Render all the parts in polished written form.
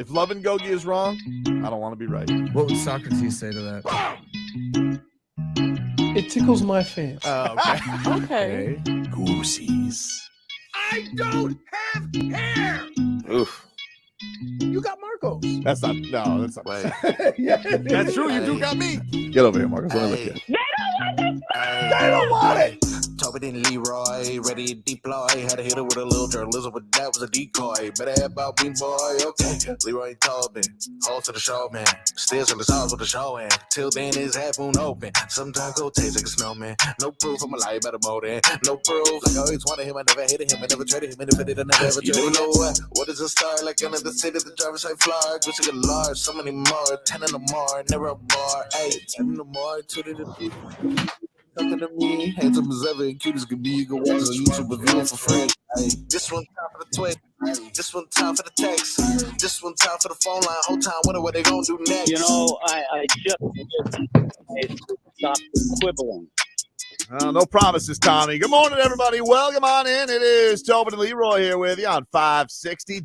If Love and Gogi is wrong, I don't want to be right. What would Socrates say to that? It tickles my fancy. Oh, okay. Okay. Goosies. I don't have hair. Oof. You got Marcos. That's not. Wait. Yeah. That's true. You do got me. Get over here, Marcus. Let me look at you. They don't want it. Tobin Leroy, ready to deploy. Had to hit it with a little journalism, but that was a decoy. Better have about me, boy. Okay, Leroy Tobin, hold to the show, man. Still in the sauce with the show, and till then his half moon open. Sometimes go taste like a snowman. No proof of my life, better more than no proof. Like I always wanted him, I never hated him, I never traded him, and if I did, I never ever traded him. You know what is a star? Like another city, the driver's side floor. Gucci got large, so many more. 10 in the more, never a bar. 8, 10 in the more, 2 to the people. Nothing to me, handsome as ever, and cute as can be. You can watch on YouTube and view it for free. Ay, this one time for the tweet, this one time for the text, this one time for the phone line. Whole time, what they gonna do next? You know, I just stop quibbling. No promises, Tommy. Good morning, everybody. Welcome on in. It is Tobin Leroy here with you on 560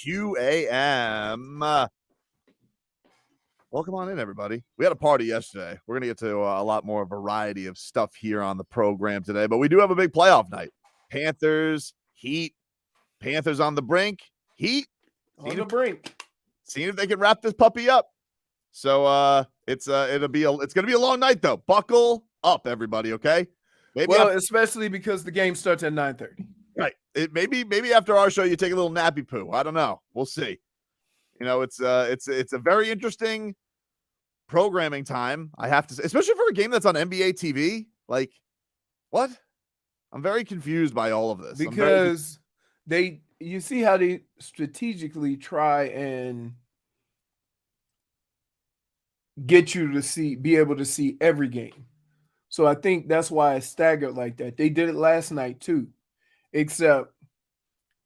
WQAM. Welcome on in, everybody. We had a party yesterday. We're going to get to a lot more variety of stuff here on the program today, but we do have a big playoff night. Panthers, Heat, Panthers on the brink, Heat On the brink. Seeing if they can wrap this puppy up. So it's going to be a long night though. Buckle up, everybody. Okay. Especially because the game starts at 9:30. Right. Maybe after our show you take a little nappy poo. I don't know. We'll see. You know, it's a very interesting programming time. I have to say, especially for a game that's on NBA TV. Like, what? I'm very confused by all of this Because you see how they strategically try and get you to be able to see every game. So I think that's why it's staggered like that. They did it last night too, except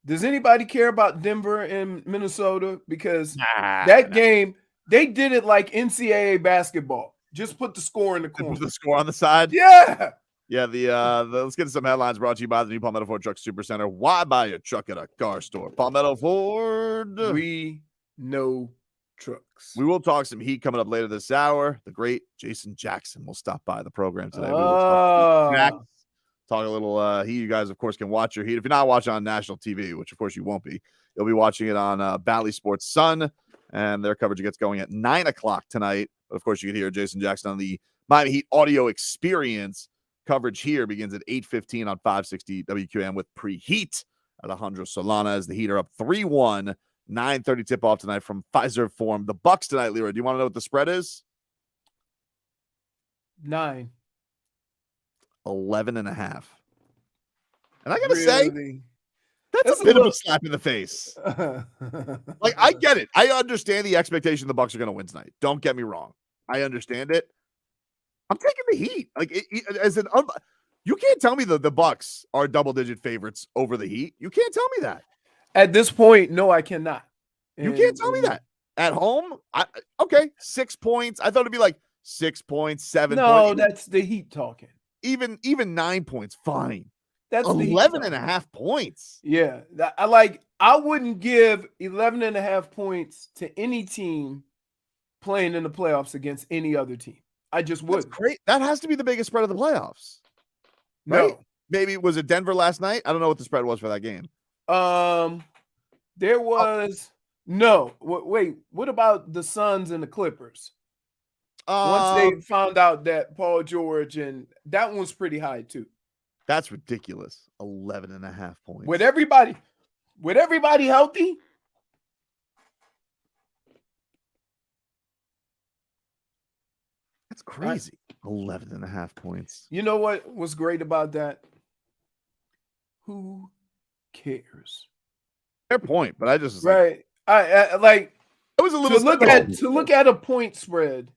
does anybody care about Denver and Minnesota? Because that game, they did it like NCAA basketball. Just put the score in the corner. Put the score on the side. Yeah. Yeah, let's get to some headlines brought to you by the new Palmetto Ford Truck Supercenter. Why buy a truck at a car store? Palmetto Ford. We know trucks. We will talk some Heat coming up later this hour. The great Jason Jackson will stop by the program today. We will talk a little Heat. You guys, of course, can watch your Heat. If you're not watching on national TV, which, of course, you won't be, you'll be watching it on Bally Sports Sun, and their coverage gets going at 9 o'clock tonight. But, of course, you can hear Jason Jackson on the Miami Heat audio experience. Coverage here begins at 8:15 on 560 WQAM with Preheat at Alejandro Solana as the Heat are up 3-1. 9:30 tip-off tonight from Pfizer Forum. The Bucks tonight, Leroy. Do you want to know what the spread is? 9. 11.5. And I got to say, that's That's a bit a of a slap in the face. Like, I get it. I understand the expectation the Bucks are going to win tonight. Don't get me wrong. I understand it. I'm taking the Heat. Like, you can't tell me the Bucks are double-digit favorites over the Heat. You can't tell me that. At this point, no, I cannot. You can't tell me that. At home, okay, 6 points. I thought it'd be like 6 points, 7 points. No, that's the Heat talking. Even 9 points, fine. That's 11.5 points. Yeah. I wouldn't give 11.5 points to any team playing in the playoffs against any other team. I just wouldn't. That's great. That has to be the biggest spread of the playoffs. No. Right? Maybe was it Denver last night? I don't know what the spread was for that game. There was no. Wait, what about the Suns and the Clippers? Once they found out that Paul George, and that one was pretty high too. That's ridiculous. 11.5 points. With everybody healthy. That's crazy. 11.5 points. You know what was great about that? Who cares? Fair point, but I just right. I like it was a little to look at a point spread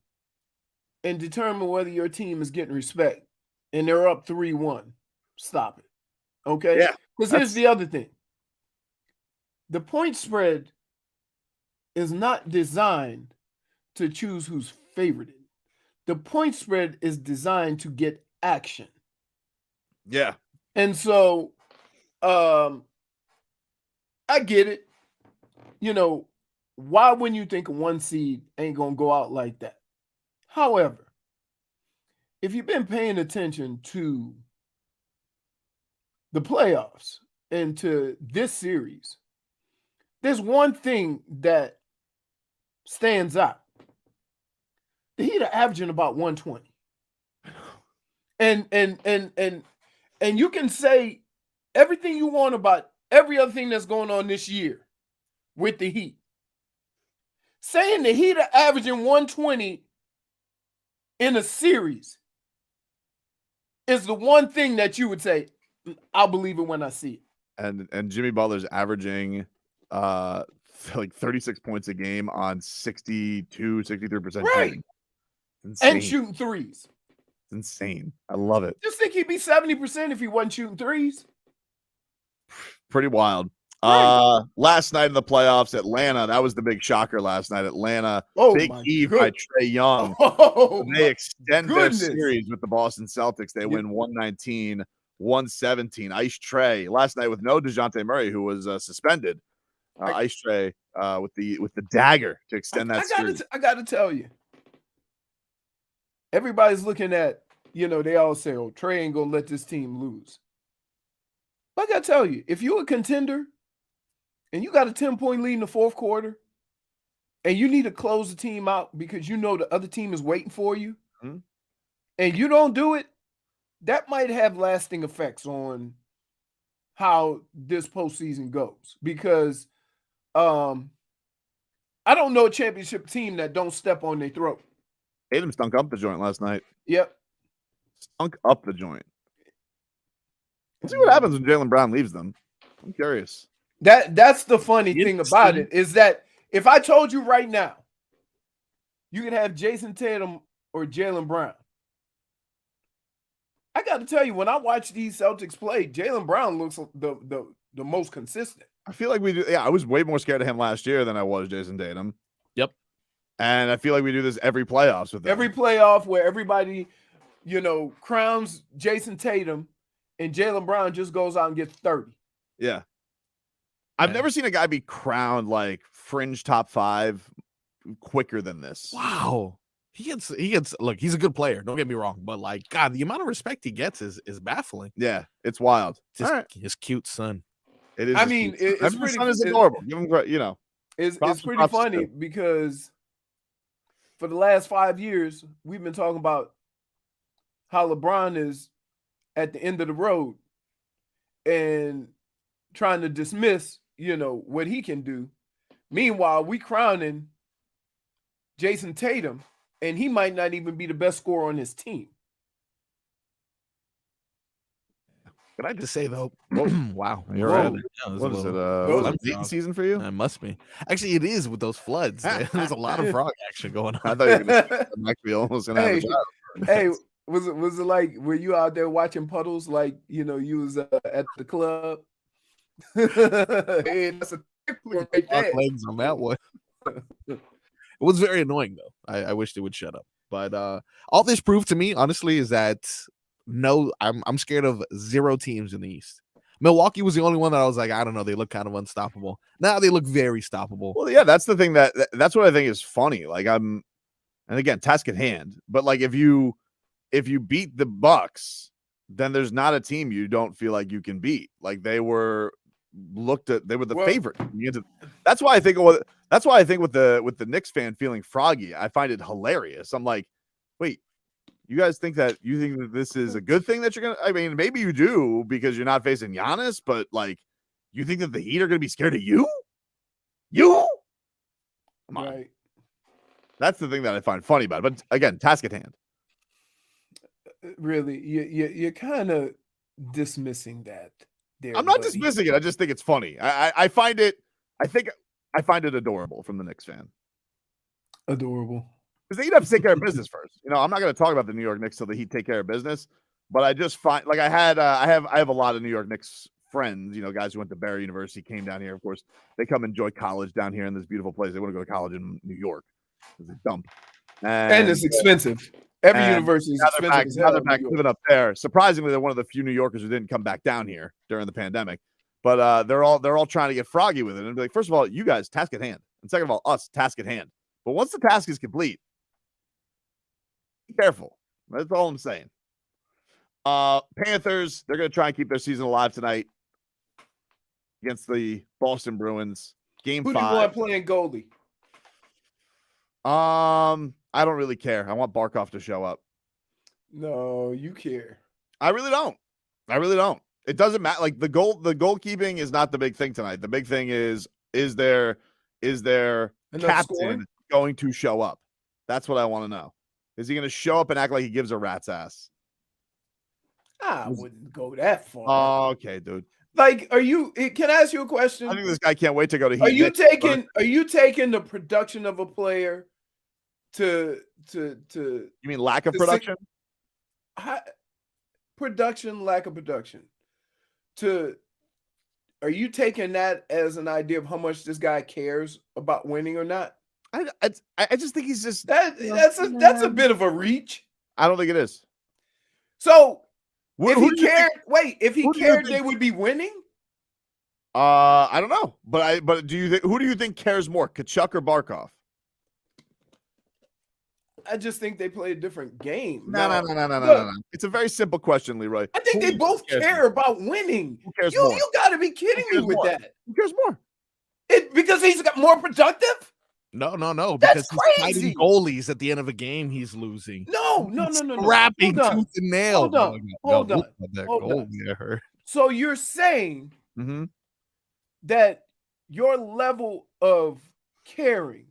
and determine whether your team is getting respect, and they're up 3-1. Stop it. Okay? Yeah. Because here's the other thing. The point spread is not designed to choose who's favorited. The point spread is designed to get action. Yeah. And so I get it. You know, why wouldn't you think a 1 seed ain't gonna go out like that? However, if you've been paying attention to the playoffs and to this series, there's one thing that stands out. The Heat are averaging about 120. And you can say everything you want about every other thing that's going on this year with the Heat. Saying the Heat are averaging 120 in a series is the one thing that you would say, I'll believe it when I see it. And Jimmy Butler's averaging like 36 points a game on 63% Right. shooting. Insane. And shooting threes. It's insane. I love it. Just think he'd be 70% if he wasn't shooting threes. Pretty wild. Right. Last night in the playoffs, Atlanta, that was the big shocker last night. Atlanta, big heave by Trae Young. They extend their series with the Boston Celtics. They win 119-117. Ice Trae last night with no DeJounte Murray, who was suspended. Ice Trae with the dagger to extend that series. I got to tell you, everybody's looking at, they all say, oh, Trae ain't going to let this team lose. But I got to tell you, if you're a contender and you got a 10-point lead in the fourth quarter and you need to close the team out because you know the other team is waiting for you, and you don't do it, that might have lasting effects on how this postseason goes. Because I don't know a championship team that don't step on their throat. Tatum stunk up the joint last night. Yep. Stunk up the joint. We'll see what happens when Jaylen Brown leaves them. I'm curious. That's the funny thing about it, is that if I told you right now, you could have Jason Tatum or Jaylen Brown. I got to tell you, when I watch these Celtics play, Jaylen Brown looks the most consistent. I feel like we do. Yeah, I was way more scared of him last year than I was Jason Tatum. Yep. And I feel like we do this every playoffs with them. Every playoff where everybody, crowns Jason Tatum and Jaylen Brown just goes out and gets 30. Yeah. I've never seen a guy be crowned like fringe top 5 quicker than this. Wow. He gets look, he's a good player. Don't get me wrong, but like, God, the amount of respect he gets is baffling. Yeah, it's wild. His cute son. It is. I mean, it's pretty. Son is adorable. Give him, It's pretty funny because for the last 5 years we've been talking about how LeBron is at the end of the road and trying to dismiss, what he can do. Meanwhile, we crowning Jason Tatum, and he might not even be the best scorer on his team. Can I just say though? Wow, you're right. What is it? Flood season for you? It must be. Actually, it is with those floods. There's a lot of frog action going on. I thought you were actually almost gonna have a job. Hey, was it like, were you out there watching puddles like you was at the club? Hey, that's a right there. Legs on that one. It was very annoying though. I wish they would shut up. But all this proved to me, honestly, is that I'm scared of 0 teams in the East. Milwaukee was the only one that I was like, I don't know, they look kind of unstoppable. Now they look very stoppable. Well, yeah, that's the thing that's what I think is funny. Like and again, task at hand. But like if you beat the Bucks, then there's not a team you don't feel like you can beat. Like they were the favorite. That's why I think with the Knicks fan feeling froggy, I find it hilarious. I'm like, wait, you guys think that this is a good thing that you're gonna? I mean, maybe you do because you're not facing Giannis, but like, you think that the Heat are gonna be scared of you? You? Come on. Right. That's the thing that I find funny about it. But again, task at hand. Really, you're kind of dismissing that. I'm not dismissing it. I just think it's funny. I find it adorable from the Knicks fan. Adorable. Because the Heat have to take care of business first. I'm not going to talk about the New York Knicks till the Heat take care of business. But I just find like I have a lot of New York Knicks friends. Guys who went to Barry University came down here. Of course, they come enjoy college down here in this beautiful place. They want to go to college in New York. It's a dump, and it's expensive. Every university is expensive. Now they're back living up there. Surprisingly, they're one of the few New Yorkers who didn't come back down here during the pandemic. But they're all trying to get froggy with it and be like, first of all, you guys, task at hand. and second of all, us, task at hand. But once the task is complete, be careful. That's all I'm saying. Panthers, they're going to try and keep their season alive tonight against the Boston Bruins. Game 5. Who do you want playing goalie? I don't really care. I want Barkov to show up. No, you care. I really don't. It doesn't matter. Like the goalkeeping is not the big thing tonight. The big thing is their Enough captain scoring? going to show up? That's what I want to know. Is he going to show up and act like he gives a rat's ass? I wouldn't go that far. Oh, okay, dude. Like, can I ask you a question? I think this guy can't wait to go to Heat. Are you taking the production of a player to You mean lack of production? Lack of production. Are you taking that as an idea of how much this guy cares about winning or not? I just think he's just that's a bit of a reach. I don't think it is. So if Who he do you cared, think- if he who do you cared, think- they would be winning. I don't know, but do you think who do you think cares more, Tkachuk or Barkov? I just think they play a different game. No. It's a very simple question, Leroy. I think Who they both cares care about winning. Who cares more? You got to be kidding me cares with more? that. Who cares more? Because he's got more productive? No. Because That's he's crazy. fighting goalies at the end of a game. He's losing. No. Wrapping Hold on. tooth and nail. Hold on. Hold on. That Hold goal on. there. So you're saying Mm-hmm. that your level of caring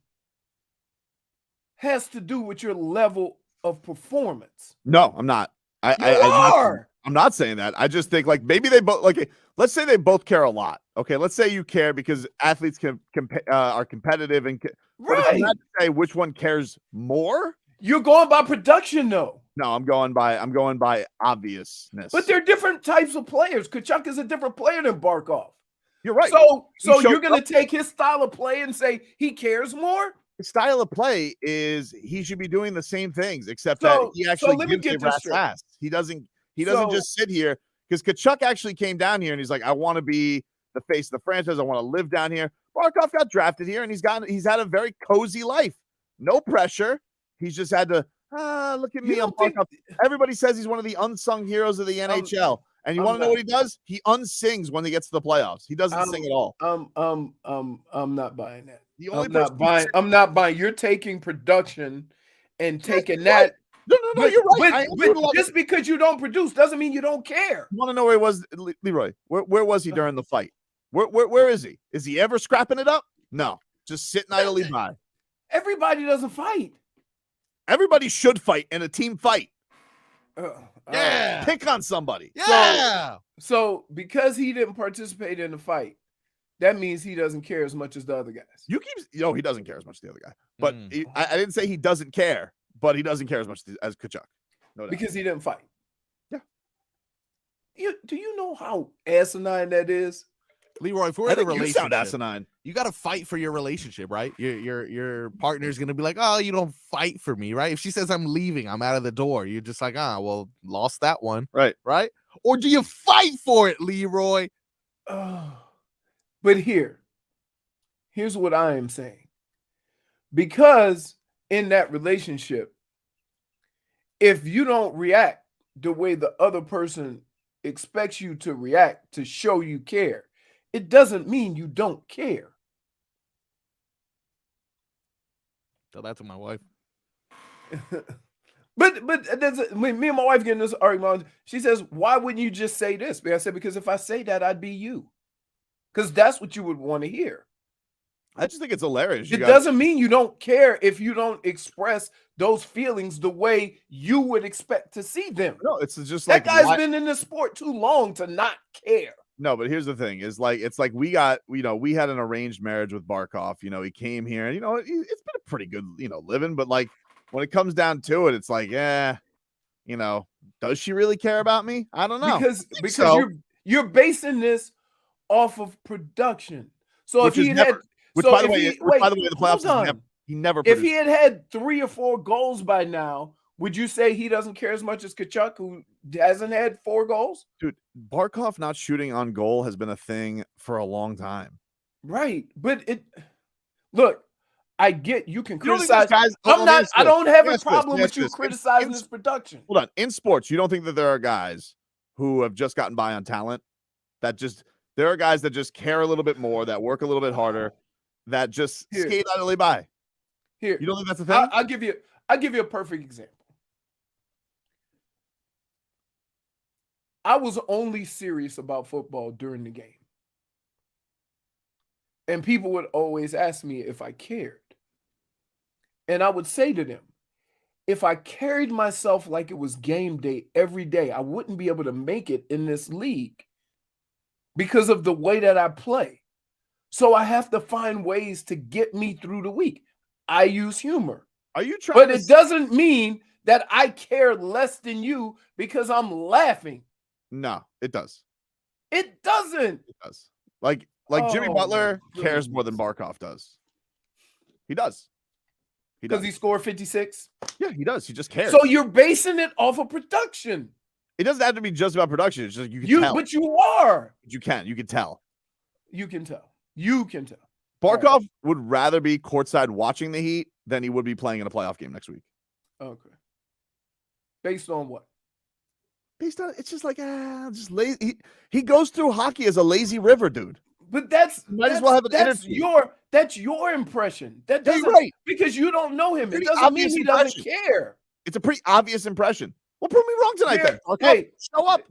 has to do with your level of performance. No, I'm not. I'm not saying that. I just think like maybe they both like. Let's say they both care a lot. Okay, let's say you care because athletes are competitive and but if Right. you had to say which one cares more. You're going by production, though. No, I'm going by obviousness. But they're different types of players. Tkachuk is a different player than Barkov. You're right. So He you're showed going to take his style of play and say he cares more? His style of play is he should be doing the same things, except So- that he so actually let me gives a get this rat's straight. ass. He doesn't So- just sit here because Tkachuk actually came down here and he's like, I want to be the face of the franchise. I want to live down here. Barkov got drafted here and he's had a very cozy life. No pressure. He's just had to look at me. I'm Barkov. Everybody says he's one of the unsung heroes of the NHL. And you want to know what he does? He unsings when he gets to the playoffs. He doesn't sing at all. I'm not buying that. The only I'm not person buying. I'm not buying. You're taking production and taking that. No, you're right. But just because you don't produce doesn't mean you don't care. You want to know where he was, Leroy? Where was he during the fight? Where is he? Is he ever scrapping it up? No, just sitting idly by. Everybody doesn't fight. Everybody should fight in a team fight. Yeah. Pick on somebody. Yeah. So because he didn't participate in the fight, that means he doesn't care as much as the other guys. He doesn't care as much as the other guy. But I didn't say he doesn't care, but he doesn't care as much as Tkachuk. No doubt. Because he didn't fight. Yeah. Do you know how asinine that is? Leroy, if we're I in a think you relationship, sound asinine. you got to fight for your relationship, right? Your partner's going to be like, oh, you don't fight for me, right? If she says I'm leaving, I'm out of the door, you're just like, well, lost that one. Right. Or do you fight for it, Leroy? But here's what I am saying. Because in that relationship, if you don't react the way the other person expects you to react to show you care, it doesn't mean you don't care. Tell that to my wife. But when me and my wife get in this argument, she says, why wouldn't you just say this? I said, because if I say that, I'd be you. Because that's what you would want to hear. I just think it's hilarious. It doesn't mean you don't care if you don't express those feelings the way you would expect to see them. No, it's just That like guy's been in this sport too long to not care. No, but here's the thing: it's like we had an arranged marriage with Barkov. He came here, and it's been a pretty good living. But like when it comes down to it, it's like, does she really care about me? I don't know. Because so. you're basing this off of production. So Which if he is had, never, which by the way, the playoffs he never. If Produced. he had 3 or 4 goals by now, would you say he doesn't care as much as Tkachuk, who hasn't had 4 goals? Dude, Barkov not shooting on goal has been a thing for a long time. Right, but Look, I get you can You don't think there's criticize. guys? Let me ask I this. don't have Let me a ask this. problem Let me with ask you this. criticizing his production. Hold on. In sports, you don't think that there are guys who have just gotten by on talent that just there are guys that just care a little bit more, that work a little bit harder, that just Here. skate idly by. Here, You don't think that's a thing? I'll give you a perfect example. I was only serious about football during the game. And people would always ask me if I cared. And I would say to them, if I carried myself like it was game day every day, I wouldn't be able to make it in this league because of the way that I play. So I have to find ways to get me through the week. I use humor. Are you trying But to it doesn't mean that I care less than you because I'm laughing. No, it does. It doesn't. It does. Like Jimmy Oh, Butler my cares more than goodness. Barkov does. He does. He Because does. he scored 56. Yeah, he does. He just cares. So you're basing it off of production. It doesn't have to be just about production. It's just you can tell. But you are. You can tell. You can tell. You can tell. Barkov would rather be courtside watching the Heat than he would be playing in a playoff game next week. Okay. Based on what? Based on it's just like just lazy. He goes through hockey as a lazy river, dude. But that's Might as well have an that's interview. your impression. That Yeah, doesn't you're right. because you don't know him. It Pretty doesn't mean obvious he doesn't impression. care. It's a pretty obvious impression. Well, prove me wrong tonight, then. Hey, show up.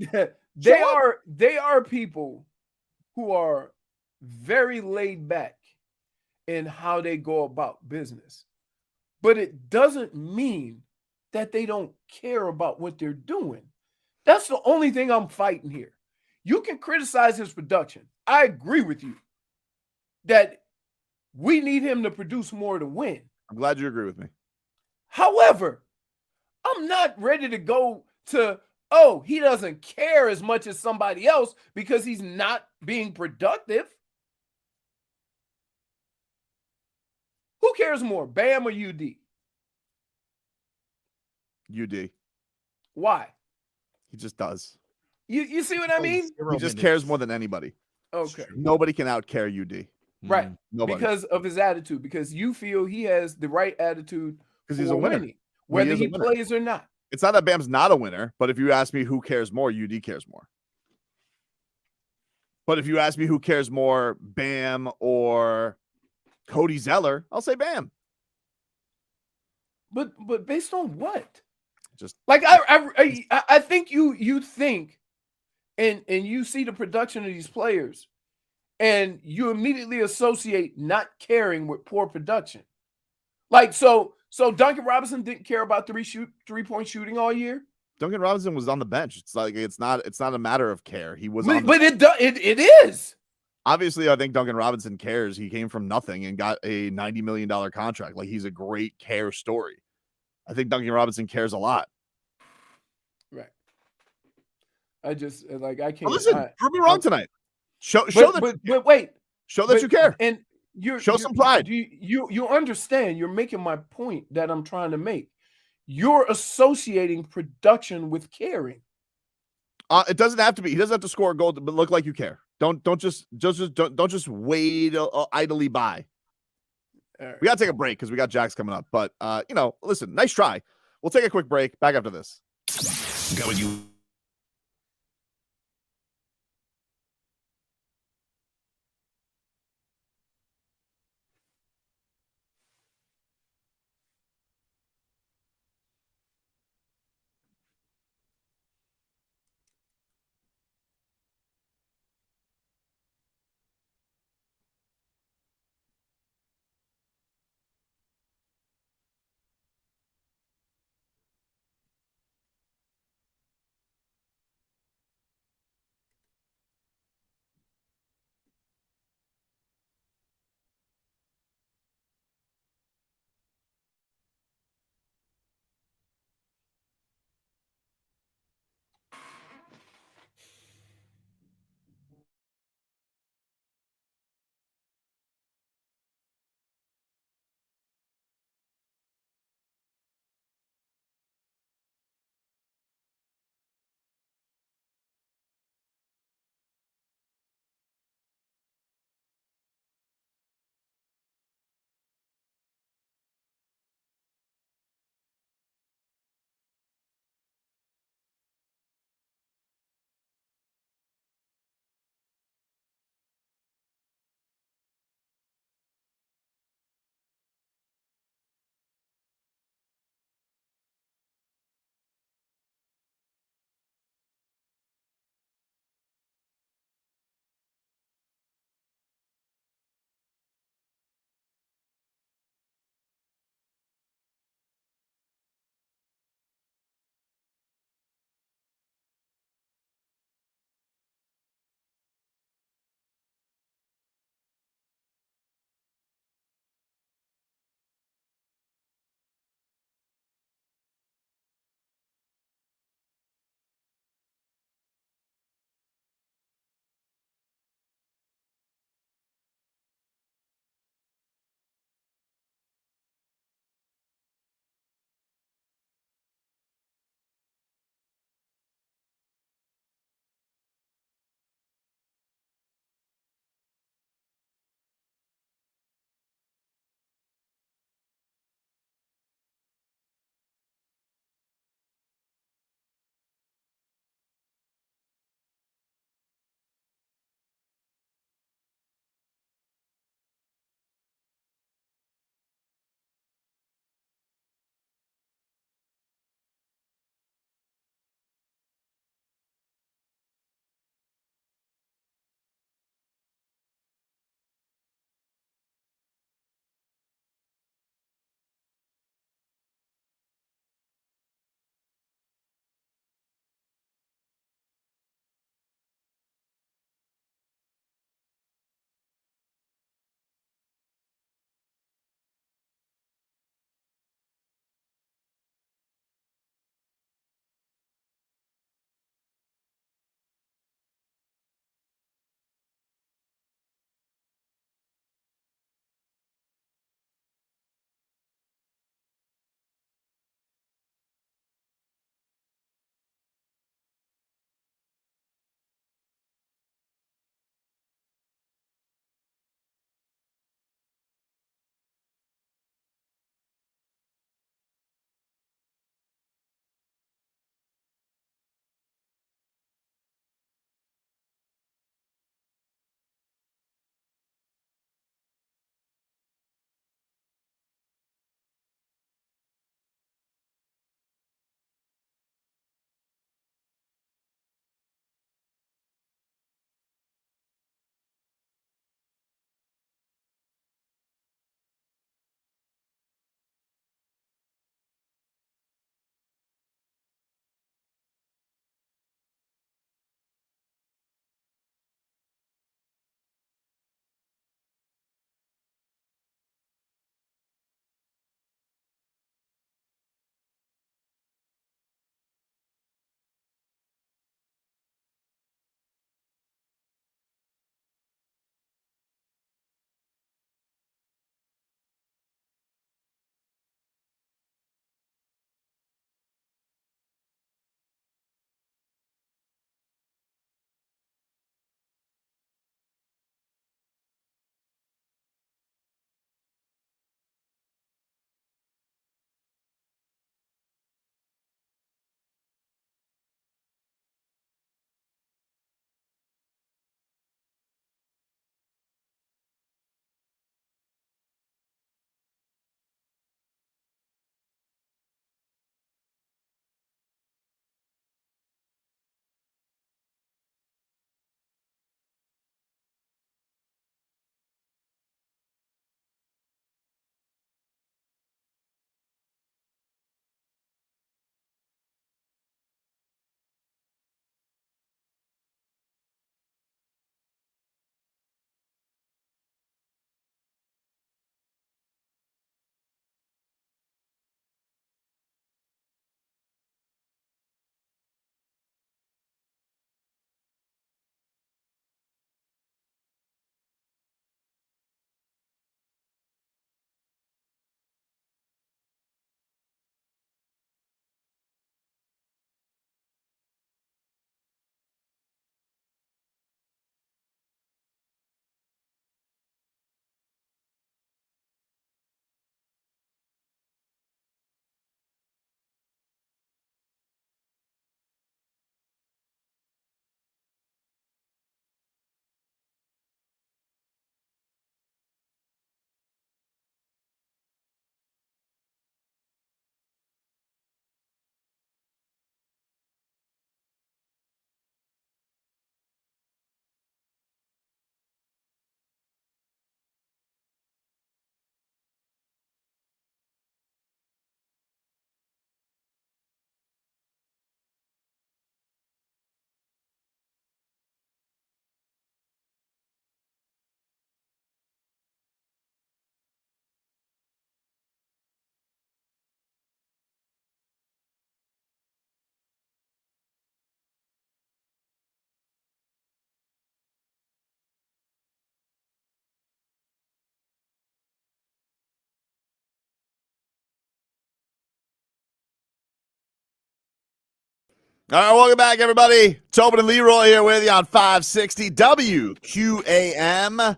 They are people who are very laid back in how they go about business. But it doesn't mean that they don't care about what they're doing. That's the only thing I'm fighting here. You can criticize his production. I agree with you that we need him to produce more to win. I'm glad you agree with me. However, I'm not ready to go to, he doesn't care as much as somebody else because he's not being productive. Who cares more, Bam or UD? UD. Why? He just does. You see what I mean? He just cares more than anybody. Okay. Nobody can out care UD. Right. Nobody. Because of his attitude. Because you feel he has the right attitude Because he's a winner. winning, whether he winner. plays or not. It's not that Bam's not a winner, but if you ask me who cares more, UD cares more. But if you ask me who cares more, Bam or Cody Zeller, I'll say Bam. But based on what? Just like I think you think and you see the production of these players and you immediately associate not caring with poor production. Like so Duncan Robinson didn't care about three-point shooting all year. Duncan Robinson was on the bench. It's like it's not a matter of care. He was but, on it is. Obviously, I think Duncan Robinson cares. He came from nothing and got a $90 million contract. Like he's a great care story. I think Duncan Robinson cares a lot. Right. I just I can't. Well, listen, prove me wrong tonight. Show that. But wait. Show that you care. And you show some pride. You understand? You're making my point that I'm trying to make. You're associating production with caring. It doesn't have to be. He doesn't have to score a goal, but look like you care. Don't just wait idly by. Right. We got to take a break because we got Jax coming up. But listen, nice try. We'll take a quick break. Back after this. All right, welcome back, everybody. Tobin and Leroy here with you on 560 WQAM.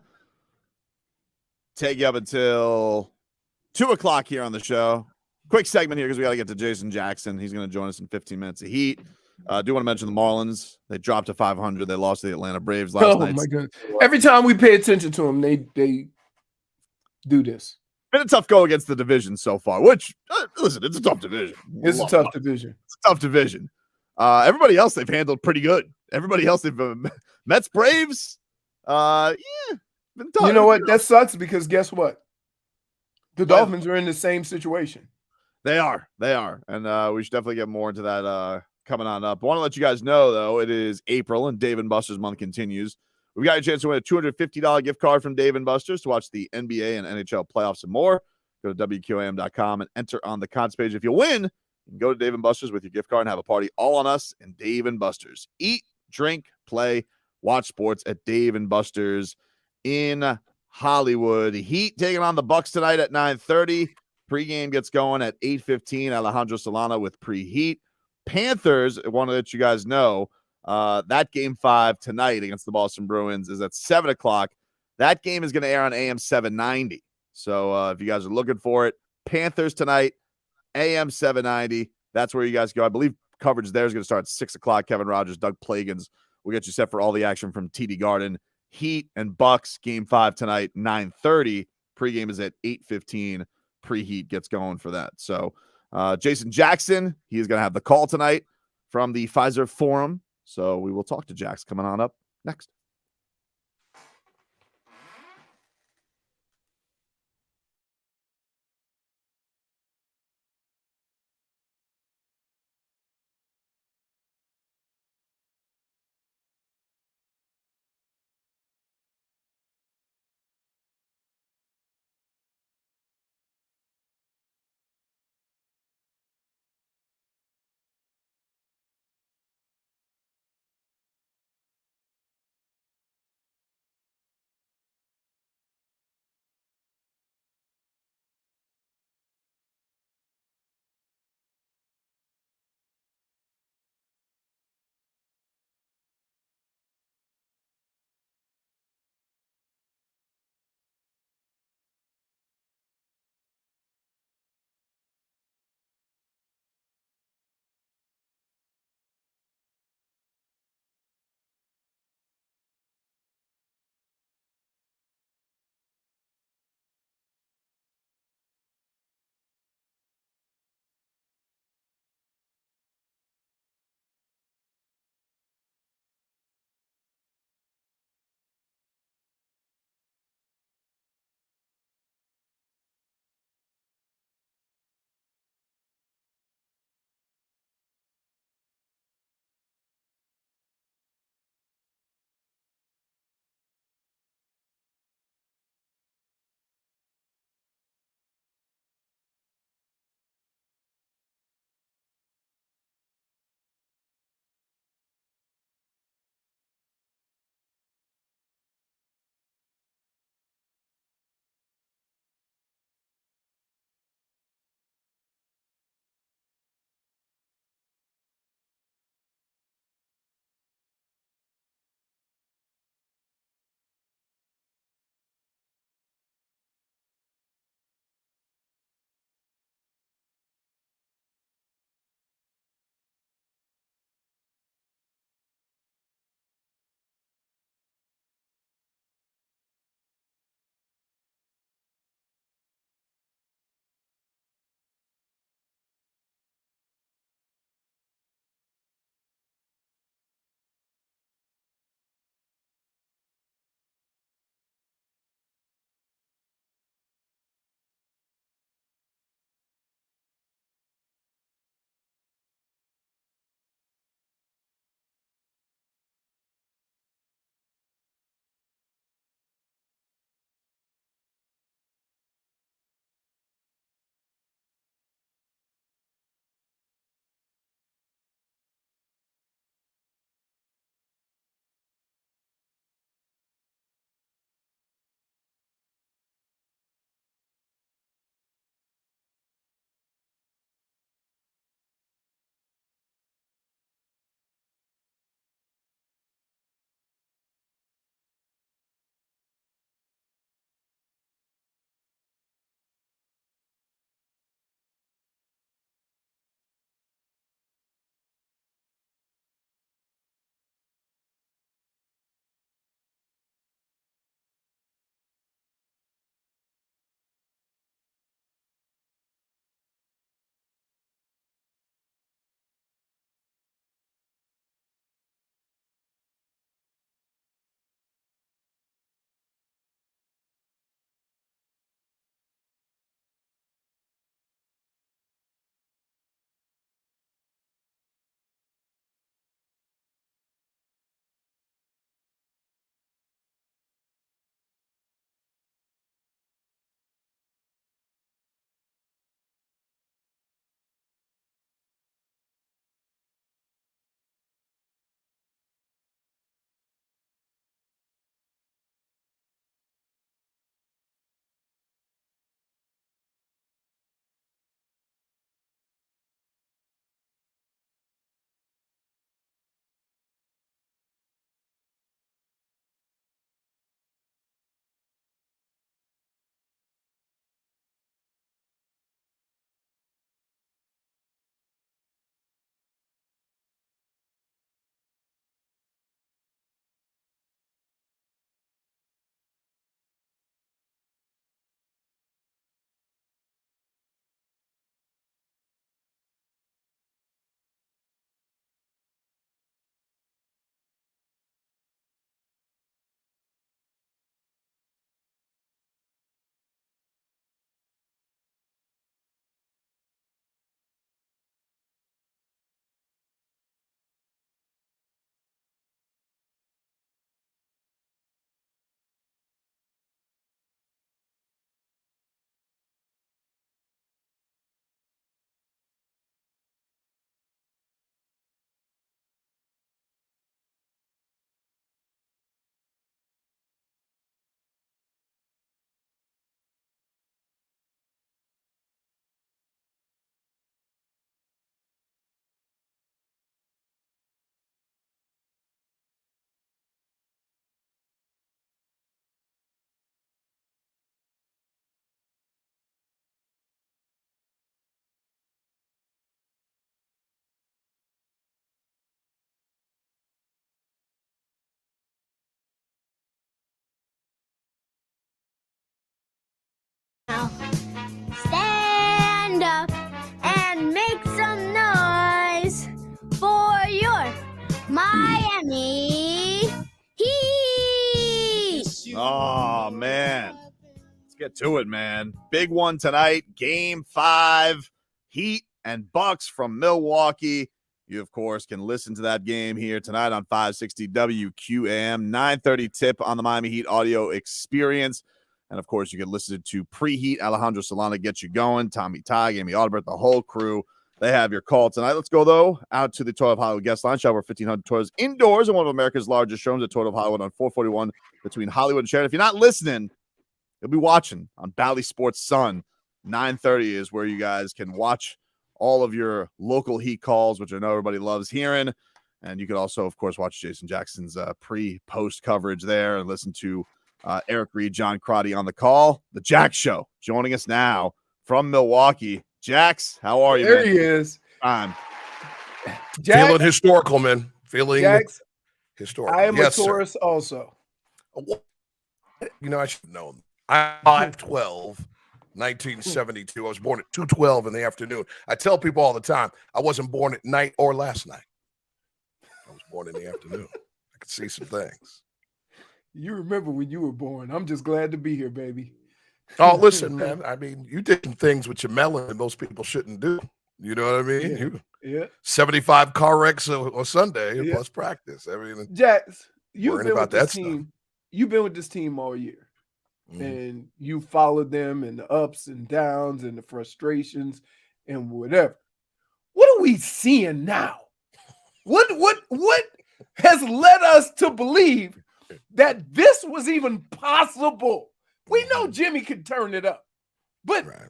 Take you up until 2 o'clock here on the show. Quick segment here because we got to get to Jason Jackson. He's going to join us in 15 minutes of heat. Do want to mention the Marlins. They dropped to 500. They lost to the Atlanta Braves last night. Oh, my God. Every time we pay attention to them, they do this. Been a tough go against the division so far, which, listen, it's a tough division. It's a tough division. It's a tough division. Everybody else they've handled pretty good. Everybody else they've Mets, Braves. Been tough. You know what? That sucks because guess what? The Dolphins are in the same situation. They are. And we should definitely get more into that coming on up. I want to let you guys know, though, it is April and Dave & Buster's month continues. We've got a chance to win a $250 gift card from Dave & Buster's to watch the NBA and NHL playoffs and more. Go to WQAM.com and enter on the contest page. If you win, you can go to Dave & Buster's with your gift card and have a party all on us and Dave & Buster's. Eat, drink, play, watch sports at Dave & Buster's in Hollywood. Heat taking on the Bucks tonight at 9:30. Pregame gets going at 8:15. Alejandro Solana with preheat. Panthers, I want to let you guys know, that game 5 tonight against the Boston Bruins is at 7 o'clock. That game is going to air on AM 790. So if you guys are looking for it, Panthers tonight, AM 790. That's where you guys go. I believe coverage there is going to start at 6 o'clock. Kevin Rogers, Doug Plagans will get you set for all the action from TD Garden. Heat and Bucks, game 5 tonight, 9:30. Pregame is at 8:15. Preheat gets going for that. So Jason Jackson, he is going to have the call tonight from the Pfizer Forum. So we will talk to Jax coming on up next. get to it, man. Big one tonight. Game 5. Heat and Bucks from Milwaukee. You, of course, can listen to that game here tonight on 560 WQAM. 9:30 tip on the Miami Heat audio experience. And, of course, you can listen to Preheat. Alejandro Solana gets you going. Tommy Tigg, Amy Audibert, the whole crew. They have your call tonight. Let's go, though, out to the Toyota of Hollywood guest line. Show over 1,500 toys indoors and one of America's largest showrooms at Toyota of Hollywood on 441 between Hollywood and Sheridan. If you're not listening, you'll be watching on Bally Sports Sun. 9:30 is where you guys can watch all of your local Heat calls, which I know everybody loves hearing. And you can also, of course, watch Jason Jackson's pre-post coverage there and listen to Eric Reed, John Crotty on the call. The Jack Show joining us now from Milwaukee. Jax, how are you, There man? he is. Fine. Jax, Feeling historical, man. Feeling Jax, historical. I am Yes, a Taurus also. sir. You know, I should have known. I'm 5'12", 1972. I was born at 2:12 in the afternoon. I tell people all the time, I wasn't born at night or last night. I was born in the afternoon. I could see some things. You remember when you were born. I'm just glad to be here, baby. Oh, listen, man. I mean, you did some things with your melon that most people shouldn't do. You know what I mean? Yeah. You, Yeah. 75 car wrecks on Sunday Yeah. plus practice. I mean, Jax, you've Worrying been about with this that stuff. team. You've been with this team all year. mhm. And you followed them and the ups and downs and the frustrations and whatever. What are we seeing now? What has led us to believe that this was even possible? We know Jimmy could turn it up, but Right.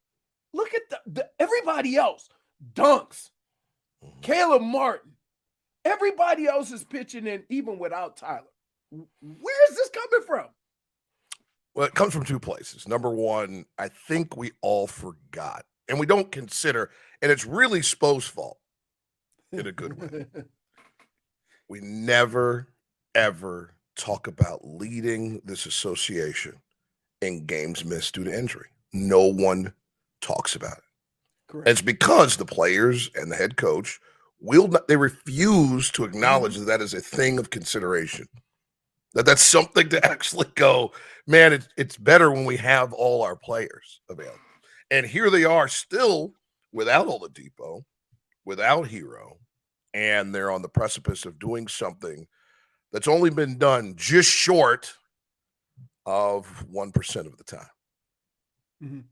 look at the everybody else. Dunks, Caleb Martin, everybody else is pitching in even without Tyler. Where is this coming from? Well, it comes from two places. Number one, I think we all forgot, and we don't consider, and it's really Spo's fault in a good way. We never, ever talk about leading this association in games missed due to injury. No one talks about it. Correct. It's because the players and the head coach they refuse to acknowledge that is a thing of consideration. That's something to actually go, man, it's better when we have all our players available. And here they are still without Oladipo, without Hero, and they're on the precipice of doing something that's only been done just short of 1% of the time. Mhm.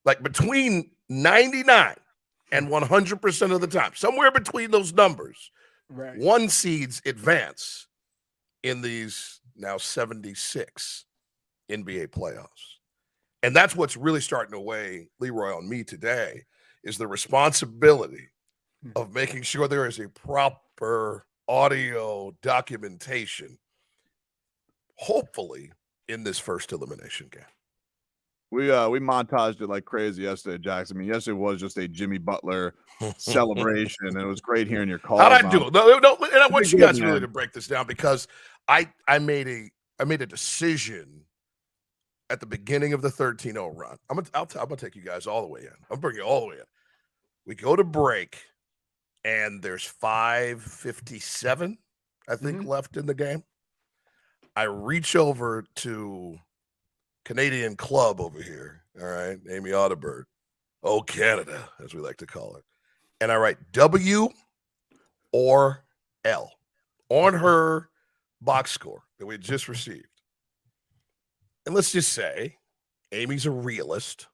Like between 99 and 100% of the time, somewhere between those numbers, Right. one seeds advance in these now 76 NBA playoffs. And that's what's really starting to weigh, Leroy, on me today, is the responsibility of making sure there is a proper audio documentation, hopefully, in this first elimination game. We montaged it like crazy yesterday, Jackson. I mean, yesterday was just a Jimmy Butler celebration, and it was great hearing your calls. How'd I do? No, and I want Pretty you good, guys really man. to break this down because I made a decision at the beginning of the 13-0 run. I'm gonna take you guys all the way in. I'm bringing you all the way in. We go to break, and there's 5:57, I think, left in the game. I reach over to Canadian Club over here, all right, Amy Audibert, oh Canada, as we like to call it, and I write W or L on her box score that we just received. And let's just say Amy's a realist,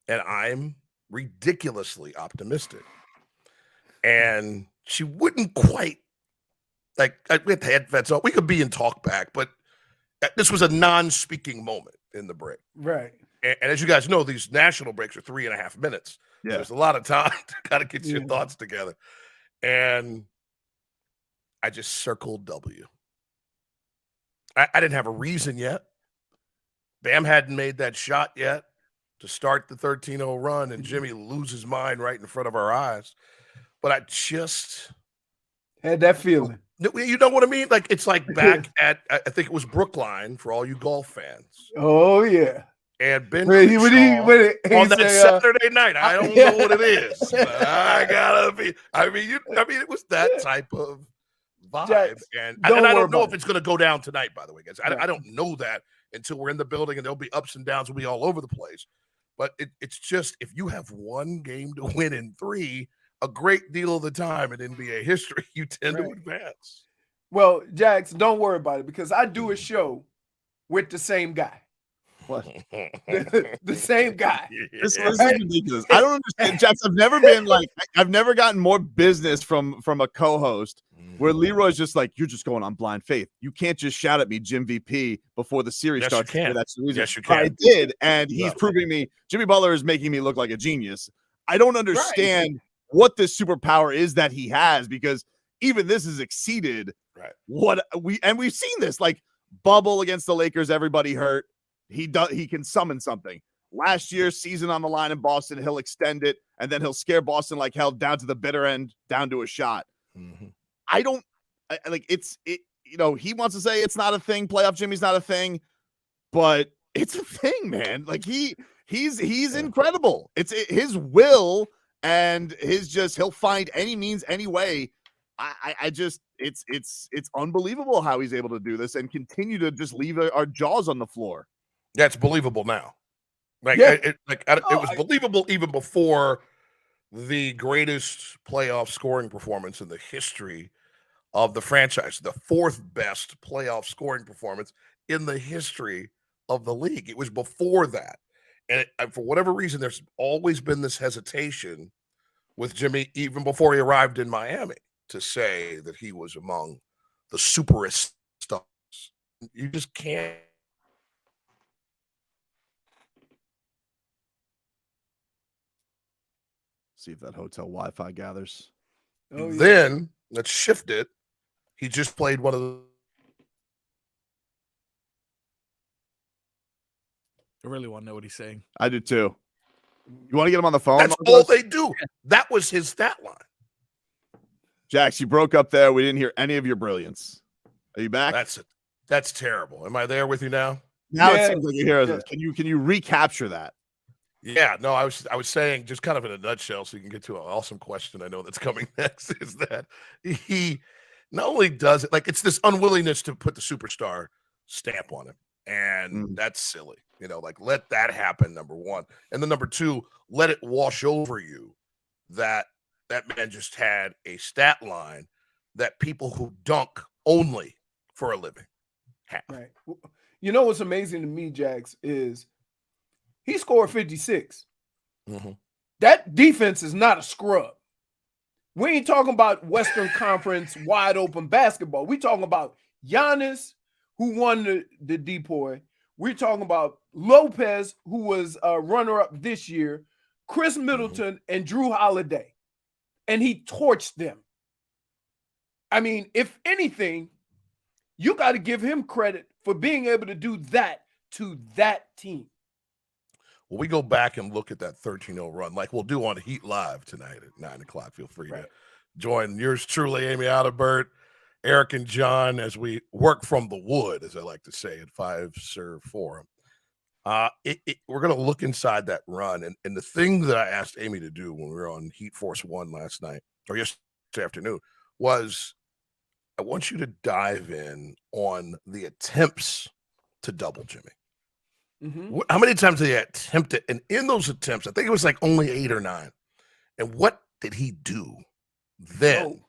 and I'm ridiculously optimistic. And she wouldn't quite, like, we had the headphones on. We could be in talk back, but this was a non-speaking moment in the break. Right. And as you guys know, these national breaks are 3.5 minutes. Yeah. There's a lot of time to kind of get your Yeah. thoughts together. And I just circled W. I didn't have a reason yet. Bam hadn't made that shot yet to start the 13-0 run, and Jimmy loses his mind right in front of our eyes. But I just Had that feeling. you know what I mean? Like, it's like back at, I think it was Brookline for all you golf fans. Oh yeah. And Ben When he on that say, Saturday night, I don't know what it is. But I gotta be. I mean, it was that type of vibe, Jax, and don't I worry don't know about if it's going to go down tonight. By the way, guys, Right. I don't know that until we're in the building, and there'll be ups and downs. We'll be all over the place. But it's just, if you have one game to win in 3, a great deal of the time in NBA history, you tend to advance. Well, Jax, don't worry about it because I do a show with the same guy. What? the same guy. This is ridiculous. I don't understand, Jax. I've never gotten more business from a co-host where Leroy's just like, you're just going on blind faith. You can't just shout at me, JiMVP, before the series starts. You can. That's the reason. Yes, you can. I did, and he's proving me. Jimmy Butler is making me look like a genius. I don't understand what this superpower is that he has, because even this has exceeded what we've seen this, like bubble against the Lakers, everybody hurt. He can summon something. Last year, season on the line in Boston, he'll extend it, and then he'll scare Boston like hell down to the bitter end, down to a shot. He wants to say it's not a thing. Playoff Jimmy's not a thing, but it's a thing, man. Like he's incredible. It's his will and he'll find any means, any way. It's unbelievable how he's able to do this and continue to just leave our jaws on the floor. Yeah, it's believable now. It was believable even before the greatest playoff scoring performance in the history of the franchise, the 4th best playoff scoring performance in the history of the league. It was before that. And for whatever reason, there's always been this hesitation with Jimmy, even before he arrived in Miami, to say that he was among the superest stars. You just can't. See if that hotel Wi-Fi gathers. Then let's shift it. He just played one of the. I really want to know what he's saying. I do too. You want to get him on the phone? That's all they do. That was his stat line. Jax, you broke up there. We didn't hear any of your brilliance. Are you back? That's terrible. Am I there with you now? Now it seems like you're here. Yeah. Can you recapture that? Yeah, no, I was saying, just kind of in a nutshell, so you can get to an awesome question I know that's coming next, is that he not only does it, like, it's this unwillingness to put the superstar stamp on him, and that's silly. Let that happen, number one. And then number two, let it wash over you that man just had a stat line that people who dunk only for a living have. Right. You know what's amazing to me, Jax, is he scored 56. That defense is not a scrub. We ain't talking about Western Conference wide open basketball. We talking about Giannis, who won the DPOY. We're talking about Lopez, who was a runner-up this year, Chris Middleton, and Drew Holiday. And he torched them. I mean, if anything, you got to give him credit for being able to do that to that team. Well, we go back and look at that 13-0 run like we'll do on Heat Live tonight at 9 o'clock. Feel free to join yours truly, Amy Adalbert, Eric, and John, as we work from the wood, as I like to say, at 5 Serve Forum. We're going to look inside that run. And the thing that I asked Amy to do when we were on Heat Force 1 last night, or yesterday afternoon, was I want you to dive in on the attempts to double Jimmy. How many times did he attempt it? And in those attempts, I think it was like only 8 or 9. And what did he do then?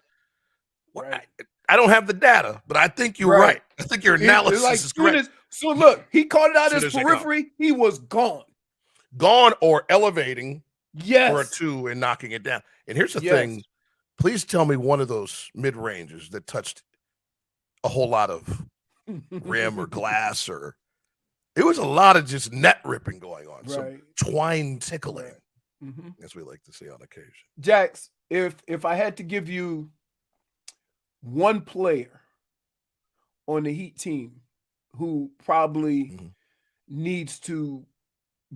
I don't have the data, but I think you're right. I think your analysis is correct. So look, he caught it out his periphery. He was gone. Gone or elevating for a 2 and knocking it down. And here's the thing. Please tell me one of those mid-ranges that touched a whole lot of rim or glass, or it was a lot of just net ripping going on. Some twine tickling, as we like to say on occasion. Jax, if I had to give you one player on the Heat team who probably needs to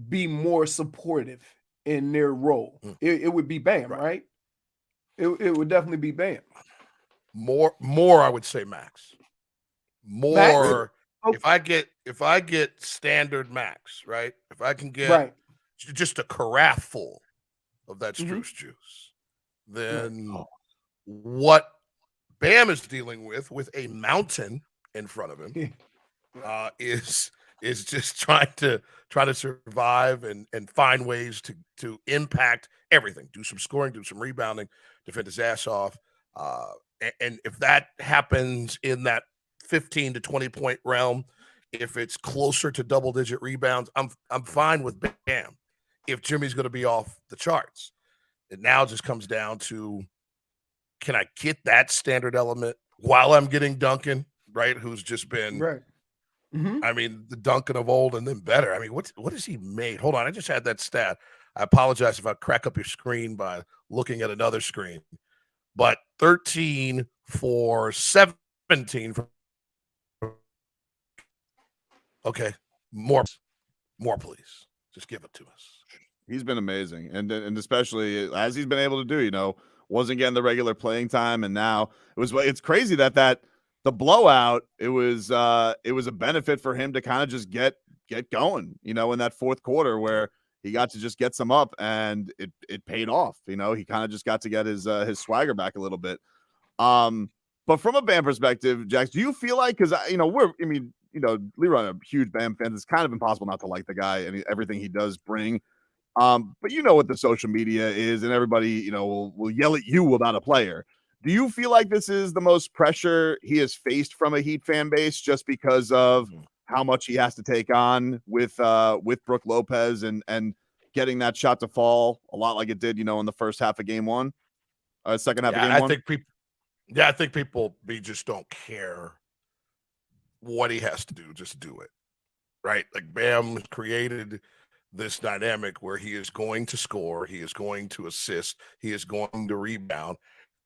be more supportive in their role, it would be Bam, right? It would definitely be Bam. More, I would say Max. More. Max? If I get standard Max, right? If I can get just a carafe full of that Struce juice, then what Bam is dealing with a mountain in front of him, is is just trying to survive and find ways to impact everything. Do some scoring, do some rebounding, defend his ass off. And if that happens in that 15 to 20 point realm, if it's closer to double digit rebounds, I'm fine with Bam. If Jimmy's going to be off the charts, it now just comes down to, can I get that standard element while I'm getting Duncan, right? Who's just been, right. Mm-hmm. I mean, the Duncan of old and then better. I mean, what has he made? Hold on, I just had that stat. I apologize if I crack up your screen by looking at another screen, but 13 for 17. Okay, more, please. Just give it to us. He's been amazing, and especially as he's been able to do. Wasn't getting the regular playing time, and now it's crazy that the blowout, it was a benefit for him to kind of just get going, in that fourth quarter where he got to just get some up, and it paid off. He kind of just got to get his swagger back a little bit. But from a Bam perspective, Jax, do you feel like, because Leroy, I'm a huge Bam fan. It's kind of impossible not to like the guy and everything he does bring. But you know what the social media is, and everybody, will yell at you about a player. Do you feel like this is the most pressure he has faced from a Heat fan base just because of how much he has to take on with Brook Lopez and getting that shot to fall a lot like it did, in the first half of game one, second half of game one? I think people just don't care what he has to do, just do it, right? Like Bam created this dynamic where he is going to score, he is going to assist, he is going to rebound,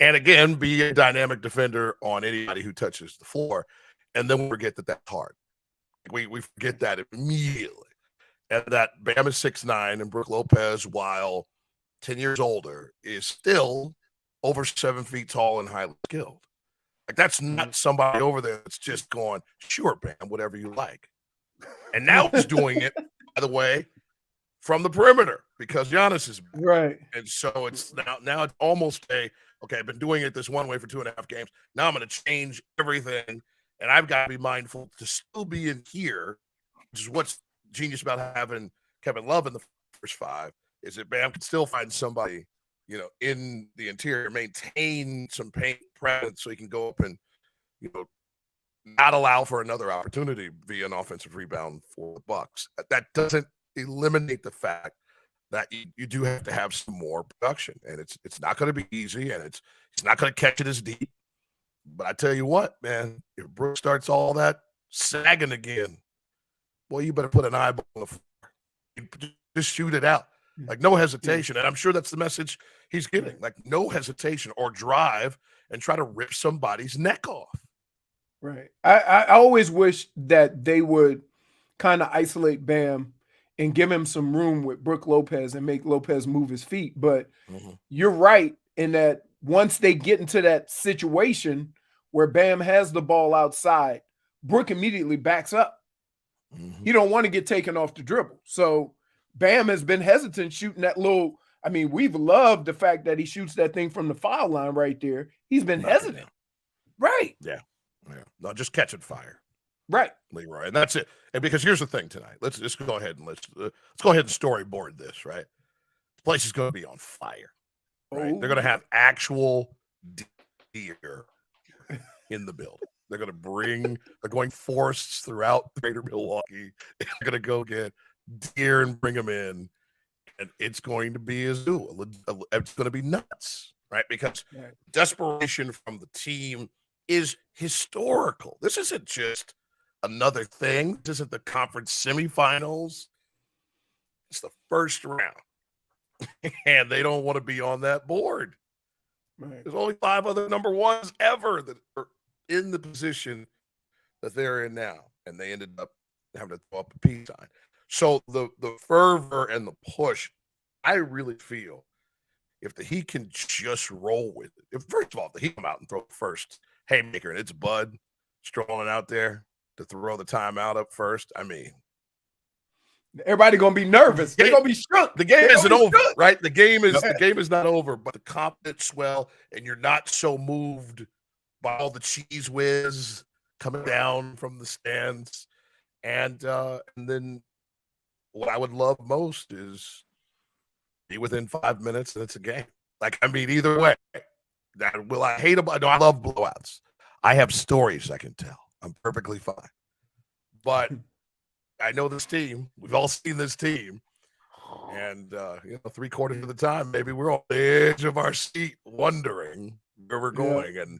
and again, be a dynamic defender on anybody who touches the floor. And then we forget that that's hard. We forget that immediately. And that Bam is 6'9", and Brook Lopez, while 10 years older, is still over 7 feet tall and highly skilled. Like, that's not somebody over there that's just going, sure, Bam, whatever you like. And now he's doing it, by the way, from the perimeter because Giannis is back. Right. And so it's now it's almost okay, I've been doing it this one way for 2.5 games. Now I'm going to change everything, and I've got to be mindful to still be in here, which is what's genius about having Kevin Love in the first five, is that Bam can still find somebody, in the interior, maintain some paint presence so he can go up and, not allow for another opportunity via an offensive rebound for the Bucks. That doesn't eliminate the fact that you do have to have some more production, and it's not going to be easy, and it's not going to catch it as deep. But I tell you what, man, if Brook starts all that sagging again, boy, you better put an eyeball on the floor. Just shoot it out, like no hesitation. And I'm sure that's the message he's getting, like no hesitation or drive and try to rip somebody's neck off. Right. I always wish that they would kind of isolate Bam and give him some room with Brook Lopez and make Lopez move his feet. But you're right in that once they get into that situation where Bam has the ball outside, Brook immediately backs up. He don't want to get taken off the dribble. So Bam has been hesitant shooting that little. I mean, we've loved the fact that he shoots that thing from the foul line right there. He's been hesitant. Right. Yeah. No, just catching fire. Right. Leroy. And that's it. And because here's the thing tonight. Let's just go ahead and let's go ahead and storyboard this, right? The place is going to be on fire. Right? They're going to have actual deer in the building. They're going forests throughout greater Milwaukee. They're going to go get deer and bring them in. And it's going to be a zoo. It's going to be nuts, right? Because desperation from the team is historical. This isn't just another thing. This isn't the conference semifinals. It's the first round. And they don't want to be on that board. Right. There's only 5 other number ones ever that are in the position that they're in now. And they ended up having to throw up a peace sign. So the fervor and the push, I really feel if the Heat can just roll with it. First of all, if the Heat come out and throw the first haymaker and it's Bud strolling out there to throw the timeout up first, I mean, everybody gonna be nervous. They're gonna be shook. The game isn't over, right? The game is not over, but the confidence swell, and you're not so moved by all the cheese whiz coming down from the stands. And then what I would love most is be within 5 minutes and it's a game. Like, I mean, either way, that will I hate about? No, I love blowouts. I have stories I can tell. I'm perfectly fine. But I know this team. We've all seen this team. And, 3/4 of the time, maybe we're on the edge of our seat wondering where we're going. And,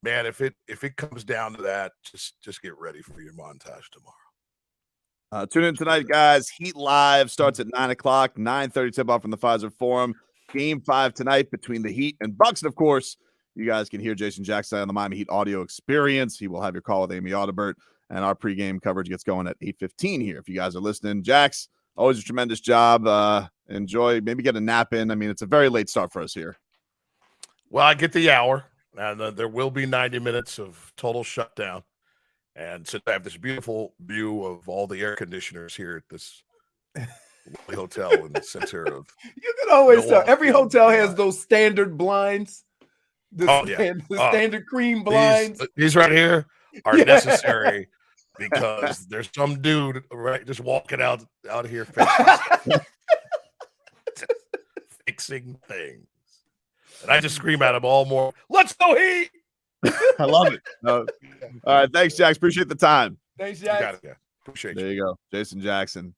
man, if it comes down to that, just get ready for your montage tomorrow. Tune in tonight, guys. Heat Live starts at 9 o'clock, 9:30 tip-off from the Pfizer Forum. Game 5 tonight between the Heat and Bucks. And, of course, you guys can hear Jason Jackson on the Miami Heat audio experience. He will have your call with Amy Audibert. And our pregame coverage gets going at 8:15 here. If you guys are listening, Jax, always a tremendous job. Enjoy. Maybe get a nap in. I mean, it's a very late start for us here. Well, I get the hour, and there will be 90 minutes of total shutdown. And since I have this beautiful view of all the air conditioners here at this hotel in the center of You can always tell. Milwaukee, Every hotel has those standard blinds. The yeah. standard cream blinds. These right here are necessary because there's some dude right just walking out here fixing things. And I just scream at him all morning. Let's go Heat! I love it. All right. Thanks, Jax. Appreciate the time. Thanks, You got Jack. it, yeah. Appreciate There you. you go. Jason Jackson.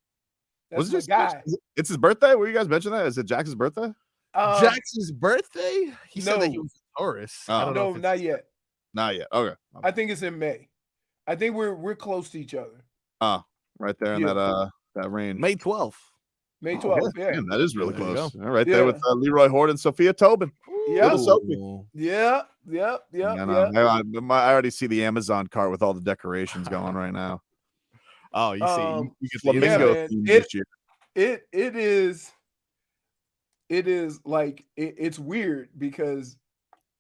That's Was my it guy. It's his birthday? Were you guys mentioning that? Is it Jackson's birthday? Jackson's birthday? He said that he no. was a Taurus. Oh. I don't know. No, if it's- not yet. Not yet. Okay. I think it's in May. I think we're close to each other. Right there in Yeah. that range. May 12th. May 12th. Yeah. Man, that is really There you close. go. All right Yeah. there with Leroy Horde and Sophia Tobin. Yeah. Little Sophie. Ooh. Yeah. I already see the Amazon cart with all the decorations going right now. Oh, you see. You can see Flamingo man. theme this year. It is like it's weird because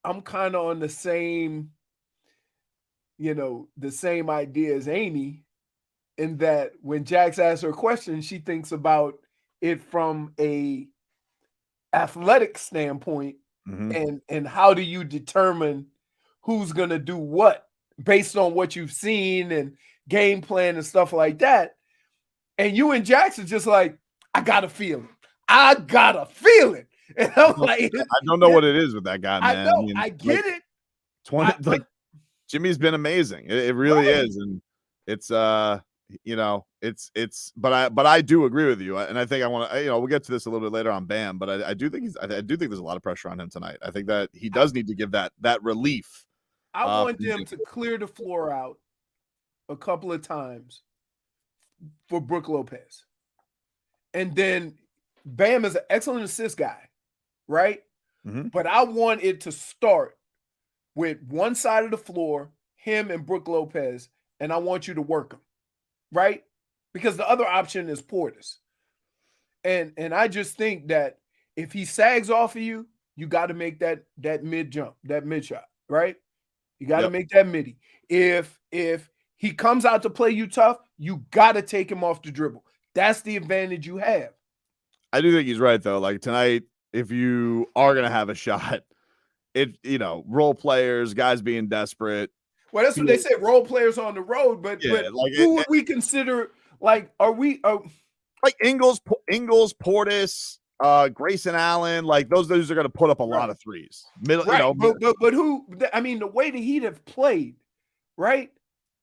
I'm kind of on the same, the same idea as Amy, in that when Jax asks her a question, she thinks about it from a athletic standpoint, Mhm. and how do you determine who's gonna do what based on what you've seen and game plan and stuff like that. And you and Jax are just like, I got a feeling. And I'm like, I don't know what it is with that guy, man. I know, mean, I get it. 20 Jimmy's been amazing. It really is, and it's but I do agree with you, and I think I want to we'll get to this a little bit later on Bam, but I do think there's a lot of pressure on him tonight. I think that he does need to give that relief. I want them to clear the floor out a couple of times for Brook Lopez, and then Bam is an excellent assist guy, right? Mhm. But I want it to start with one side of the floor, him and Brook Lopez, and I want you to work them, right? Because the other option is Portis. And I just think that if he sags off of you, you got to make that mid jump, that mid shot, right? You got to make that midi. If he comes out to play you tough, you got to take him off the dribble. That's the advantage you have. I do think he's right though. Like tonight, if you are gonna have a shot, role players, guys being desperate. Well, that's what they say, role players on the road, but who would we consider, like, like Ingles, Portis, Grayson Allen, like those are going to put up a lot of threes. Right. But who? I mean, the way the Heat have played, right?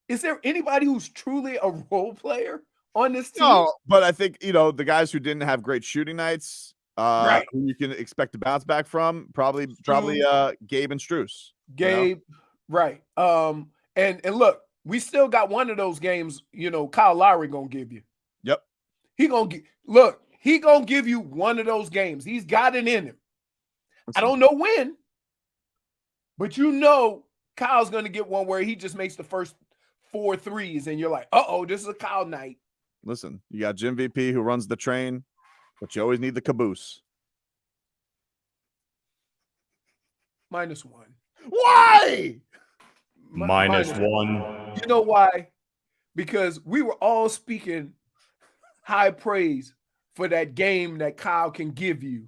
Is there anybody who's truly a role player on this team? No, but I think the guys who didn't have great shooting nights, who you can expect to bounce back from, probably Gabe and Strus. Gabe, right? And look, we still got one of those games. Kyle Lowry gonna give you. Yep. He gonna give you one of those games. He's got it in him. I don't know when, but Kyle's gonna get one where he just makes the first 4 threes, and you're like, this is a Kyle night. Listen, you got JiMVP who runs the train, but you always need the caboose. -1. Why? -1. You know why? Because we were all speaking high praise for that game that Kyle can give you.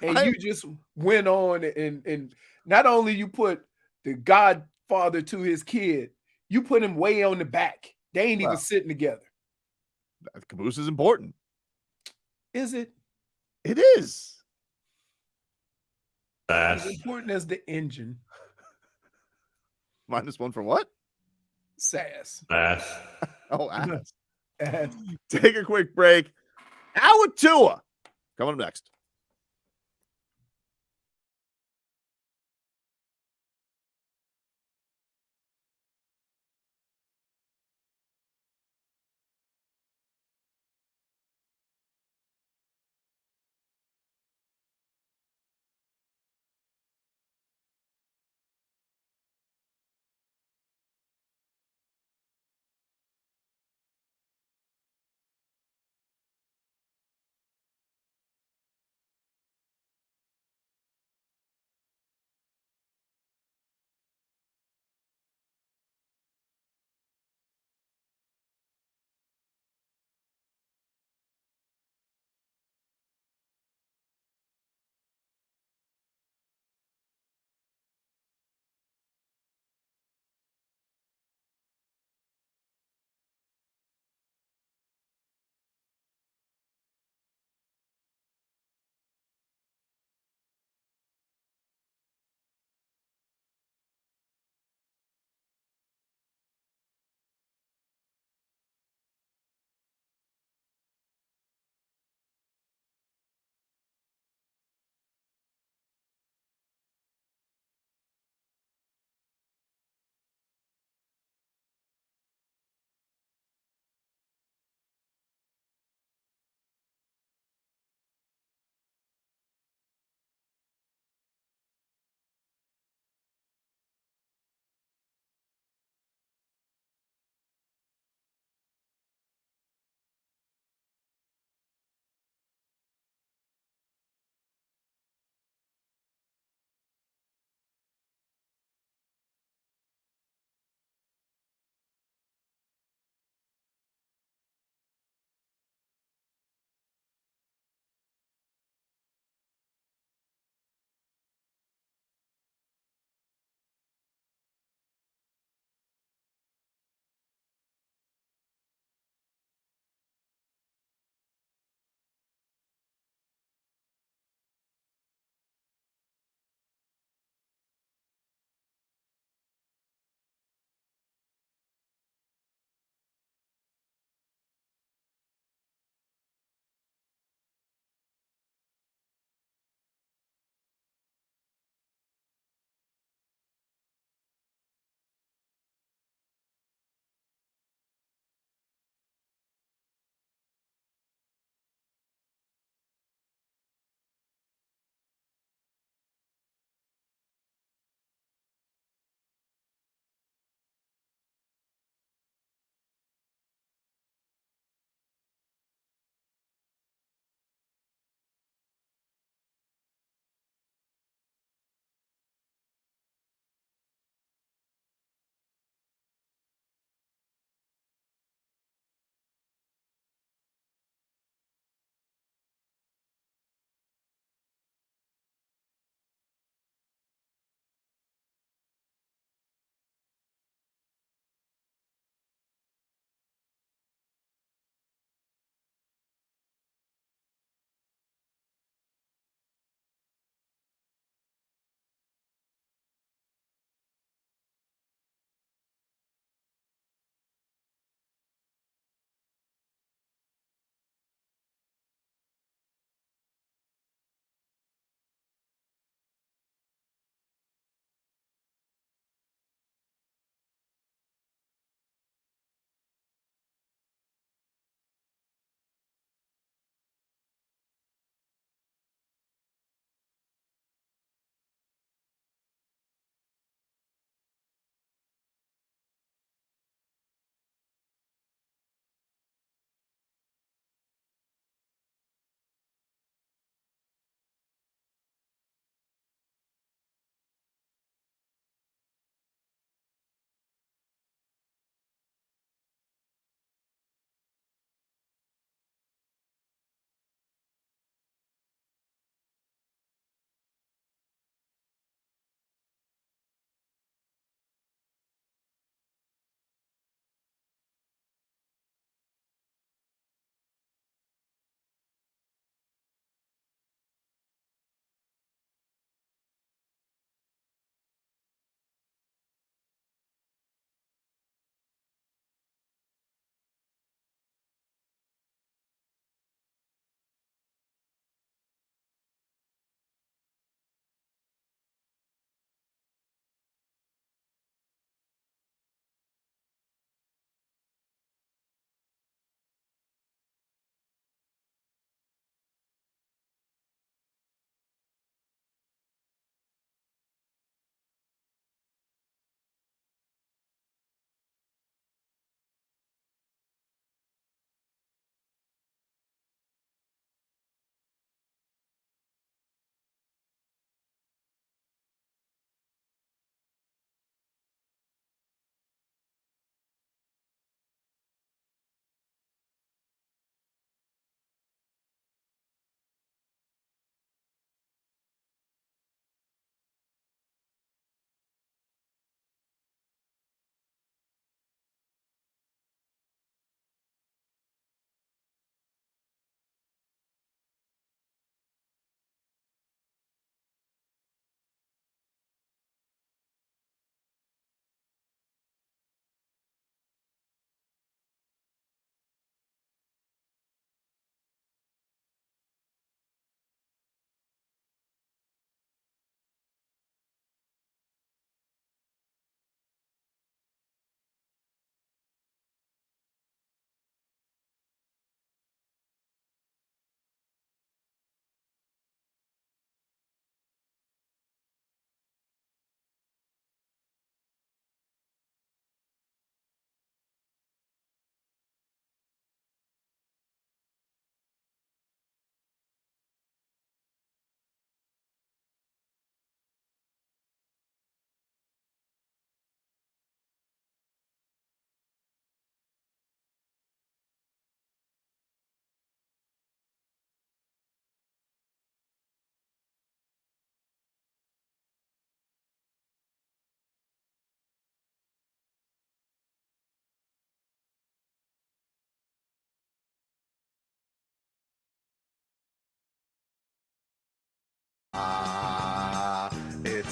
And you just went on and not only you put the godfather to his kid, you put him way on the back. They ain't even sitting together. Caboose is important. Is it It is. as important as the engine? -1 for what? Sass. Oh, ass. Ass. Take a quick break. Hour Tua coming up next.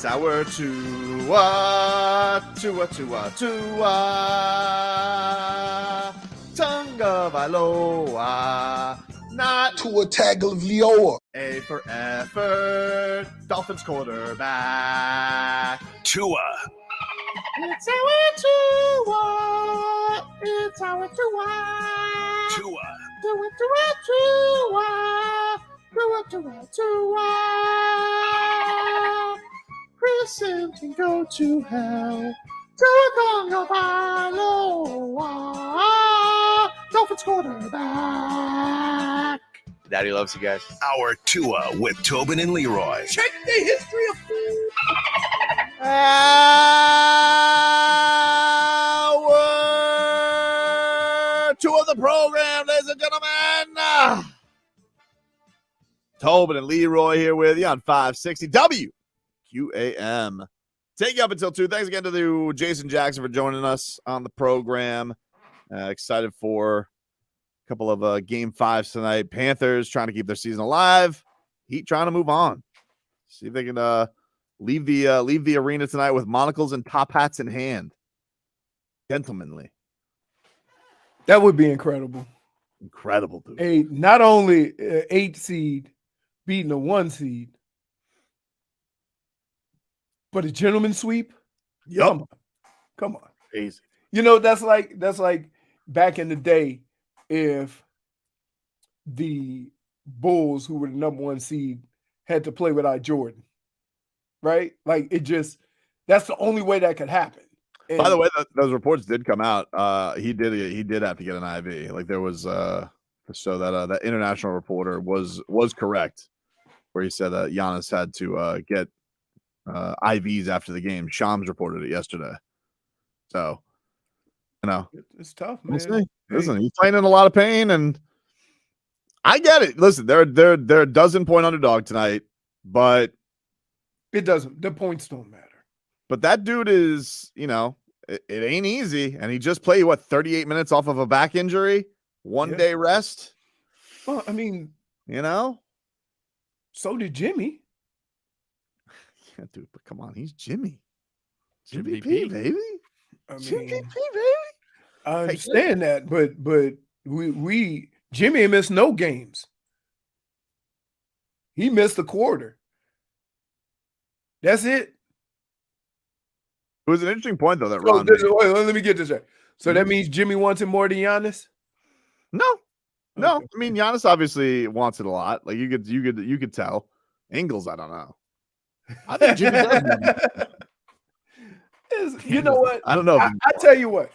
It's our Tua Tagovailoa. Not Tua Tagovailoa. A for effort. Dolphins quarterback. Tua. It's our Tua. It's our Tua. Tua. Tua. Prison can go to hell. Dolphins quarterback. Daddy loves you guys. Our Tua with Tobin and Leroy. Check the history of food. Hour 2 of the program, ladies and gentlemen. Tobin and Leroy here with you on 560 WQAM. Take you up until 2. Thanks again to Jason Jackson for joining us on the program. Excited for a couple of game 5s tonight. Panthers trying to keep their season alive. Heat trying to move on. See if they can leave the arena tonight with monocles and top hats in hand. Gentlemanly. That would be incredible. Incredible, dude. Not only 8 seed beating a 1 seed, but a gentleman sweep. Yup. Come on. Crazy. You know, that's like back in the day, if the Bulls, who were the number 1 seed, had to play without Jordan. Right? Like, that's the only way that could happen. And by the way, those reports did come out. He did have to get an IV. Like, there was so that international reporter was correct, where he said that Giannis had to get IVs after the game. Shams reported it yesterday. So, you know, it's tough, man. Listen, he's playing in a lot of pain, and I get it. Listen, they're a 12-point underdog tonight, but it doesn't. The points don't matter. But that dude is, you know, it ain't easy, and he just played 38 minutes off of a back injury, 1 day rest. Well, I mean, you know, so did Jimmy. Yeah, dude, but come on, he's Jimmy. JiMVP, baby. I mean, JiMVP, baby. I understand that, but we Jimmy missed no games. He missed a quarter. That's it. It was an interesting point, though, that So Ron let me get this right. So that means Jimmy wants it more than Giannis? No. Okay. I mean, Giannis obviously wants it a lot. Like, you could tell. Ingles, I don't know. I think Jimmy does. You know what? I don't know. I tell you what.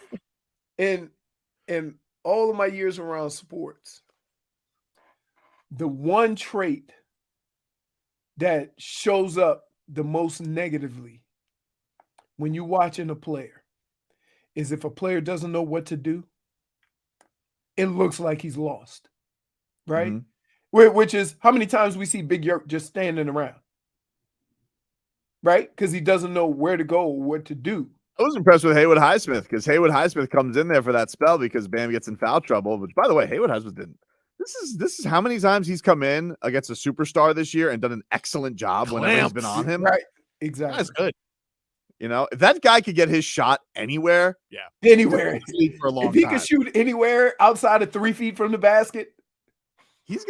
In all of my years around sports, the one trait that shows up the most negatively when you're watching a player is if a player doesn't know what to do, it looks like he's lost, right? Mm-hmm. Which is how many times we see Big Yerk just standing around, right? Because he doesn't know where to go or what to do. I was impressed with Haywood Highsmith, because Haywood Highsmith comes in there for that spell because Bam gets in foul trouble. Which, by the way, Haywood Highsmith didn't. This is how many times he's come in against a superstar this year and done an excellent job whenever he's been on him. Right, exactly. That's good. You know, if that guy could get his shot anywhere, anywhere for a long if he time. can shoot anywhere outside of 3 feet from the basket, he's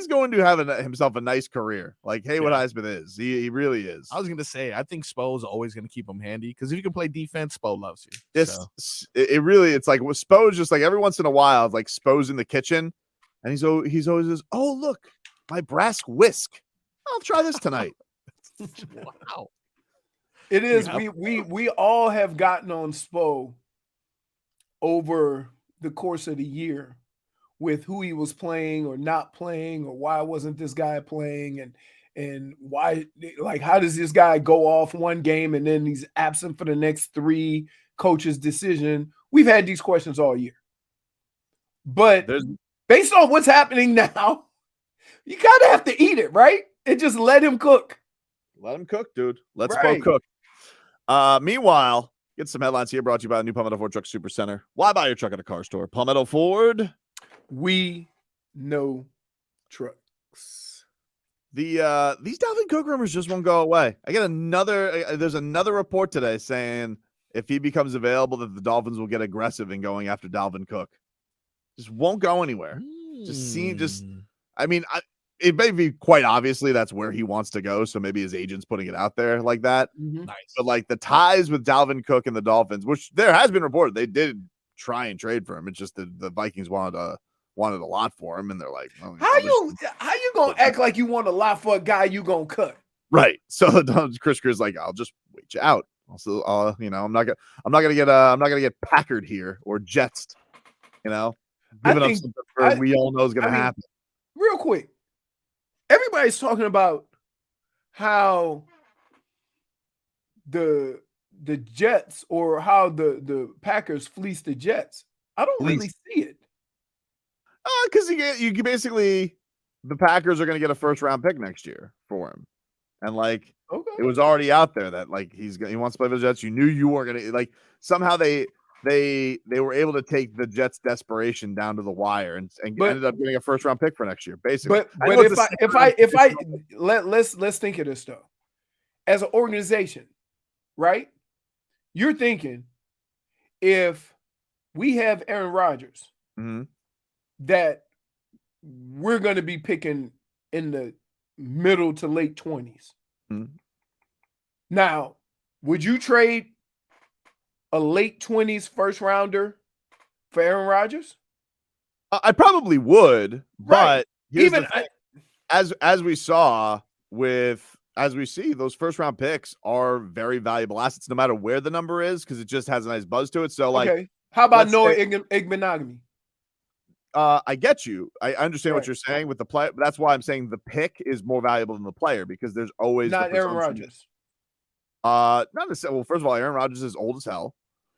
going to have himself a nice career, like Haywood Highsmith is. He really is. I was going to say, I think Spo's always going to keep him handy, because if you can play defense, Spo loves you. It's like with Spo's just like every once in a while, like Spo's in the kitchen, and he's always just, oh look, my brass whisk. I'll try this tonight. Wow. It is. We all have gotten on Spo over the course of the year with who he was playing or not playing, or why wasn't this guy playing, and why, like, how does this guy go off one game and then he's absent for the next 3, coach's decision. We've had these questions all year. But based on what's happening now, you gotta have to eat it, right? And just let him cook. Let him cook, dude. Let Spo cook. Meanwhile, get some headlines here brought to you by the new Palmetto Ford Truck Super Center. Why buy your truck at a car store? Palmetto Ford. We know trucks. These Dalvin Cook rumors just won't go away. I get there's another report today saying if he becomes available that the Dolphins will get aggressive in going after Dalvin Cook. Just won't go anywhere. I mean, it may be quite obviously that's where he wants to go, so maybe his agent's putting it out there like that. Mhm. Nice. But like the ties with Dalvin Cook and the Dolphins, which there has been reported they did try and trade for him. It's just the Vikings wanted a lot for him, and they're like, oh, How you gonna act like you want a lot for a guy you gonna cut? right? So Chris is like, I'll just wait you out. Also, I'm not gonna get Packard here or Jetsed. Giving up something we all know is gonna happen. Real quick, everybody's talking about how the Jets or how the Packers fleece the Jets. I don't really see it. Because you can basically the Packers are going to get a first round pick next year for him, and like it was already out there that like he wants to play for the Jets. You knew you weren't going to like somehow they were able to take the Jets' desperation down to the wire and ended up getting a first round pick for next year. Basically, but let's think of this though, as an organization, right? You're thinking if we have Aaron Rodgers. Mm-hmm. That we're going to be picking in the middle to late 20s. Mm-hmm. Now, would you trade a late 20s first rounder for Aaron Rodgers? I probably would, Right. but even as we see, those first round picks are very valuable assets, no matter where the number is, because it just has a nice buzz to it. So, like, okay, how about Noah Igbenogany? I get you. I understand what you're saying with the play. That's why I'm saying the pick is more valuable than the player because there's always not Aaron Rodgers. Not necessarily. Well, first of all, Aaron Rodgers is old as hell,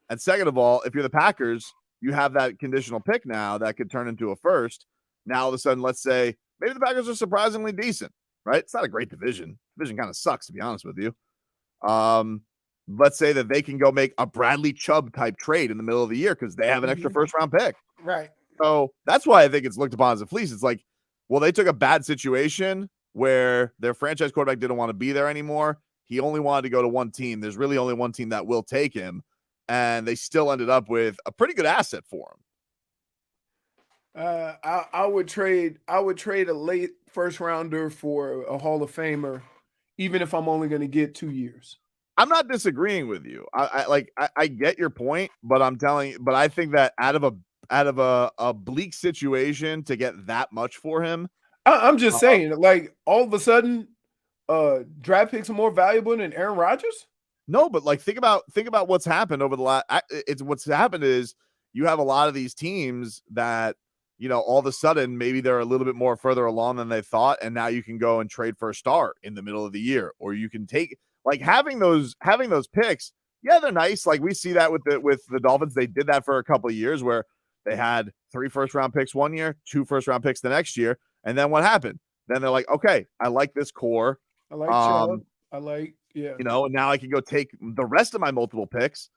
and second of all, if you're the Packers, you have that conditional pick now that could turn into a first. Now all of a sudden, let's say maybe the Packers are surprisingly decent, right? It's not a great division. Division kind of sucks, to be honest with you. Let's say that they can go make a Bradley Chubb type trade in the middle of the year because they have an extra first round pick, right? So that's why I think it's looked upon as a fleece. It's like, well, they took a bad situation where their franchise quarterback didn't want to be there anymore. He only wanted to go to one team. There's really only one team that will take him. And they still ended up with a pretty good asset for him. I would trade a late first rounder for a Hall of Famer, even if I'm only going to get 2 years. I'm not disagreeing with you. I get your point, but I think that out of a bleak situation to get that much for him. I'm just saying, like all of a sudden, draft picks are more valuable than Aaron Rodgers. No, but like think about what's happened over the last. What's happened is you have a lot of these teams that all of a sudden maybe they're a little bit more further along than they thought, and now you can go and trade for a star in the middle of the year, or you can take like having those picks. Yeah, they're nice. Like we see that with the Dolphins, they did that for a couple of years where they had 3 first-round picks one year, 2 first-round picks the next year, and then what happened? Then they're like, okay, I like this core. I like Chubb. I like, yeah. And now I can go take the rest of my multiple picks.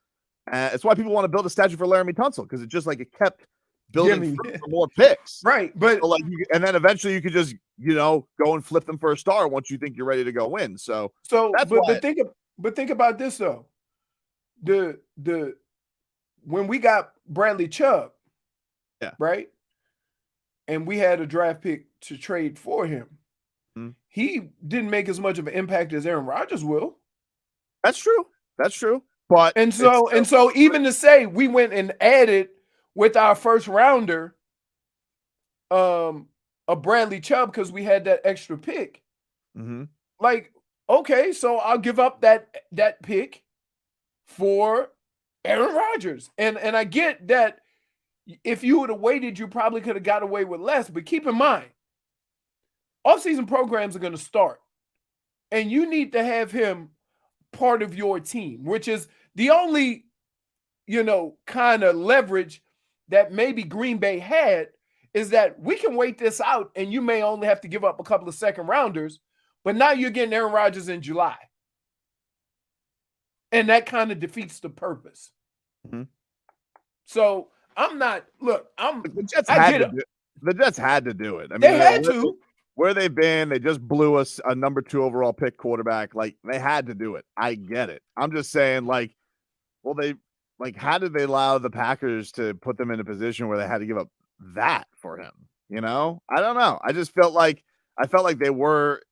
It's why people want to build a statue for Laramie Tunsil, because it just like it kept building for more picks. Right, but so and then eventually you could just go and flip them for a star once you think you're ready to go win. So that's but think about this though. The when we got Bradley Chubb. Yeah. Right. And we had a draft pick to trade for him. Mm-hmm. He didn't make as much of an impact as Aaron Rodgers will. That's true. But so even to say we went and added with our first rounder, a Bradley Chubb because we had that extra pick. Mm-hmm. Like, okay, so I'll give up that pick for Aaron Rodgers, and I get that. If you would have waited, you probably could have got away with less. But keep in mind, off-season programs are going to start. And you need to have him part of your team, which is the only, kind of leverage that maybe Green Bay had is that we can wait this out and you may only have to give up a couple of second rounders, but now you're getting Aaron Rodgers in July. And that kind of defeats the purpose. Mm-hmm. So, I'm not. Look, the Jets had to do it. I mean, they had to. where they've been, they just blew us a number 2 overall pick quarterback. Like, they had to do it. I get it. I'm just saying, like, well, how did they allow the Packers to put them in a position where they had to give up that for him? You know, I don't know. I felt like they were,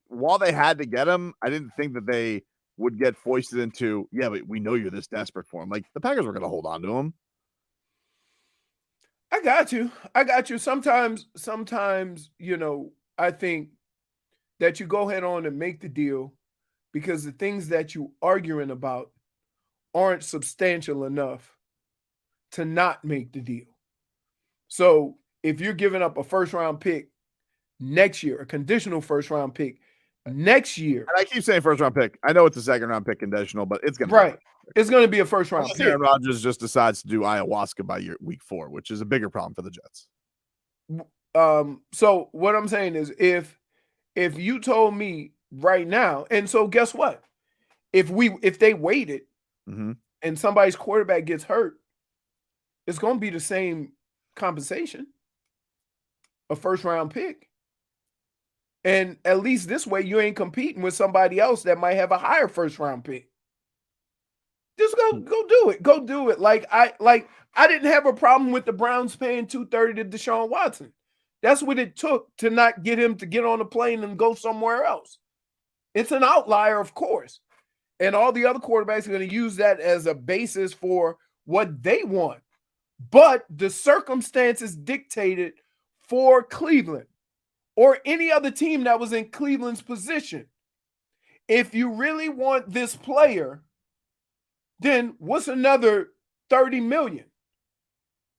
while they had to get him, I didn't think that they would get foisted into, yeah, but we know you're this desperate for him. Like, the Packers were going to hold on to him. I got you. Sometimes, I think that you go head on and make the deal because the things that you arguing about aren't substantial enough to not make the deal. So if you're giving up a first-round pick next year, a conditional first-round pick next year. And I keep saying first-round pick. I know it's a second-round pick conditional, but it's going to be it's going to be a first-round pick. Aaron Rodgers just decides to do ayahuasca by week 4, which is a bigger problem for the Jets. So what I'm saying is if you told me right now, and so guess what? If they waited and somebody's quarterback gets hurt, it's going to be the same compensation, a first-round pick. And at least this way, you ain't competing with somebody else that might have a higher first-round pick. Just go do it. Go do it. Like I didn't have a problem with the Browns paying $230 to Deshaun Watson. That's what it took to not get him to get on a plane and go somewhere else. It's an outlier, of course. And all the other quarterbacks are going to use that as a basis for what they want. But the circumstances dictated for Cleveland or any other team that was in Cleveland's position. If you really want this player, then what's another $30 million?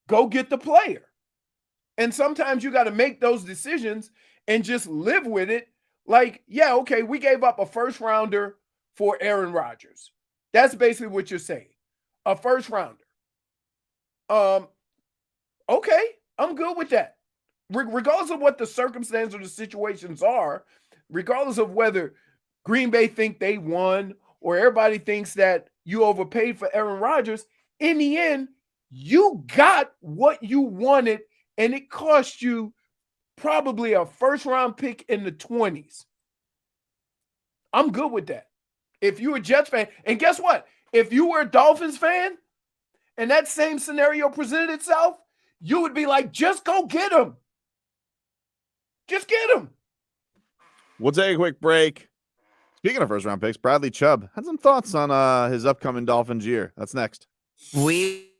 Go get the player. And sometimes you got to make those decisions and just live with it. Like, yeah, okay, we gave up a first rounder for Aaron Rodgers. That's basically what you're saying. A first rounder. Okay, I'm good with that. Regardless of what the circumstances or the situations are, regardless of whether Green Bay think they won or everybody thinks that you overpaid for Aaron Rodgers, in the end, you got what you wanted, and it cost you probably a first-round pick in the 20s. I'm good with that. If you're a Jets fan, and guess what? If you were a Dolphins fan and that same scenario presented itself, you would be like, just go get him. Just get him. We'll take a quick break. Speaking of first-round picks, Bradley Chubb had some thoughts on his upcoming Dolphins year. That's next. We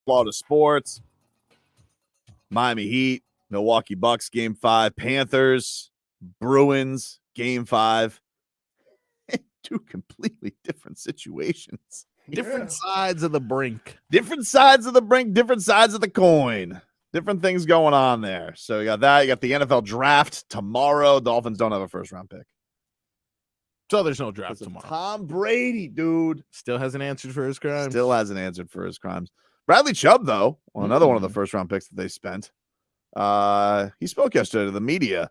Florida sports. Miami Heat, Milwaukee Bucks, Game 5. Panthers, Bruins, Game 5. Two completely different situations. Different sides of the brink. Different sides of the brink, different sides of the coin. Different things going on there. So you got that. You got the NFL draft tomorrow. Dolphins don't have a first-round pick. So there's no draft tomorrow. Tom Brady, dude. Still hasn't answered for his crimes. Still hasn't answered for his crimes. Bradley Chubb, though, another one of the first-round picks that they spent. He spoke yesterday to the media.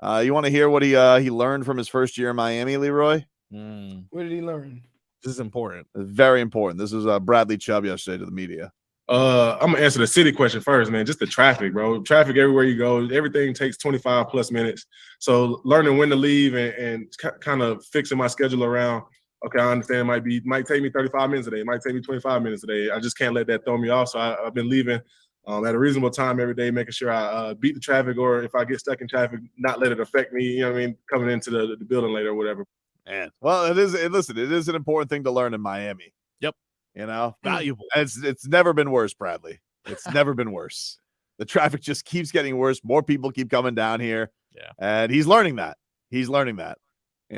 You want to hear what he learned from his first year in Miami, Leroy? What did he learn? This is important. Very important. This was Bradley Chubb yesterday to the media. I'm gonna answer the city question first, man. Just the traffic, bro. Traffic everywhere you go. Everything takes 25 plus minutes. So learning when to leave and kind of fixing my schedule around. Okay, I understand it might take me 35 minutes a day. It might take me 25 minutes a day. I just can't let that throw me off. So I've been leaving at a reasonable time every day, making sure I beat the traffic, or if I get stuck in traffic, not let it affect me. You know what I mean? Coming into the building later or whatever. Man, well, it is. Listen, it is an important thing to learn in Miami. Yep. You know, Valuable. It's never been worse, Bradley. It's never been worse. The traffic just keeps getting worse. More people keep coming down here. Yeah. And he's learning that. You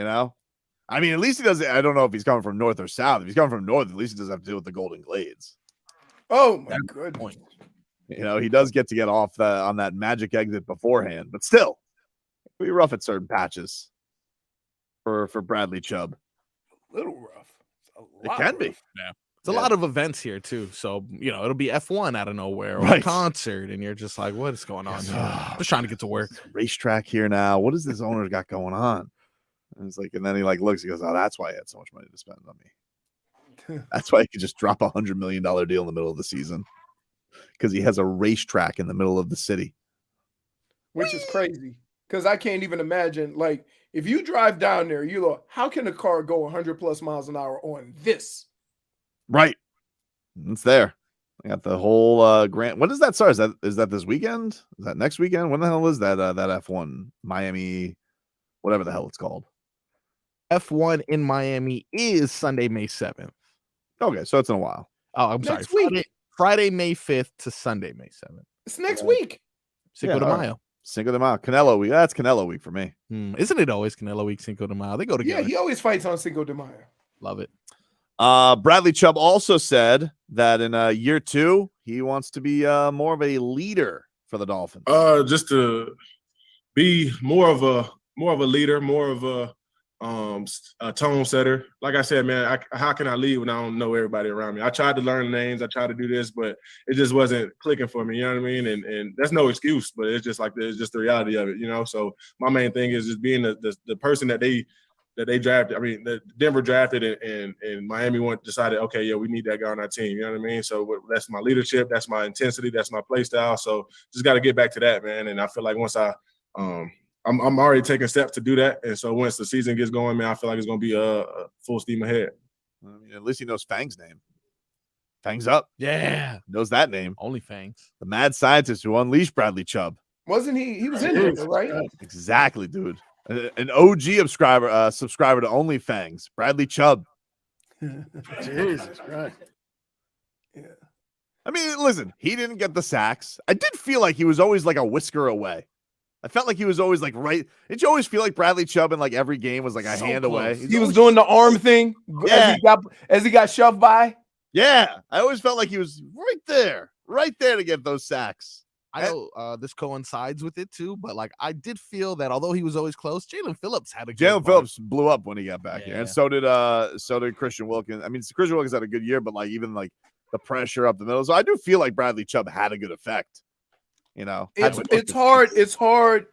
know, I mean, at least he doesn't. I don't know if he's coming from north or south. If he's coming from north, at least he doesn't have to deal with the Golden Glades. Oh my goodness. You know, he does get to get off on that magic exit beforehand, but still, it'll be rough at certain patches for Bradley Chubb. A little rough. It can be. Yeah. It's a lot of events here too. So, it'll be F1 out of nowhere or Right. a concert. And you're just like, what is going on here? I'm just trying to get to work. Racetrack here now. What does this owner got going on? And it's like, and then he looks, he goes, oh, that's why he had so much money to spend on me. That's why he could just drop $100 million deal in the middle of the season. Because he has a racetrack in the middle of the city. Which is crazy. Because I can't even imagine, if you drive down there, you look, how can a car go 100 plus miles an hour on this? Right. It's there. I got the whole grant. When does that start? Is that this weekend? Is that next weekend? When the hell is that that F1 Miami, whatever the hell it's called? F1 in Miami is Sunday, May 7th. Okay, so it's in a while. Oh, I'm Next sorry. week. Friday, May 5th to Sunday, May 7th. It's next week. Cinco de all right. Mayo. Cinco de Mayo. Canelo week. That's Canelo week for me. Isn't it always Canelo week, Cinco de Mayo? They go together. Yeah, he always fights on Cinco de Mayo. Love it. Bradley Chubb also said that in year 2, he wants to be more of a leader for the Dolphins. Just to be more of a leader, more of a tone setter. Like I said, man, how can I lead when I don't know everybody around me? I tried to learn names, I tried to do this, but it just wasn't clicking for me. You know what I mean? And that's no excuse, but it's just it's just the reality of it. So my main thing is just being the person that they drafted. I mean, the Denver drafted and Miami decided, okay, yeah, we need that guy on our team. You know what I mean? So that's my leadership, that's my intensity, that's my play style. So just got to get back to that, man. And I feel like once I'm already taking steps to do that. And so once the season gets going, man, I feel like it's going to be a full steam ahead. I mean, at least he knows Fang's name. Fang's up. Yeah. Knows that name. Only Fangs. The mad scientist who unleashed Bradley Chubb. Wasn't he? He was in there, right? Exactly, dude. An OG subscriber to Only Fangs. Bradley Chubb. Jesus Christ. Yeah. I mean, listen, he didn't get the sacks. I did feel like he was always like a whisker away. I felt like he was always right. Did you always feel like Bradley Chubb in every game was a hand away? He was doing the arm thing as he got shoved by. Yeah, I always felt like he was right there to get those sacks. I know this coincides with it too, but I did feel that although he was always close, Jalen Phillips had a good Jalen run. Phillips blew up when he got back here, Yeah. and so did Christian Wilkins. I mean, Christian Wilkins had a good year, but even the pressure up the middle. So I do feel like Bradley Chubb had a good effect. It's hard. It's hard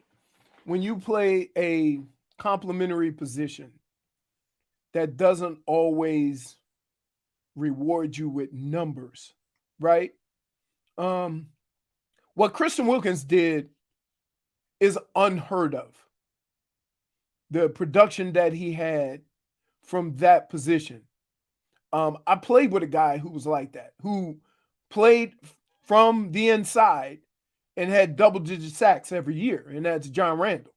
when you play a complementary position that doesn't always reward you with numbers, right? What Christian Wilkins did is unheard of. The production that he had from that position. I played with a guy who was like that, who played from the inside and had double-digit sacks every year, and that's John Randall.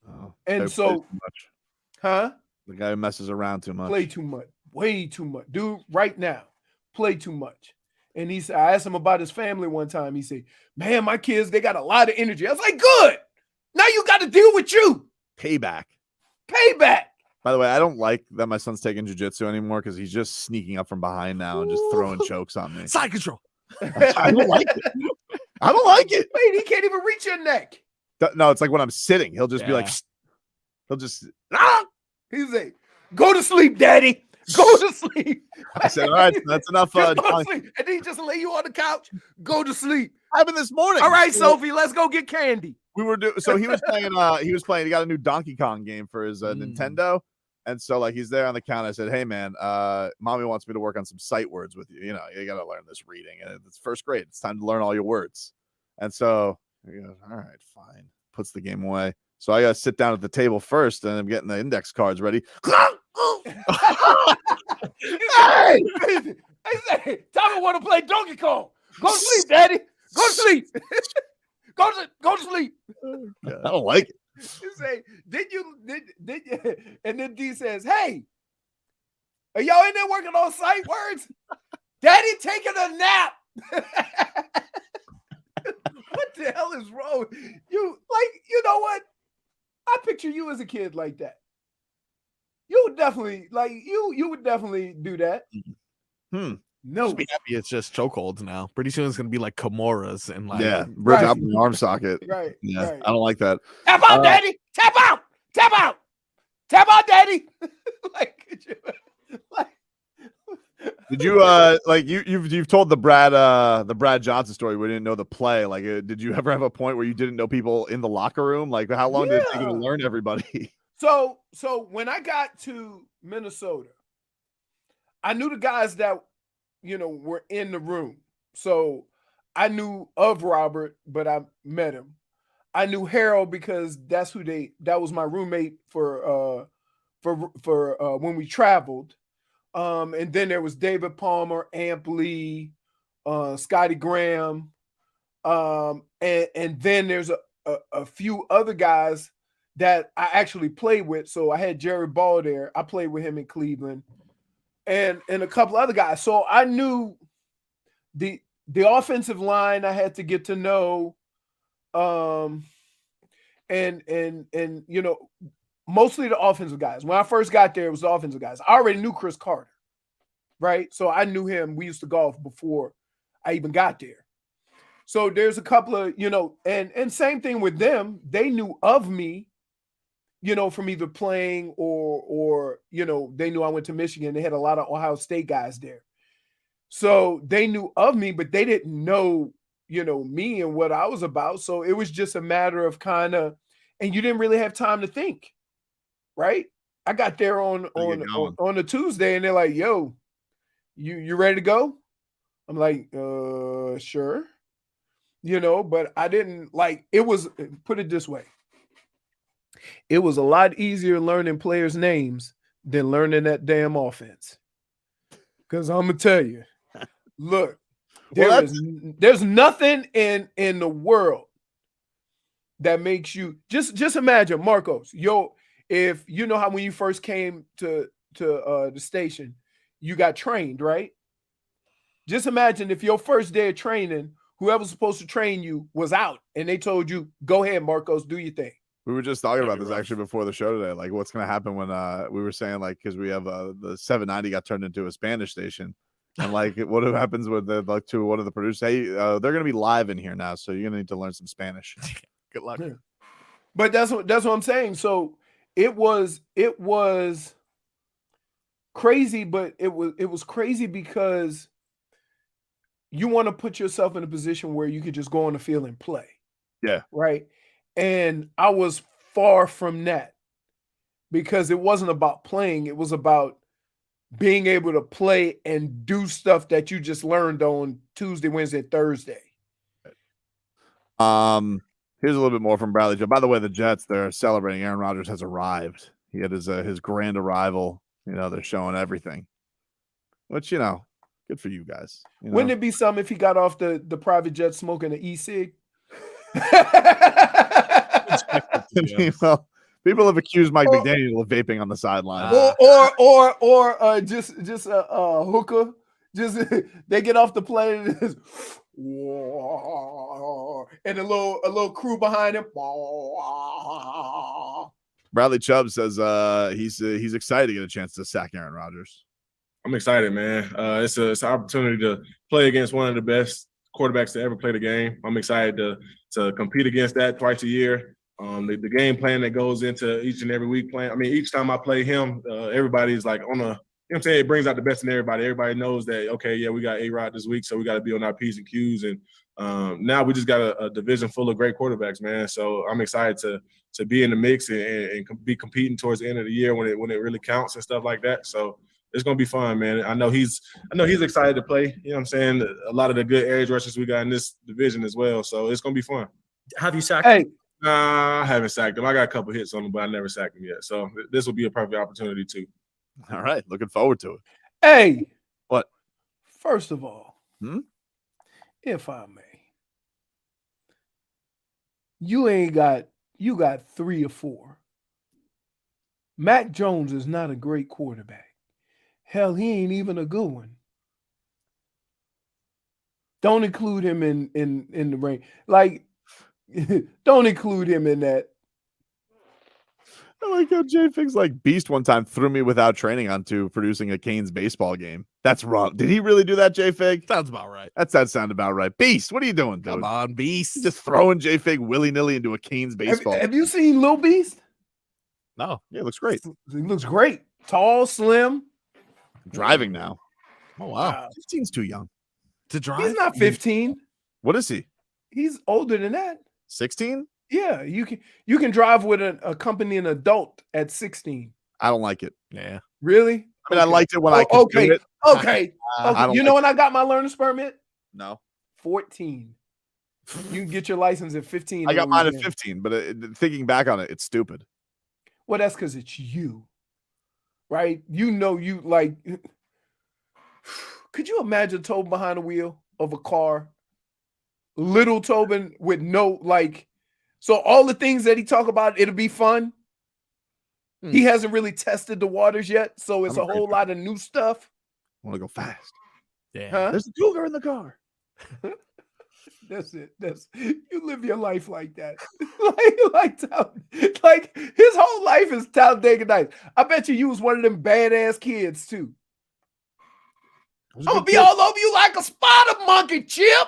Oh, And so, the guy who messes around too much. play too much, way too much. Dude, right now, play too much. And I asked him about his family one time. He said, man, my kids, they got a lot of energy. I was like, good. Now you got to deal with you. Payback. By the way, I don't like that my son's taking jiu-jitsu anymore because he's just sneaking up from behind now and just throwing chokes on me. Side control. I don't like it. I don't like it. Wait, he can't even reach your neck. No, it's like when I'm sitting, he'll just be like, he'll just, He's like, go to sleep, daddy. Go to sleep. I said, all right, that's enough. Go to sleep. And then he just lay you on the couch. Go to sleep. Happened this morning. All right, Sophie, let's go get candy. We were so he was playing. He got a new Donkey Kong game for his Nintendo, and so like he's there on the counter. I said, hey man, mommy wants me to work on some sight words with you. You know, you got to learn this reading, and it's first grade. It's time to learn all your words. And so he goes, all right, fine. Puts the game away. So I got to sit down at the table first, and I'm getting the index cards ready. Hey! I say, Tommy want to play Donkey Kong. Go to sleep, daddy. Go to sleep. Go to sleep. I don't like it. You say, did you? And then D says, hey, are y'all in there working on sight words? Daddy taking a nap. What the hell is wrong? You know what? I picture you as a kid like that. You would definitely you would definitely do that. No, Just be happy it's just chokeholds now. Pretty soon it's gonna be like Kimuras and like rip out the arm socket. Right. Yeah, right. I don't like that. Tap out, daddy. Tap out. Tap out. Tap out, daddy. Did you you've told the Brad Johnson story? We didn't know the play. Like, did you ever have a point where you didn't know people in the locker room? Like, how long did it take you to learn everybody? So when I got to Minnesota, I knew the guys that were in the room. So I knew of Robert, but I met him. I knew Harold because that was my roommate for when we traveled. And then there was David Palmer, Amp Lee, Scotty Graham. And then there's a few other guys that I actually played with. So I had Jerry Ball there. I played with him in Cleveland. And a couple other guys. So I knew the offensive line I had to get to know. And mostly the offensive guys. When I first got there, it was the offensive guys. I already knew Chris Carter, right? So I knew him. We used to golf before I even got there. So there's a couple of, and same thing with them. They knew of me, from either playing or they knew I went to Michigan. They had a lot of Ohio State guys there. So they knew of me, but they didn't know, me and what I was about. So it was just a matter of and you didn't really have time to think, right? I got there on a Tuesday and they're like, yo, you ready to go? I'm like, sure. But I didn't put it this way. It was a lot easier learning players' names than learning that damn offense. Because I'm going to tell you, look, there's nothing in the world that makes you just imagine, Marcos, if you know how when you first came to the station, you got trained, right? Just imagine if your first day of training, whoever's supposed to train you was out and they told you, go ahead, Marcos, do your thing. We were just talking about this actually before the show today. Like, what's going to happen when we were saying, like, because we have the 790 got turned into a Spanish station. And like, what happens with one of the producers? Hey, they're going to be live in here now. So you're going to need to learn some Spanish. Good luck. Yeah. But that's what I'm saying. So it was crazy, but it was crazy because you want to put yourself in a position where you could just go on the field and play. Yeah. Right. And I was far from that because it wasn't about playing. It was about being able to play and do stuff that you just learned on Tuesday, Wednesday, Thursday. Here's a little bit more from Bradley Joe. By the way, the Jets, they're celebrating. Aaron Rodgers has arrived. He had his grand arrival. They're showing everything. Which, good for you guys. Wouldn't it be something if he got off the private jet smoking an e-cig? Well, people have accused Mike McDaniel of vaping on the sideline. Or just a hookah, Just they get off the plane and, and a little crew behind him. Bradley Chubb says he's excited to get a chance to sack Aaron Rodgers. I'm excited, man. It's an opportunity to play against one of the best quarterbacks to ever play the game. I'm excited to compete against that twice a year. The game plan that goes into each and every week plan. I mean, each time I play him, everybody's like on a, you know what I'm saying? It brings out the best in everybody. Everybody knows that, okay, yeah, we got A-Rod this week, so we got to be on our P's and Q's. And now we just got a division full of great quarterbacks, man. So I'm excited to be in the mix and be competing towards the end of the year when it really counts and stuff like that. So it's gonna be fun, man. I know he's excited to play. You know what I'm saying? A lot of the good edge rushers we got in this division as well. So it's gonna be fun. Have you sacked? Hey, Nah, I haven't sacked him. I got a couple hits on him, but I never sacked him yet. So this will be a perfect opportunity too. All right, looking forward to it. hey. What? First of all, Hmm? if I may, you got 3 or 4. Mac Jones is not a great quarterback. Hell, he ain't even a good one. Don't include him in the ring. Like, don't include him in that. I like how Jay Figs like Beast one time threw me without training onto producing a Canes baseball game. That's wrong. Did he really do that, Jay Fig? Sounds about right. That sound about right. Beast, what are you doing, dude? Come on, Beast. Just throwing Jay Fig willy-nilly into a Canes baseball. Have you seen Lil Beast? No, yeah, it looks great. He looks great. Tall, slim. Driving now. Oh wow. 15's too young. To drive? He's not 15. What is he? He's older than that. 16? Yeah, you can drive with an adult at 16. I don't like it. Yeah. Really? I mean, I liked it when I could do it. Okay. I don't You know when I got my learner's permit? No. 14. You can get your license at 15. I got in mine at Louisiana. 15, but thinking back on it, it's stupid. Well, that's because it's you, right? You know, you like. Could you imagine Tobin behind the wheel of a car? Little Tobin with no like. So all the things that he talk about, it'll be fun. He hasn't really tested the waters yet, so it's I'm a whole lot of new stuff. I want to go fast. Yeah. Huh? There's a cougar in the car. That's it. You live your life like that. like his whole life is Talladega Nights. I bet you was one of them badass kids too. I'm gonna be all over you like a spider monkey, Chip.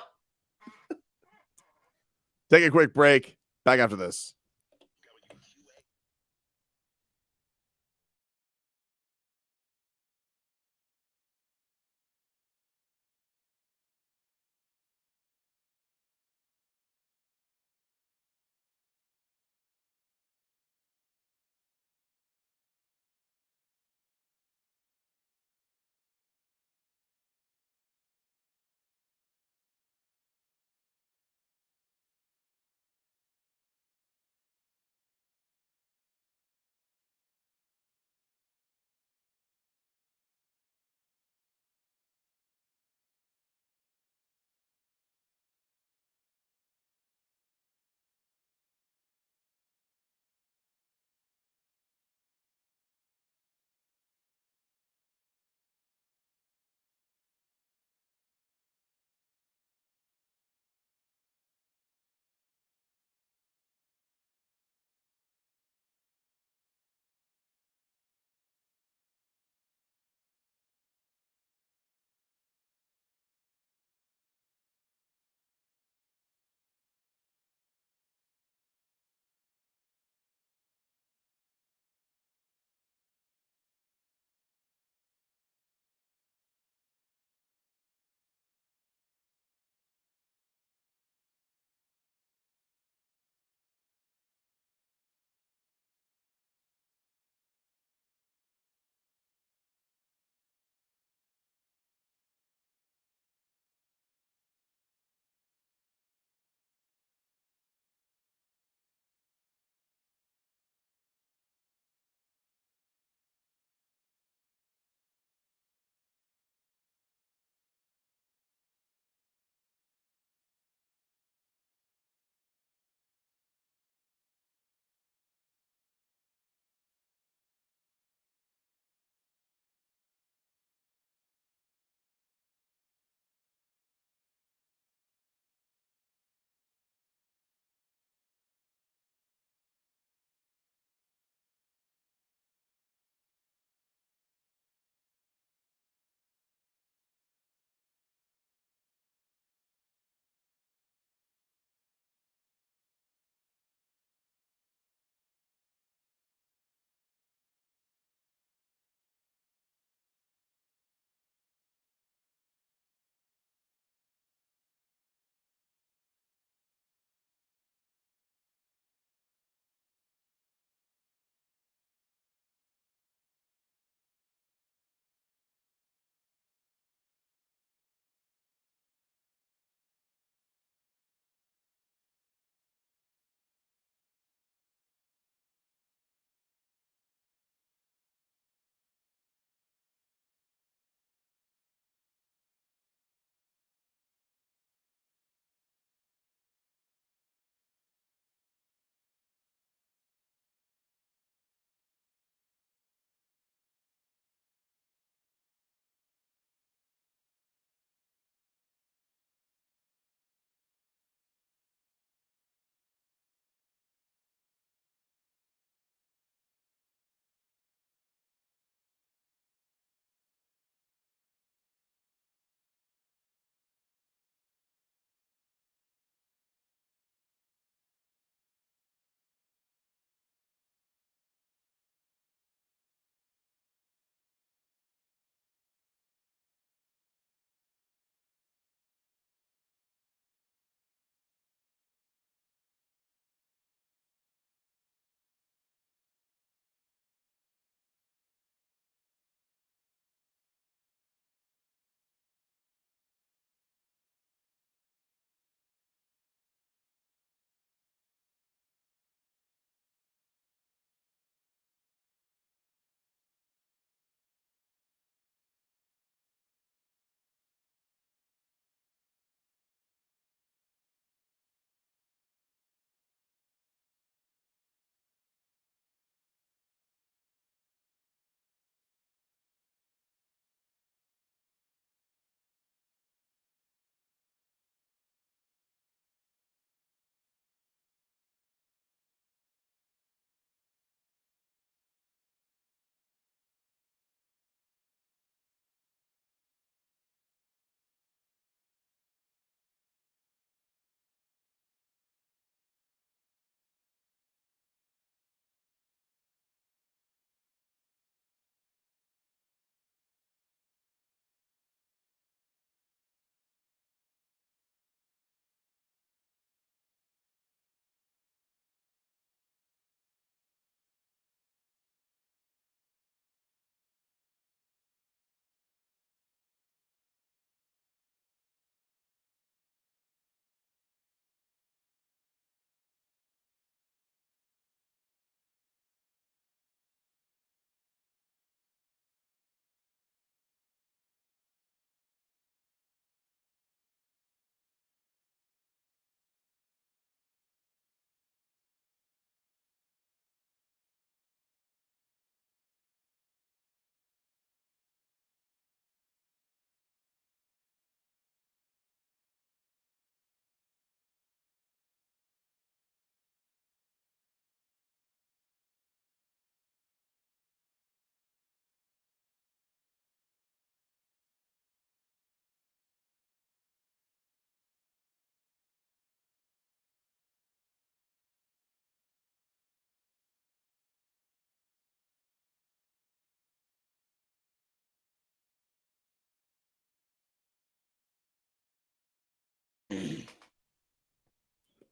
Take a quick break. Back after this.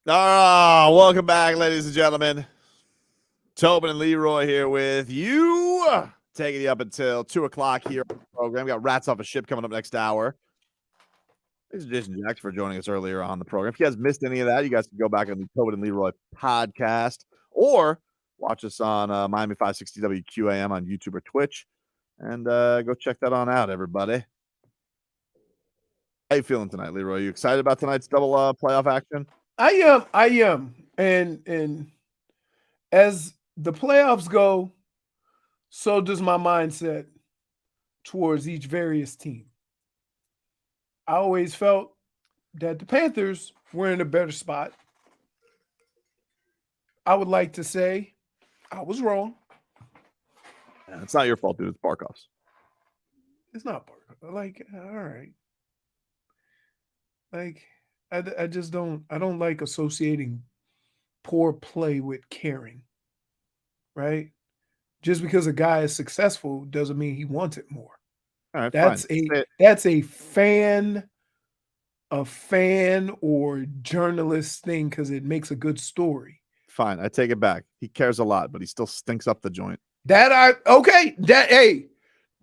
Welcome back, ladies and gentlemen. Tobin and Leroy here with you, taking you up until 2 o'clock here on the program. We got Rats Off a Ship coming up next hour. Thanks to Jason Jackson for joining us earlier on the program. If you guys missed any of that, you guys can go back on the Tobin and Leroy podcast or watch us on Miami 560 WQAM on YouTube or Twitch. And go check that on out, everybody. How you feeling tonight, Leroy? You excited about tonight's double playoff action? I am. And as the playoffs go, so does my mindset towards each various team. I always felt that the Panthers were in a better spot. I would like to say I was wrong. Yeah, it's not your fault, dude. It's Barkov's. It's not Barkov. Like, all right. Like, I just don't like associating poor play with caring, right? Just because a guy is successful doesn't mean he wants it more. All right, That's a fan or journalist thing because it makes a good story. Fine, I take it back. He cares a lot, but he still stinks up the joint. That's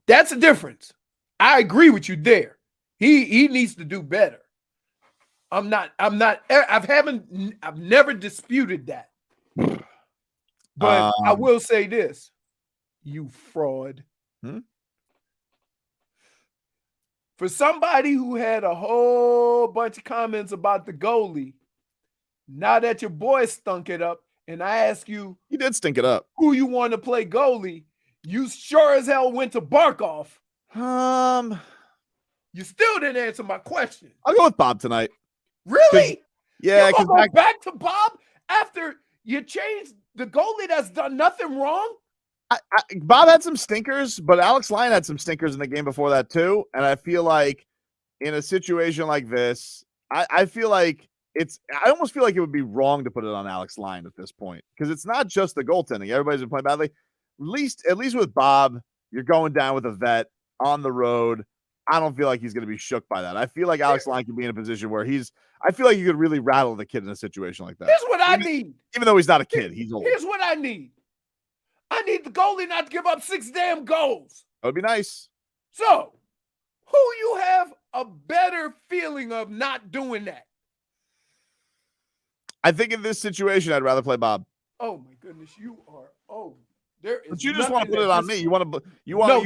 a difference. I agree with you there. He needs to do better. I've never disputed that. But I will say this, you fraud. For somebody who had a whole bunch of comments about the goalie, now that your boy stunk it up, and I ask you, he did stink it up, who you want to play goalie, you sure as hell went to Barkov. You still didn't answer my question. I'll go with Bob tonight. Really? Yeah. You're gonna go back to Bob after you changed the goalie that's done nothing wrong? Bob had some stinkers, but Alex Lyon had some stinkers in the game before that too. And I feel like in a situation like this, I feel like I almost feel like it would be wrong to put it on Alex Lyon at this point because it's not just the goaltending. Everybody's been playing badly. At least with Bob, you're going down with a vet on the road. I don't feel like he's going to be shook by that. I feel like Alex Lyon can be in a position where I feel like you could really rattle the kid in a situation like that. Here's what I need. Even though he's not a kid, he's old. Here's what I need. I need the goalie not to give up 6 damn goals. That would be nice. So, who you have a better feeling of not doing that? I think in this situation, I'd rather play Bob. Oh my goodness, you are. There is. But you just want to put it on me.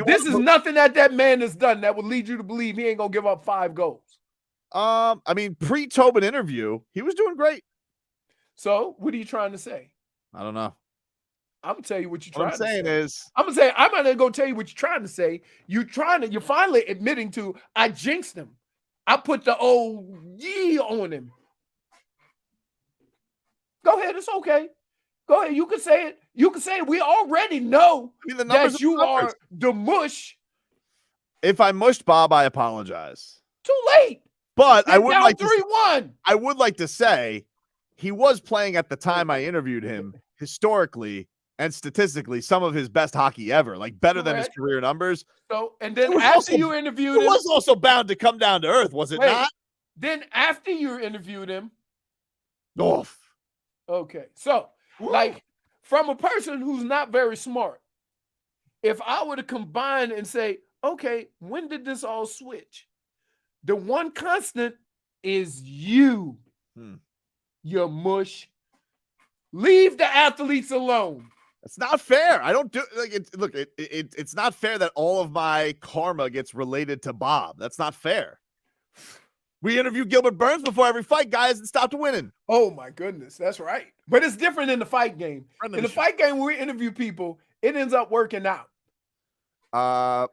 This is nothing that man has done that would lead you to believe he ain't gonna give up 5 goals. I mean, pre-Tobin interview, he was doing great. So, what are you trying to say? I don't know. I'm gonna tell you what you're trying to say. What I'm saying is, I'm gonna go tell you what you're trying to say. You're finally admitting to I jinxed him. I put the old yee on him. Go ahead, it's okay. Go ahead, you can say it. You can say it. We already know that you are the mush. If I mushed Bob, I apologize. Too late. But I would down like 3-1. I would like to say he was playing at the time I interviewed him historically and statistically some of his best hockey ever, like better than his career numbers. So, and then after you interviewed him, it was also bound to come down to earth, was it not? Then after you interviewed him, off. Okay, so like from a person who's not very smart, if I were to combine and say, okay, when did this all switch? The one constant is you. You mush. Leave the athletes alone. It's not fair. I don't do like it. Look, it's not fair that all of my karma gets related to Bob. That's not fair. We interviewed Gilbert Burns before every fight. Guy hasn't stopped winning. Oh my goodness, that's right. But it's different in the fight game. In the fight game, when we interview people, it ends up working out.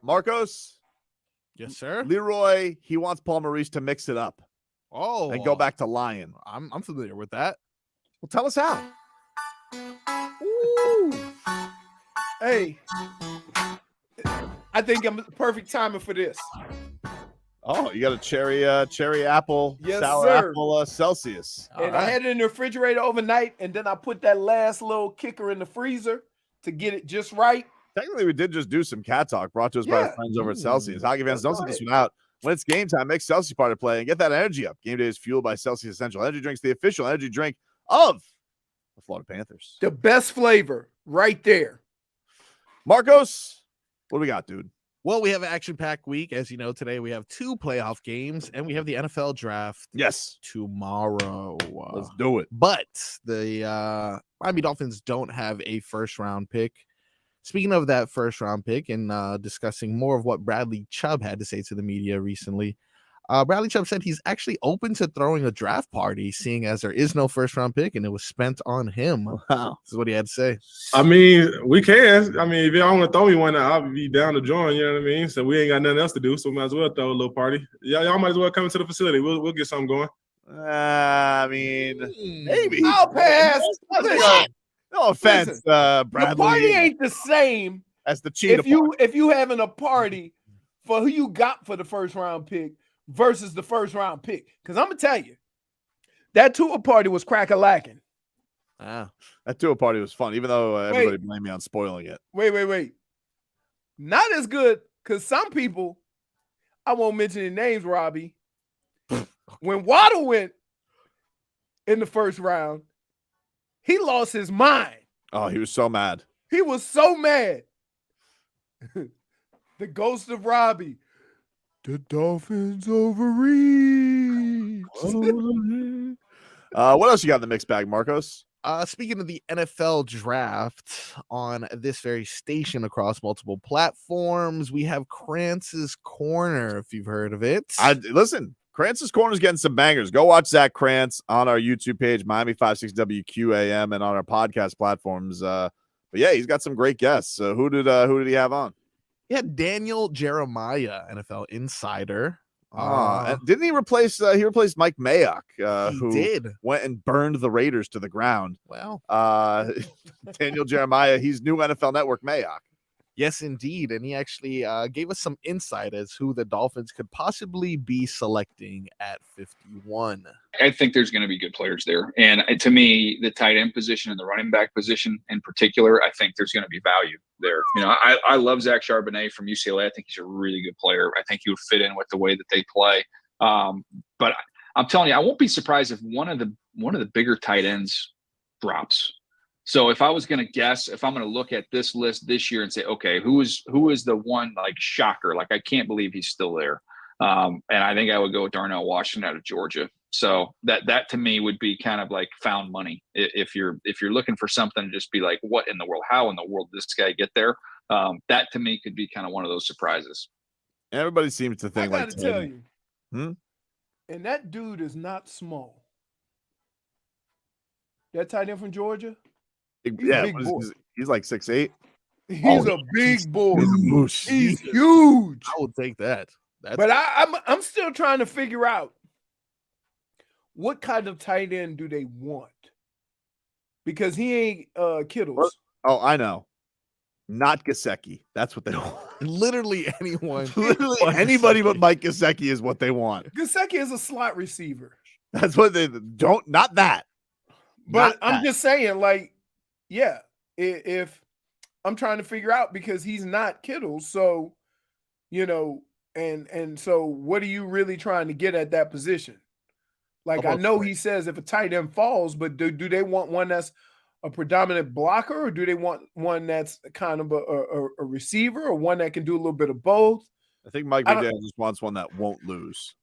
Marcos. Yes, sir. Leroy, he wants Paul Maurice to mix it up. Oh, and go back to Lion. I'm familiar with that. Well, tell us how. Ooh. Hey, I think I'm perfect timing for this. Oh, you got a cherry apple, yes, sour sir. apple Celsius. And I had it in the refrigerator overnight, and then I put that last little kicker in the freezer to get it just right. Technically, we did just do some cat talk brought to us by our friends over at Celsius. Hockey fans, don't sit this one out. When it's game time, make Celsius part of play and get that energy up. Game day is fueled by Celsius Essential Energy Drinks, the official energy drink of the Florida Panthers. The best flavor right there. Marcos, what do we got, dude? Well, we have an action-packed week. As you know, today we have 2 playoff games, and we have the NFL draft Yes. tomorrow. Let's do it. But the Miami Dolphins don't have a first-round pick. Speaking of that first-round pick and discussing more of what Bradley Chubb had to say to the media recently, Bradley Chubb said he's actually open to throwing a draft party, seeing as there is no first-round pick, and it was spent on him. Wow. This is what he had to say. I mean, we can. I mean, if y'all want to throw me one, I'll be down to join. You know what I mean? So we ain't got nothing else to do, so we might as well throw a little party. Y'all might as well come into the facility. We'll get something going. I mean, maybe. I'll pass. Listen, No offense, the Bradley. party ain't the same as the cheetah. if you having a party for who you got for the first round pick versus the first round pick. Because I'm gonna tell you, that Tua party was crack-a-lacking. Ah, That Tua party was fun, even though everybody blamed me on spoiling it. Wait. Not as good, because some people, I won't mention their names, Robbie. When Waddle went in the first round, he lost his mind. Oh, he was so mad. He was so mad. The ghost of Robbie. The Dolphins overreached. What else you got in the mixed bag, Marcos? Speaking of the NFL draft on this very station across multiple platforms, we have Krantz's Corner, if you've heard of it. Listen, Krantz's Corner is getting some bangers. Go watch Zach Krantz on our YouTube page, Miami 56WQAM, and on our podcast platforms. But yeah, he's got some great guests. Who did he have on? He had Daniel Jeremiah, NFL insider. And didn't he replace Mike Mayock, who did went and burned the Raiders to the ground? Well, Daniel Jeremiah, he's new NFL Network Mayock. Yes, indeed. And he actually gave us some insight as who the Dolphins could possibly be selecting at 51. I think there's going to be good players there. And to me, the tight end position and the running back position in particular, I think there's going to be value there. You know, I love Zach Charbonnet from UCLA. I think he's a really good player. I think he would fit in with the way that they play. But I'm telling you, I won't be surprised if one of the bigger tight ends drops. So if I was going to guess, if I'm going to look at this list this year and say, okay, who is the one like shocker? Like, I can't believe he's still there. And I think I would go with Darnell Washington out of Georgia. So that to me would be kind of like found money. If you're looking for something to just be like, what in the world, how in the world did this guy get there? That to me could be kind of one of those surprises. Everybody seems to think I like gotta tell you, and that dude is not small. That tight end from Georgia. He's like 6'8". He's a big boy. He's huge. I will take that. But I'm still trying to figure out what kind of tight end do they want? Because he ain't Kittles. Oh, I know. Not Gesicki. That's what they want. Literally anyone. Literally anybody but Mike Gesicki is what they want. Gesicki is a slot receiver. That's what they don't. Not that. But I'm just saying, like, yeah, if I'm trying to figure out because he's not Kittle, so you know, and so what are you really trying to get at that position? Like, I know he says if a tight end falls, but do they want one that's a predominant blocker, or do they want one that's kind of a receiver, or one that can do a little bit of both? I think Mike McDaniel just wants one that won't lose.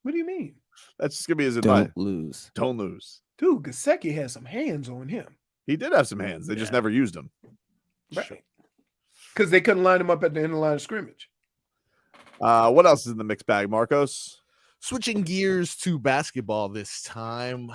What do you mean? That's just gonna be his advice. Don't lose. Don't lose. Dude, Gesicki has some hands on him. He did have some hands. They just never used them. Right. Because they couldn't line him up at the end of the line of scrimmage. What else is in the mixed bag, Marcos? Switching gears to basketball this time.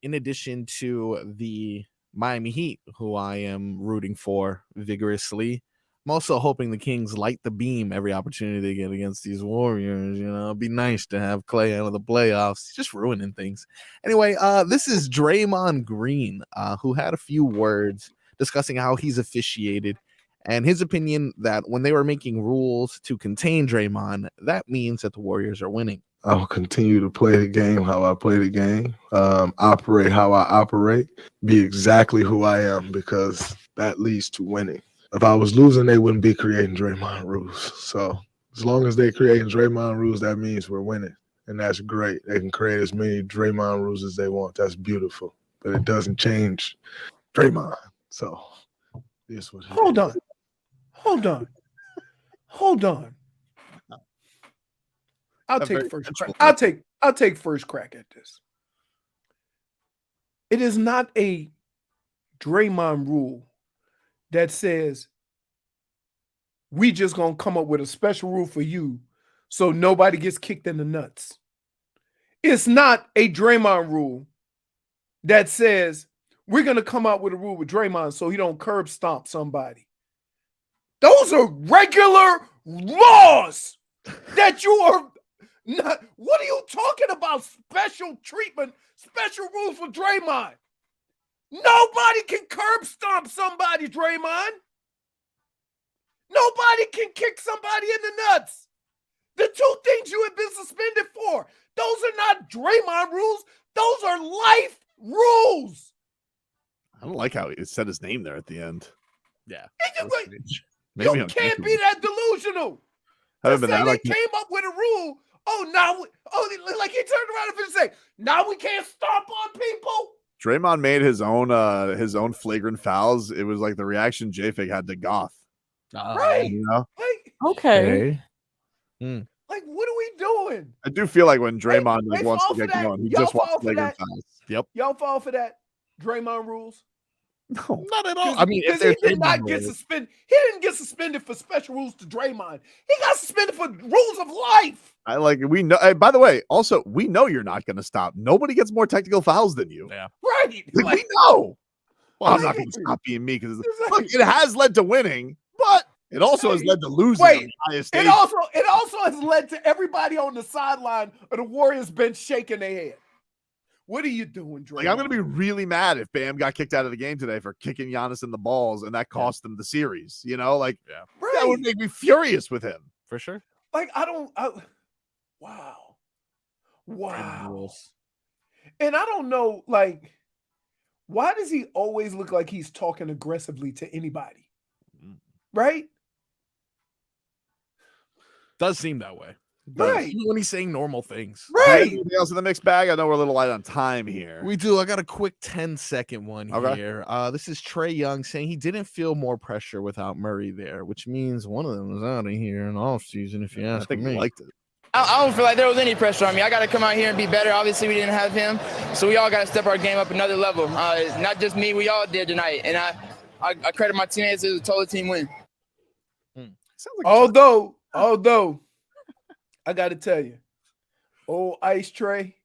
In addition to the Miami Heat, who I am rooting for vigorously, I'm also hoping the Kings light the beam every opportunity they get against these Warriors. You know, it'd be nice to have Clay out of the playoffs. He's just ruining things. Anyway, this is Draymond Green, who had a few words discussing how he's officiated and his opinion that when they were making rules to contain Draymond, that means that the Warriors are winning. I'll continue to play the game how I play the game, operate how I operate, be exactly who I am, because that leads to winning. If I was losing, they wouldn't be creating Draymond rules. So as long as they're creating Draymond rules, that means we're winning. and that's great. They can create as many Draymond rules as they want. That's beautiful, but it doesn't change Draymond. So, this what. Hold on. I'll take first crack. I'll take first crack at this. It is not a Draymond rule that says we just gonna come up with a special rule for you so nobody gets kicked in the nuts. It's not a Draymond rule that says we're gonna come out with a rule with Draymond so he don't curb stomp somebody. Those are regular laws that you are not. What are you talking about? Special treatment, special rules for Draymond. Nobody can curb stomp somebody, Draymond. Nobody can kick somebody in the nuts. The two things you have been suspended for, those are not Draymond rules. Those are life rules. I don't like how he said his name there at the end. Yeah. You can't be that delusional. To say they came up with a rule. Like he turned around and say, now we can't stomp on people. Draymond made his own flagrant fouls. It was like the reaction J-Fig had to Goff. Right. You know? Like, okay. Like, what are we doing? I do feel like when Draymond They wants to fall get for that. going, he Y'all just wants fall for flagrant that. fouls. Yep. Y'all fall for that Draymond rules? No, not at all. I mean, if he did not Draymond get rules- suspended. He didn't get suspended for special rules to Draymond. He got suspended for rules of life. We know. By the way, also we know you're not going to stop. Nobody gets more technical fouls than you. Yeah. Right. Like, we know. Well, I'm not going to stop being me because look, it has led to winning, but it also has led to losing. on the highest stage. It also has led to everybody on the sideline of the Warriors bench shaking their head. What are you doing, Draymond? Like, I'm going to be really mad if Bam got kicked out of the game today for kicking Giannis in the balls, and that cost them the series. You know, like that would make me furious with him for sure. Like, wow. And I don't know, like, why does he always look like he's talking aggressively to anybody? Right? Does seem that way. Right. Even when he's saying normal things. Right. Anything else in the mixed bag? I know we're a little light on time here. We do. I got a quick 10-second one Okay. here. This is Trae Young saying he didn't feel more pressure without Murray there, which means one of them was out of here in the offseason, if you ask I think me. he liked it. I don't feel like there was any pressure on me. I got to come out here and be better. Obviously, we didn't have him, so we all got to step our game up another level. Not just me, we all did tonight. And I credit my teammates. It was a total team win. Although, I got to tell you, old Ice Tray,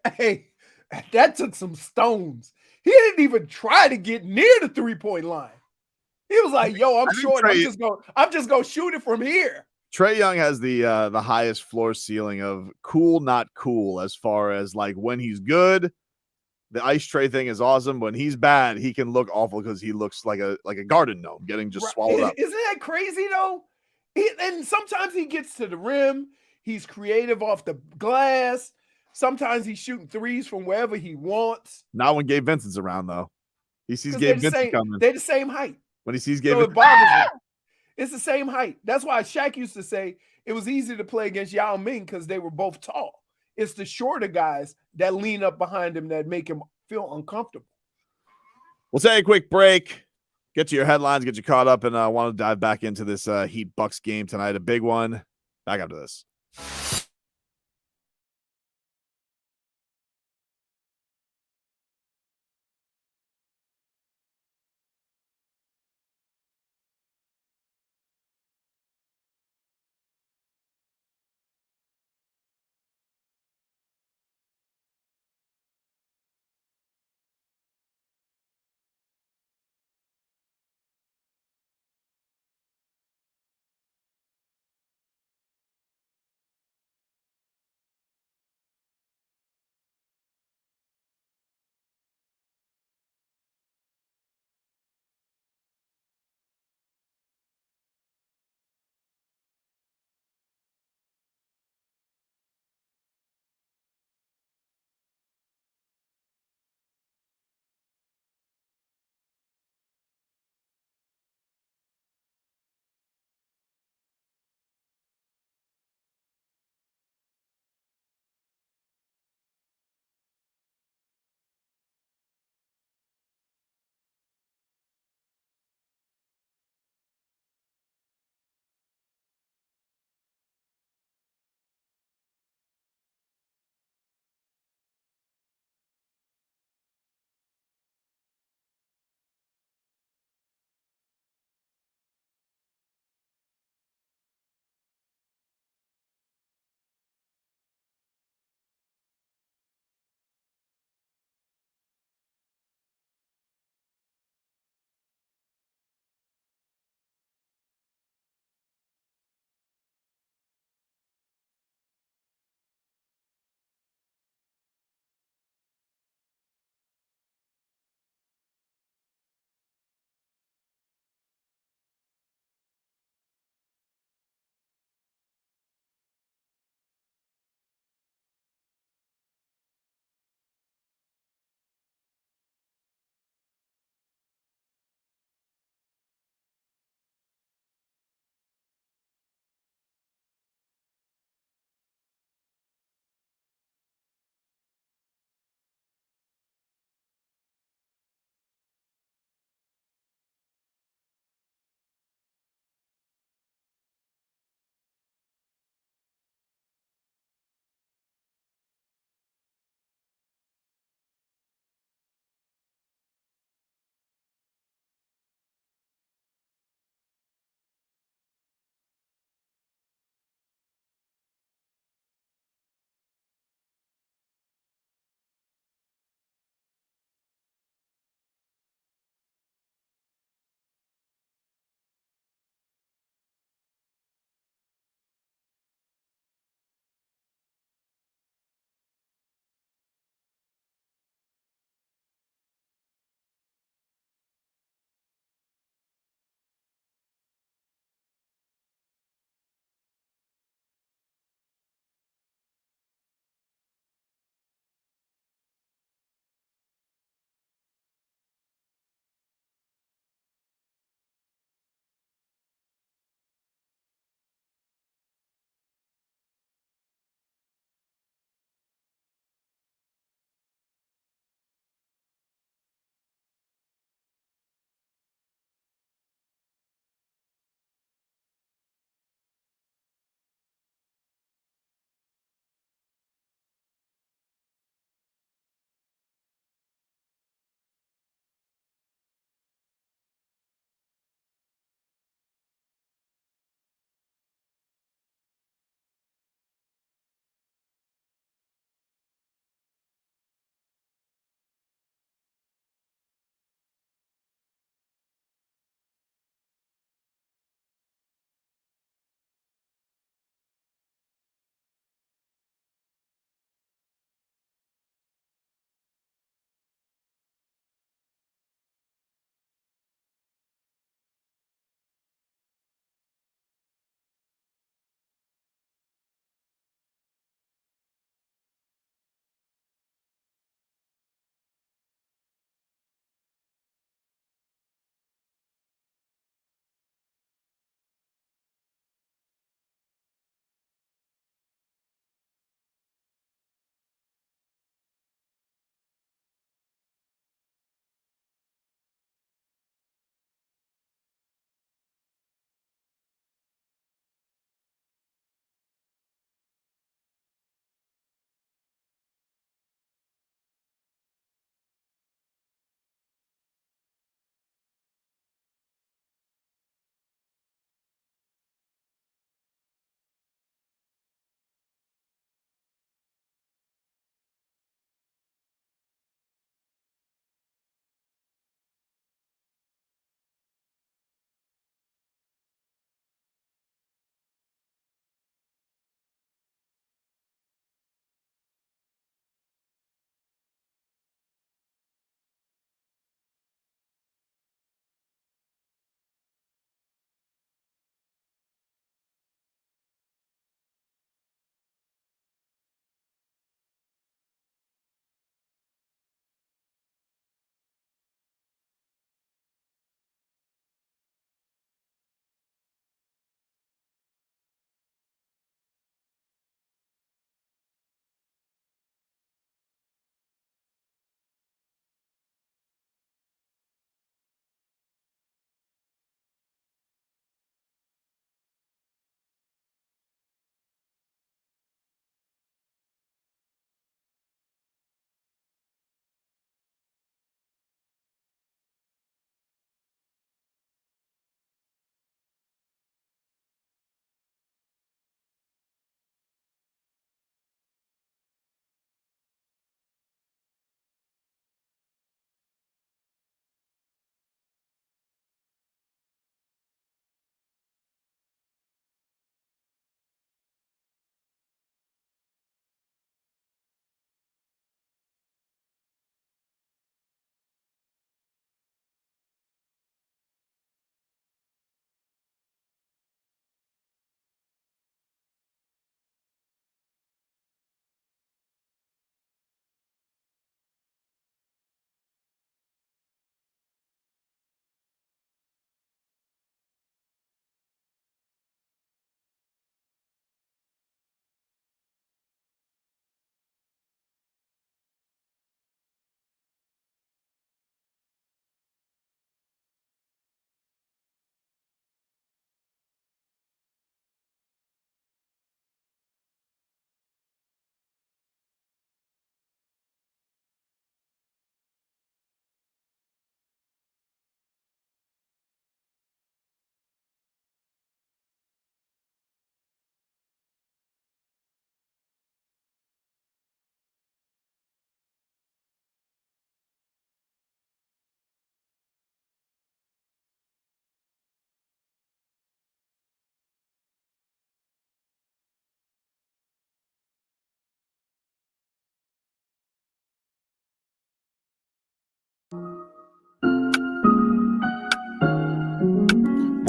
hey, that took some stones. He didn't even try to get near the 3-point line. He was like, "Yo, I'm short. I'm just gonna shoot it from here." Trae Young has the highest floor ceiling of cool, not cool, as far as like when he's good. The Ice Tray thing is awesome. When he's bad, he can look awful because he looks like a garden gnome getting just swallowed up. Isn't that crazy though? And sometimes he gets to the rim. He's creative off the glass. Sometimes he's shooting threes from wherever he wants. Not when Gabe Vincent's around, though. He sees 'Cause Gabe Vincent coming. They're the same height. When he sees Gabe So it Vincent, bothers him. It's the same height. That's why Shaq used to say it was easy to play against Yao Ming because they were both tall. It's the shorter guys that lean up behind him that make him feel uncomfortable. we'll take a quick break. Get to your headlines, get you caught up, and I want to dive back into this Heat Bucks game tonight. A big one. Back after this.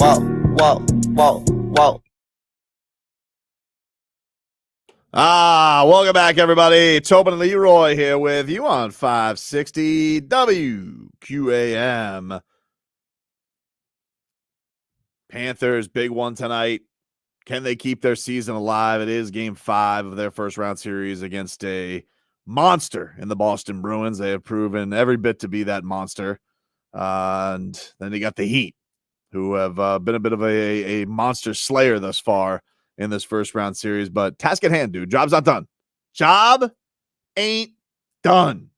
Welcome back, everybody. Tobin Leroy here with you on 560 WQAM. Panthers, big one tonight. Can they keep their season alive? It is game 5 of their first round series against a monster in the Boston Bruins. They have proven every bit to be that monster. And then they got the Heat, who have been a bit of a monster slayer thus far in this first round series. But task at hand, dude. Job's not done. Job ain't done.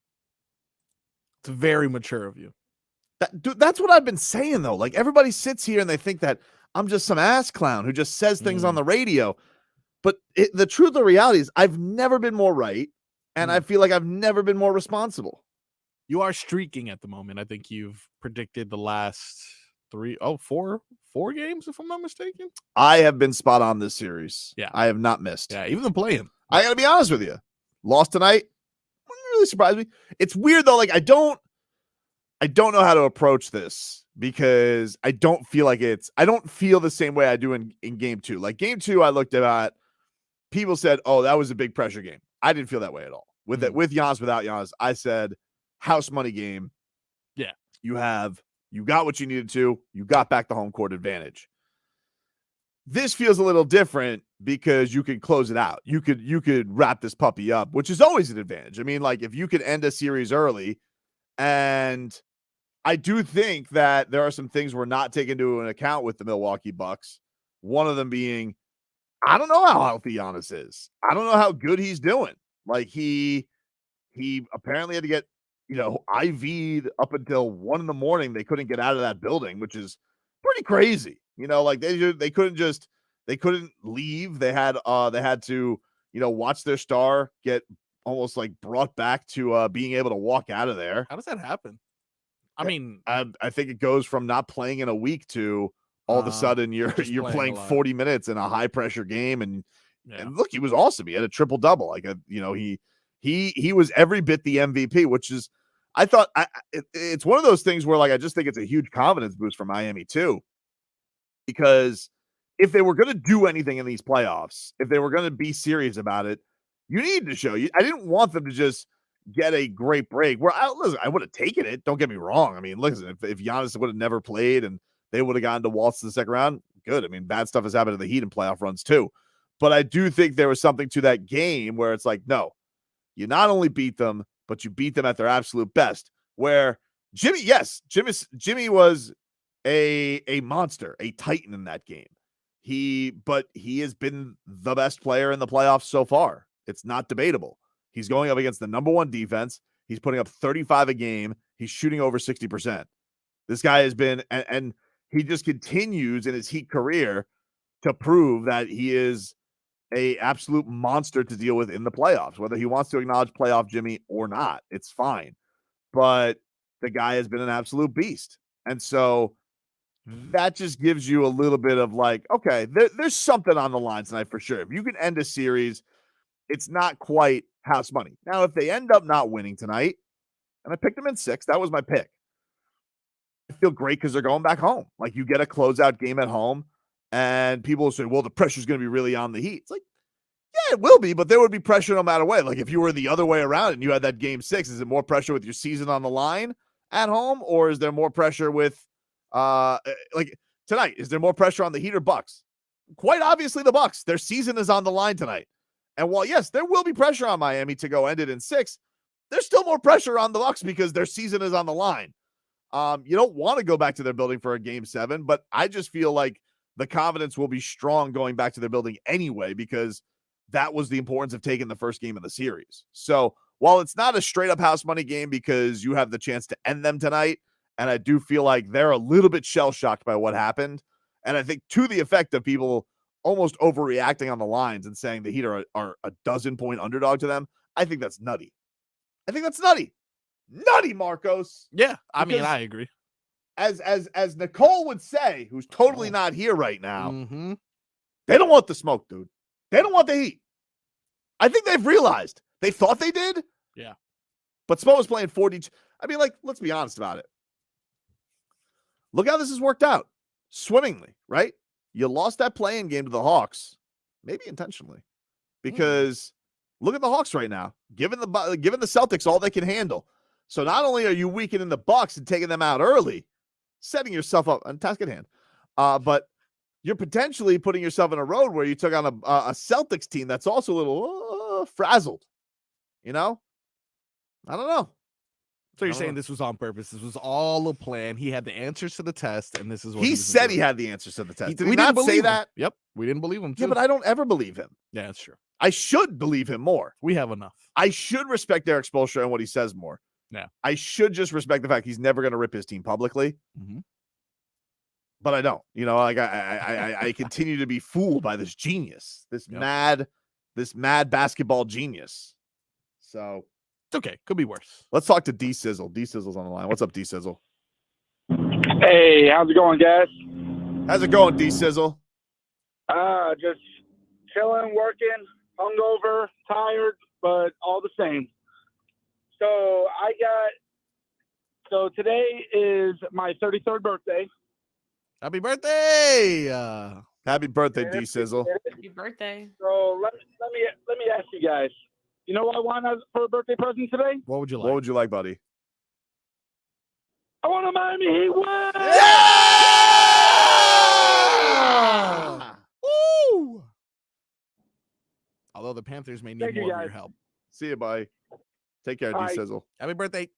It's very mature of you. Dude, that's what I've been saying, though. Like, everybody sits here and they think that I'm just some ass clown who just says things on the radio. But the truth of the reality is I've never been more right, and I feel like I've never been more responsible. You are streaking at the moment. I think you've predicted the last four games, if I'm not mistaken. I have been spot on this series. Yeah. I have not missed. Yeah, even the play-in. I got to be honest with you. Lost tonight. Wouldn't really surprise me. It's weird, though. Like, I don't know how to approach this because I don't feel the same way I do in game 2. Like, game 2, I looked at, people said, oh, that was a big pressure game. I didn't feel that way at all. With Giannis, without Giannis, I said, house money game. Yeah. You got what you needed to. You got back the home court advantage. This feels a little different because you could close it out. You could wrap this puppy up, which is always an advantage. I mean, like, if you could end a series early, and I do think that there are some things we're not taking into account with the Milwaukee Bucks. One of them being, I don't know how healthy Giannis is. I don't know how good he's doing. Like, he apparently had to get, IV'd up until 1 a.m. They couldn't get out of that building, which is pretty crazy. Like they couldn't leave. They had to, watch their star get almost like brought back to being able to walk out of there. How does that happen? I mean, I think it goes from not playing in a week to all of a sudden you're playing 40 minutes in a high pressure game. And look, he was awesome. He had a triple double. Like, he was every bit the MVP, which is, I thought it's one of those things where, like, I just think it's a huge confidence boost for Miami too, because if they were going to do anything in these playoffs, if they were going to be serious about it, you need to show. I didn't want them to just get a great break. I would have taken it. Don't get me wrong. I mean, listen, if Giannis would have never played and they would have gotten to waltz to the second round, good. I mean, bad stuff has happened to the Heat in playoff runs too. But I do think there was something to that game where it's like, no, you not only beat them, but you beat them at their absolute best. Where Jimmy was a monster, a titan in that game. But he has been the best player in the playoffs so far. It's not debatable. He's going up against the number 1 defense. He's putting up 35 a game. He's shooting over 60%. This guy has been, and he just continues in his Heat career to prove that he is a absolute monster to deal with in the playoffs. Whether he wants to acknowledge playoff Jimmy or not, it's fine. But the guy has been an absolute beast. And so that just gives you a little bit of like, okay, there's something on the line tonight for sure. If you can end a series, it's not quite house money. Now, if they end up not winning tonight, and I picked them in 6, that was my pick. I feel great because they're going back home. Like, you get a closeout game at home, and people will say, well, the pressure's going to be really on the Heat. It's like, yeah, it will be, but there would be pressure no matter what. Like, if you were the other way around and you had that game 6, is it more pressure with your season on the line at home, or is there more pressure with like tonight? Is there more pressure on the Heat or Bucks? Quite obviously the Bucks. Their season is on the line tonight. And while, yes, there will be pressure on Miami to go end it in 6, there's still more pressure on the Bucks because their season is on the line. You don't want to go back to their building for a game 7, but I just feel like the confidence will be strong going back to their building anyway, because that was the importance of taking the first game of the series. So while it's not a straight up house money game because you have the chance to end them tonight, and I do feel like they're a little bit shell shocked by what happened. And I think to the effect of people almost overreacting on the lines and saying the Heat are a 12-point underdog to them. I think that's nutty. Nutty, Marcos. Yeah, I mean, I agree. As Nicole would say, who's totally not here right now, they don't want the smoke, dude. They don't want the heat. I think they've realized. They thought they did. Yeah. But Spo was playing 40. I mean, like, let's be honest about it. Look how this has worked out. swimmingly, right? You lost that play-in game to the Hawks, maybe intentionally, because look at the Hawks right now, giving the Celtics all they can handle. So not only are you weakening the Bucks and taking them out early, setting yourself up on task at hand, but you're potentially putting yourself in a road where you took on a Celtics team that's also a little frazzled. You know, I don't know. So you're saying this was on purpose? This was all a plan. He had the answers to the test, and this is what he said. He had the answers to the test. Did he we not didn't say believe him. that? Yep, we didn't believe him. Yeah, Too. but I don't ever believe him. Yeah, that's true. I should believe him more. We have enough. I should respect Eric Spoelstra and what he says more. Yeah. I should just respect the fact he's never going to rip his team publicly. Mm-hmm. But I don't. You know, like I continue to be fooled by this genius, this mad basketball genius. So it's okay. Could be worse. Let's talk to D Sizzle. D Sizzle's on the line. What's up, D Sizzle? Hey, how's it going, guys? How's it going, D Sizzle? Just chilling, working, hungover, tired, but all the same. So today is my 33rd birthday. Happy birthday! Happy birthday, D Sizzle. Happy birthday. So let me ask you guys. You know what I want for a birthday present today? What would you like? What would you like, buddy? I want a Miami Heat win. Yeah! Woo! Although the Panthers may need more of your help. See you, buddy. Take care, D Sizzle. Happy birthday.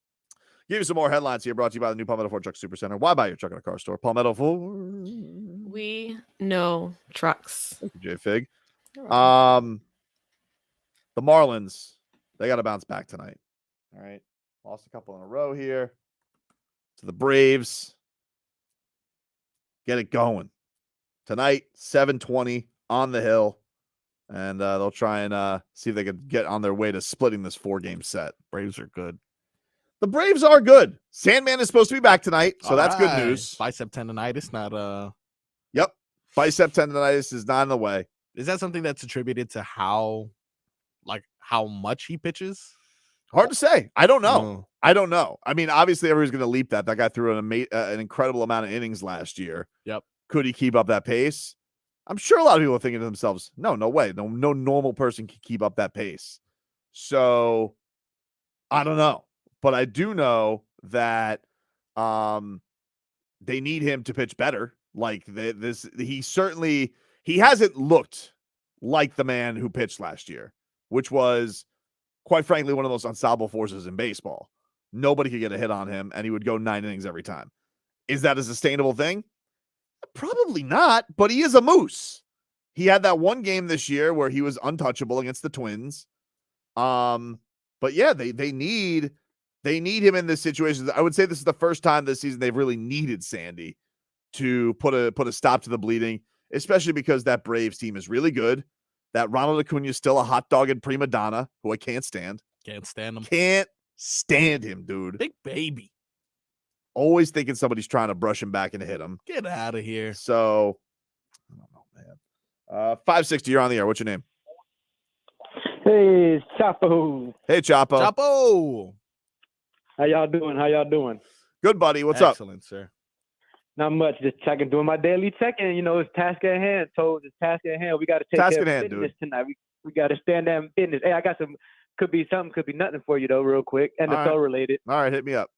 Give you some more headlines here, brought to you by the new Palmetto Ford Truck Supercenter. Why buy your truck at a car store? Palmetto Ford. We know trucks. Thank you, J Fig. The Marlins, they got to bounce back tonight. All right. Lost a couple in a row here to the Braves. Get it going. Tonight, 7:20 on the Hill. And they'll try and see if they can get on their way to splitting this 4-game set. Braves are good. The Braves are good. Sandman is supposed to be back tonight, so that's good news. Bicep tendonitis, not Yep. Bicep tendonitis is not in the way. Is that something that's attributed to how much he pitches? Hard to say. I don't know. I don't know. I mean, obviously, everybody's going to leap that. That guy threw an incredible amount of innings last year. Yep. Could he keep up that pace? I'm sure a lot of people are thinking to themselves, no way. No normal person can keep up that pace. So, I don't know. But I do know that they need him to pitch better. Like he hasn't looked like the man who pitched last year, which was, quite frankly, one of the most unstoppable forces in baseball. Nobody could get a hit on him, and he would go 9 innings every time. Is that a sustainable thing? Probably not, but he is a moose. He had that one game this year where he was untouchable against the Twins. But yeah, they need him in this situation. I would say this is the first time this season they've really needed Sandy to put a stop to the bleeding, especially because that Braves team is really good. That Ronald Acuna is still a hot dog and prima donna who I can't stand. Can't stand him. Can't stand him, dude. Big baby. Always thinking somebody's trying to brush him back and hit him. Get out of here. So, I don't know, man. 560, you're on the air. What's your name? Hey, it's Chapo. Hey, Chapo. Chapo. How y'all doing? Good, buddy. What's up? Excellent, sir. Not much. Just checking, doing my daily check-in. You know, it's task at hand. So it's task at hand. We got to take task care at of hand, business dude. tonight. We got to stand there in business. Hey, I got some. Could be something. Could be nothing for you though, real quick. NFL related. All right, hit me up.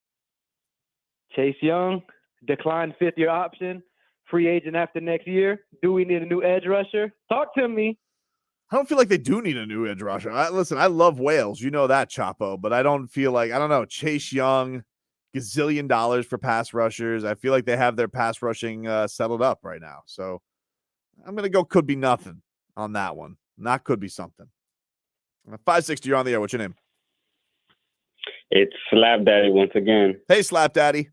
Chase Young declined 5th-year option. Free agent after next year. Do we need a new edge rusher? Talk to me. I don't feel like they do need a new edge rusher. Listen, I love Wales. You know that, Chapo. But I don't feel like, I don't know, Chase Young, gazillion dollars for pass rushers. I feel like they have their pass rushing settled up right now. So I'm going to go could be nothing on that one. Not could be something. 560, you're on the air. What's your name? It's Slap Daddy once again. Hey, Slap Daddy.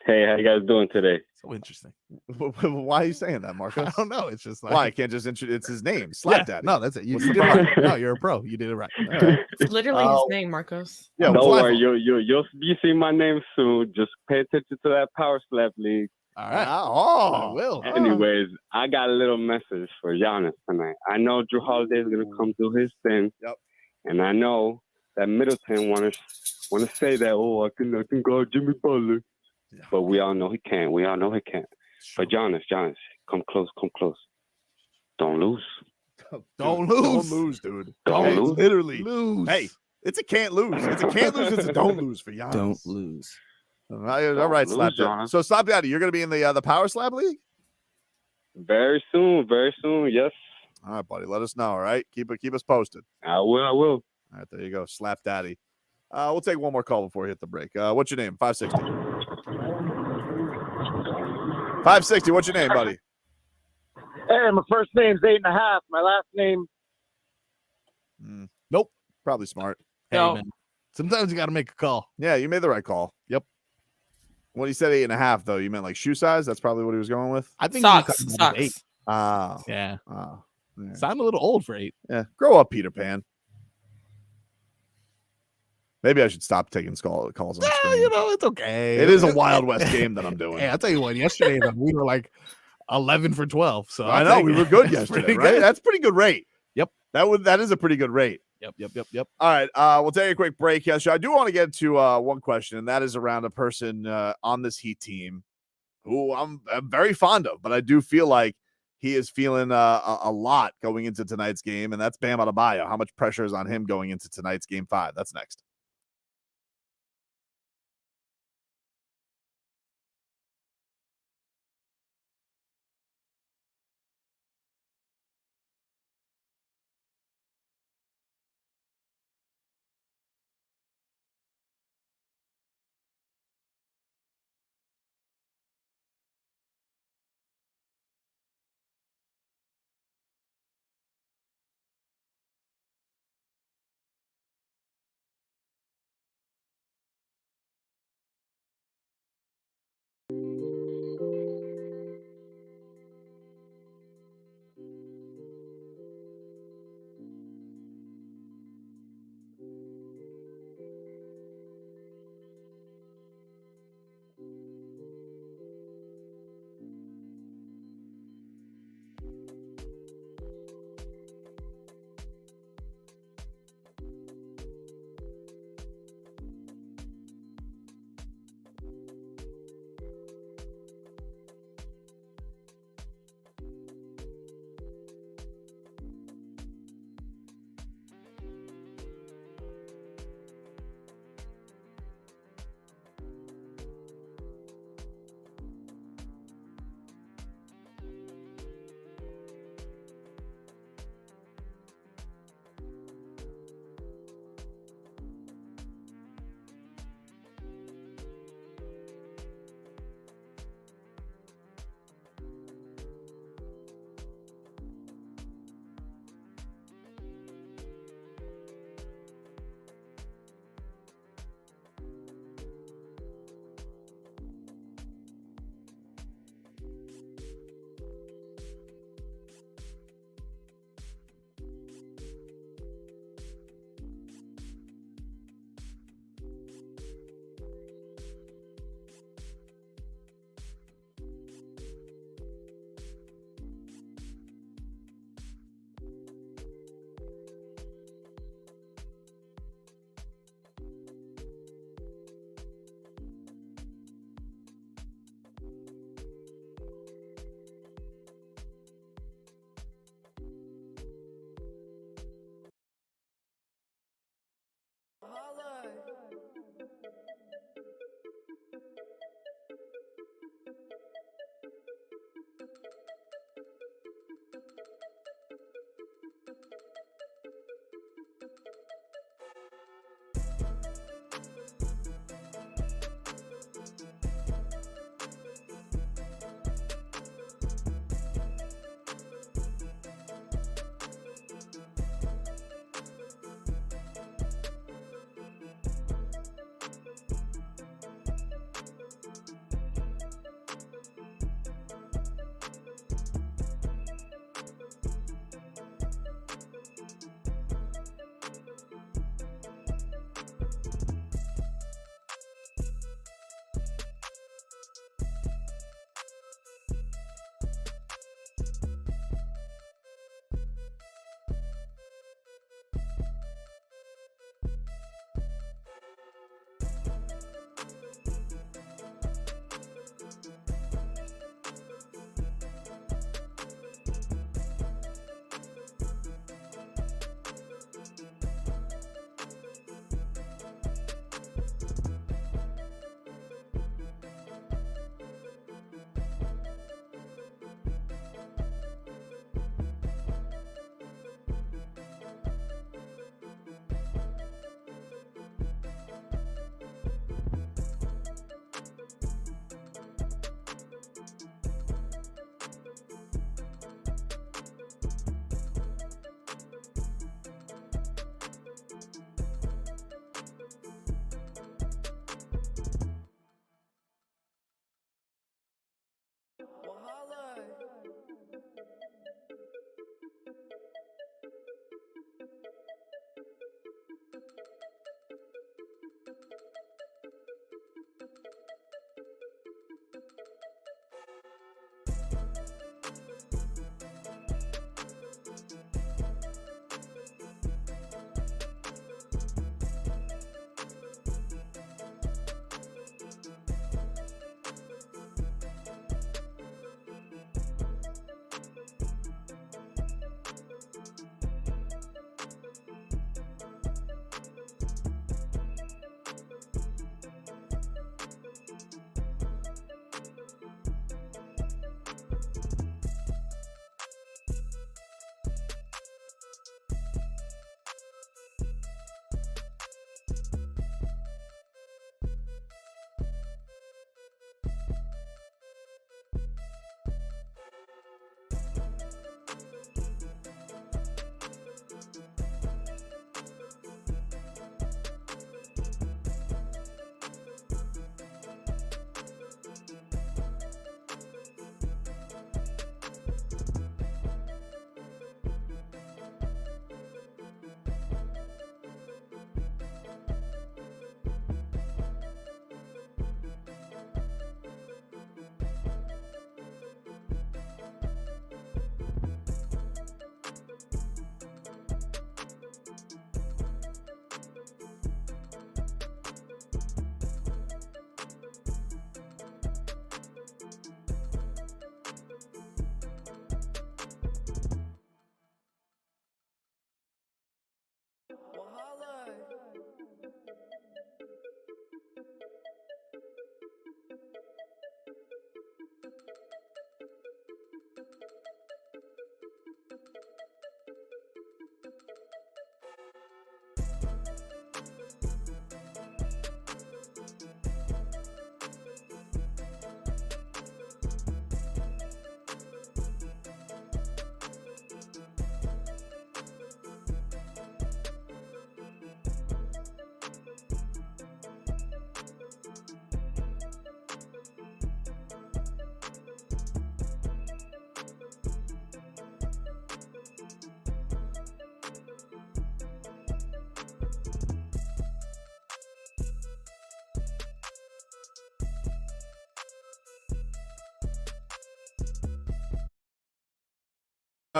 Hey, how you guys doing today? So interesting. Why are you saying that, Marcus? I don't know. It's just like, why? I can't just introduce. It's his name, Slap Daddy. No, that's it. You What's did the it problem? right. No, you're a pro. You did it right. It's literally his name, Marcos. Yeah, don't worry. You'll see my name soon. Just pay attention to that Power Slap League. All right. I will. Anyways, I got a little message for Giannis tonight. I know Drew Holiday is gonna come do his thing. Yep. And I know that Middleton wanna say that, I can guard Jimmy Butler. But we all know he can't. But Giannis, come close. Don't lose. Don't Don't lose. lose, dude. Don't Hey, lose. literally. Lose. Hey, it's a can't lose. It's a can't lose. It's a don't lose for Giannis. Don't lose. All right, lose, Slap Daddy. Giannis. So Slap Daddy, you're going to be in the Power Slap League? Very soon. Yes. All right, buddy. Let us know. All right, keep us posted. I will. All right, there you go, Slap Daddy. We'll take one more call before we hit the break. What's your name? 560. 560. What's your name, buddy? Hey, my first name's 8.5. My last name. Nope. Probably smart. Hey, No. man. Sometimes you got to make a call. Yeah, you made the right call. Yep. When he said 8.5, though, you meant like shoe size. That's probably what he was going with. I think Socks. he was talking about 8. Socks. Ah, Yeah. yeah. Sound a little old for 8. Yeah. Grow up, Peter Pan. Maybe I should stop taking calls on the screen. You know, it's okay. It is a Wild West game that I'm doing. Hey, I'll tell you what. Yesterday we were like 11 for 12. So I I'll know take we it. were good That's yesterday, pretty right? good. That's a pretty good rate. Yep. That is a pretty good rate. Yep. All right, we'll take a quick break. Yes, I do want to get to one question, and that is around a person on this Heat team who I'm very fond of, but I do feel like he is feeling a lot going into tonight's game, and that's Bam Adebayo. How much pressure is on him going into tonight's Game 5? That's next.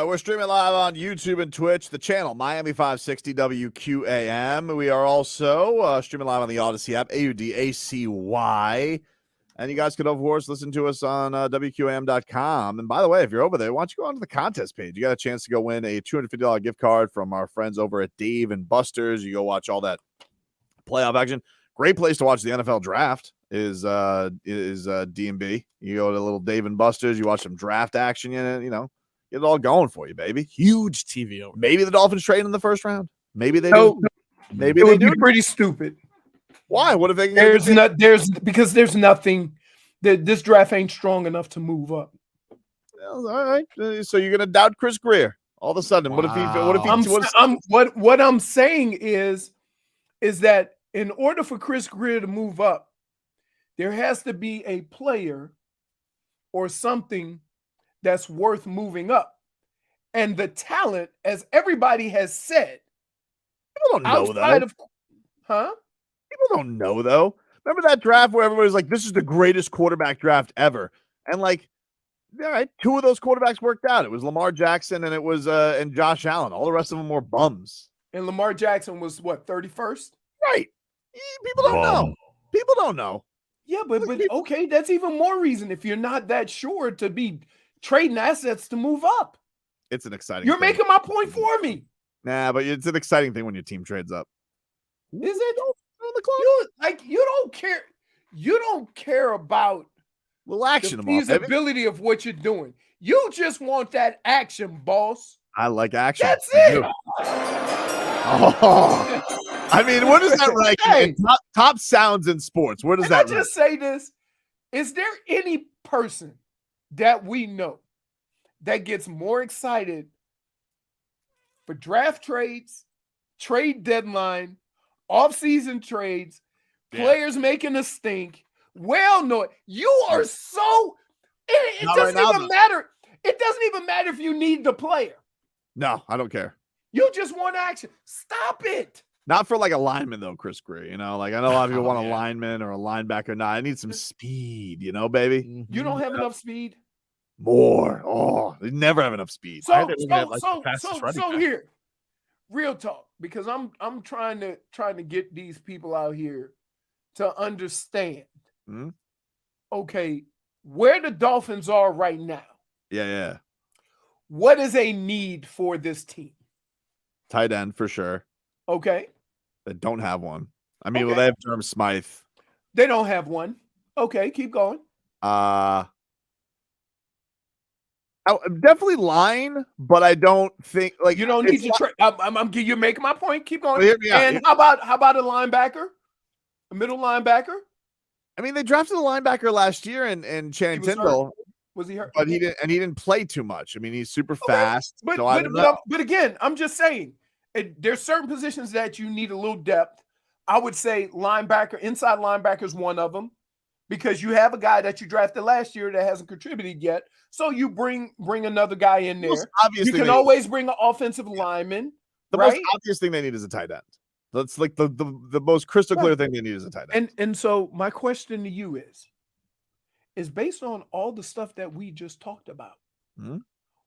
We're streaming live on YouTube and Twitch, the channel Miami 560 WQAM. We are also streaming live on the Odyssey app, AUDACY. And you guys could, of course, listen to us on WQAM.com. And by the way, if you're over there, why don't you go onto the contest page? You got a chance to go win a $250 gift card from our friends over at Dave and Buster's. You go watch all that playoff action. Great place to watch the NFL draft is D&B. You go to little Dave and Buster's, you watch some draft action, you know, get it all going for you, baby. Huge TV over. Maybe the Dolphins trade in the first round. Maybe they do. Maybe it they would do. be pretty stupid. Why? What if they can because there's nothing that this draft ain't strong enough to move up. Well, all right. So you're gonna doubt Chris Greer all of a sudden? What if he? What I'm saying is that in order for Chris Greer to move up, there has to be a player or something that's worth moving up, and the talent, as everybody has said, people don't know though. People don't know though. Remember that draft where everybody was like, "This is the greatest quarterback draft ever," and like, all right, two of those quarterbacks worked out. It was Lamar Jackson and it was and Josh Allen. All the rest of them were bums. And Lamar Jackson was what, 31st? Right. People don't know. People don't know. Yeah, but okay, that's even more reason if you're not that sure to be trading assets to move up. It's an exciting. You're thing. making my point for me. Nah, but it's an exciting thing when your team trades up. Is it? You don't care. You don't care about action, the feasibility of what you're doing. You just want that action, boss. I like action. That's it. Oh, I mean, where does that rank? Hey, top sounds in sports. Where does that? I just say this: is there any person that we know that gets more excited for draft trades, trade deadline, off-season trades, players making a stink? Well, no, you are so. It doesn't even matter. It doesn't even matter if you need the player. No, I don't care. You just want action. Stop it. Not for like a lineman though, Chris Greer. You know, like I know a lot of people want a lineman or a linebacker. No, I need some speed. You know, baby. You don't have enough speed. More. Oh, they never have enough speed. So here, real talk, because I'm trying to get these people out here to understand. Okay, where the Dolphins are right now. Yeah. What is a need for this team? Tight end for sure. Okay. They don't have one. I mean, well, they have Durham Smythe. They don't have one. Okay, keep going. Definitely line, but I don't think like you don't need to trade. You're making my point. Keep going. And how about a linebacker, a middle linebacker? I mean, they drafted a linebacker last year, and Channing Tindall. Was he hurt? But he didn't play too much. I mean, he's super fast. But again, I'm just saying, there's certain positions that you need a little depth. I would say linebacker, inside linebacker is one of them, because you have a guy that you drafted last year that hasn't contributed yet. So you bring another guy in there. You can always bring an offensive lineman. The most obvious thing they need is a tight end. That's like the most crystal clear thing they need is a tight end. And so my question to you is based on all the stuff that we just talked about,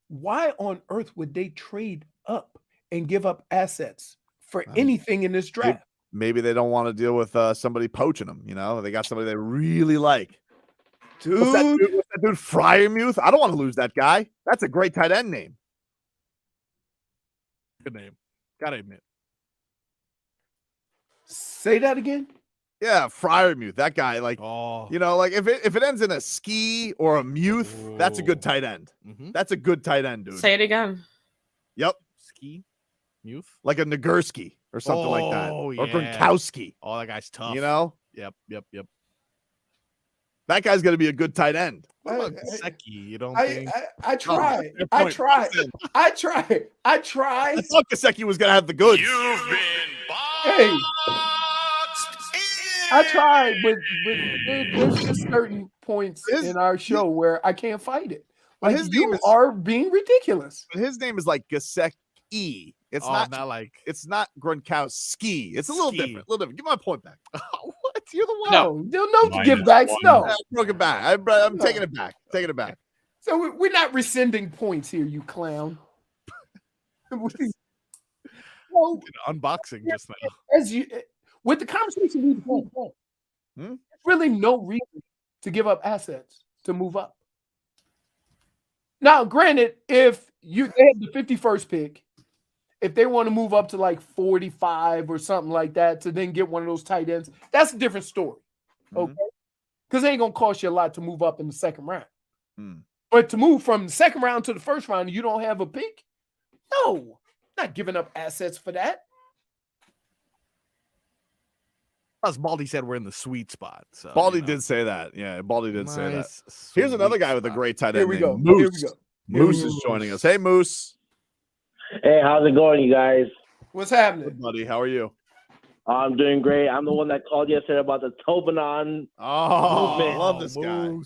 why on earth would they trade up and give up assets for anything in this draft? Maybe they don't want to deal with somebody poaching them. You know, they got somebody they really like. Dude, what's that dude Fryermuth? I don't want to lose that guy. That's a great tight end name. Good name. Gotta admit. Say that again. Yeah, Fryermuth. That guy, like, you know, like if it ends in a ski or a muth, that's a good tight end. That's a good tight end, dude. Say it again. Yep. Ski, muth, like a Nagurski or something like that, or Gronkowski. Oh, that guy's tough. You know. Yep. That guy's gonna be a good tight end. What about Gesicki? You don't think? I tried. I tried. I thought Gesicki was gonna have the goods. You've been Hey, I tried, but there's just certain points in our show where I can't fight it. Like, you are being ridiculous. His name is like Gesicki. It's not like it's not Gronkowski. It's a little different. Give my point back. What? You're the one. No give backs. No, I broke it back. I'm taking it back. Taking it back. So we're not rescinding points here, you clown. Well, unboxing just now. as you with the conversation we've had, there's really no reason to give up assets to move up. Now, granted, if they had the 51st pick, if they want to move up to like 45 or something like that to then get one of those tight ends, that's a different story. Okay. Because it ain't gonna cost you a lot to move up in the second round. But to move from the second round to the first round, you don't have a pick? No, not giving up assets for that. As Baldy said, we're in the sweet spot. So Baldy did say that. Yeah, Baldy did say that. Nice, Here's another sweet guy with a spot. great tight Here end we named go. Moose. Here we go. Moose is joining us. Hey, Moose. Hey, how's it going, you guys? What's happening? Good, buddy. How are you? I'm doing great. I'm the one that called yesterday about the Tobin movement. I love this guy.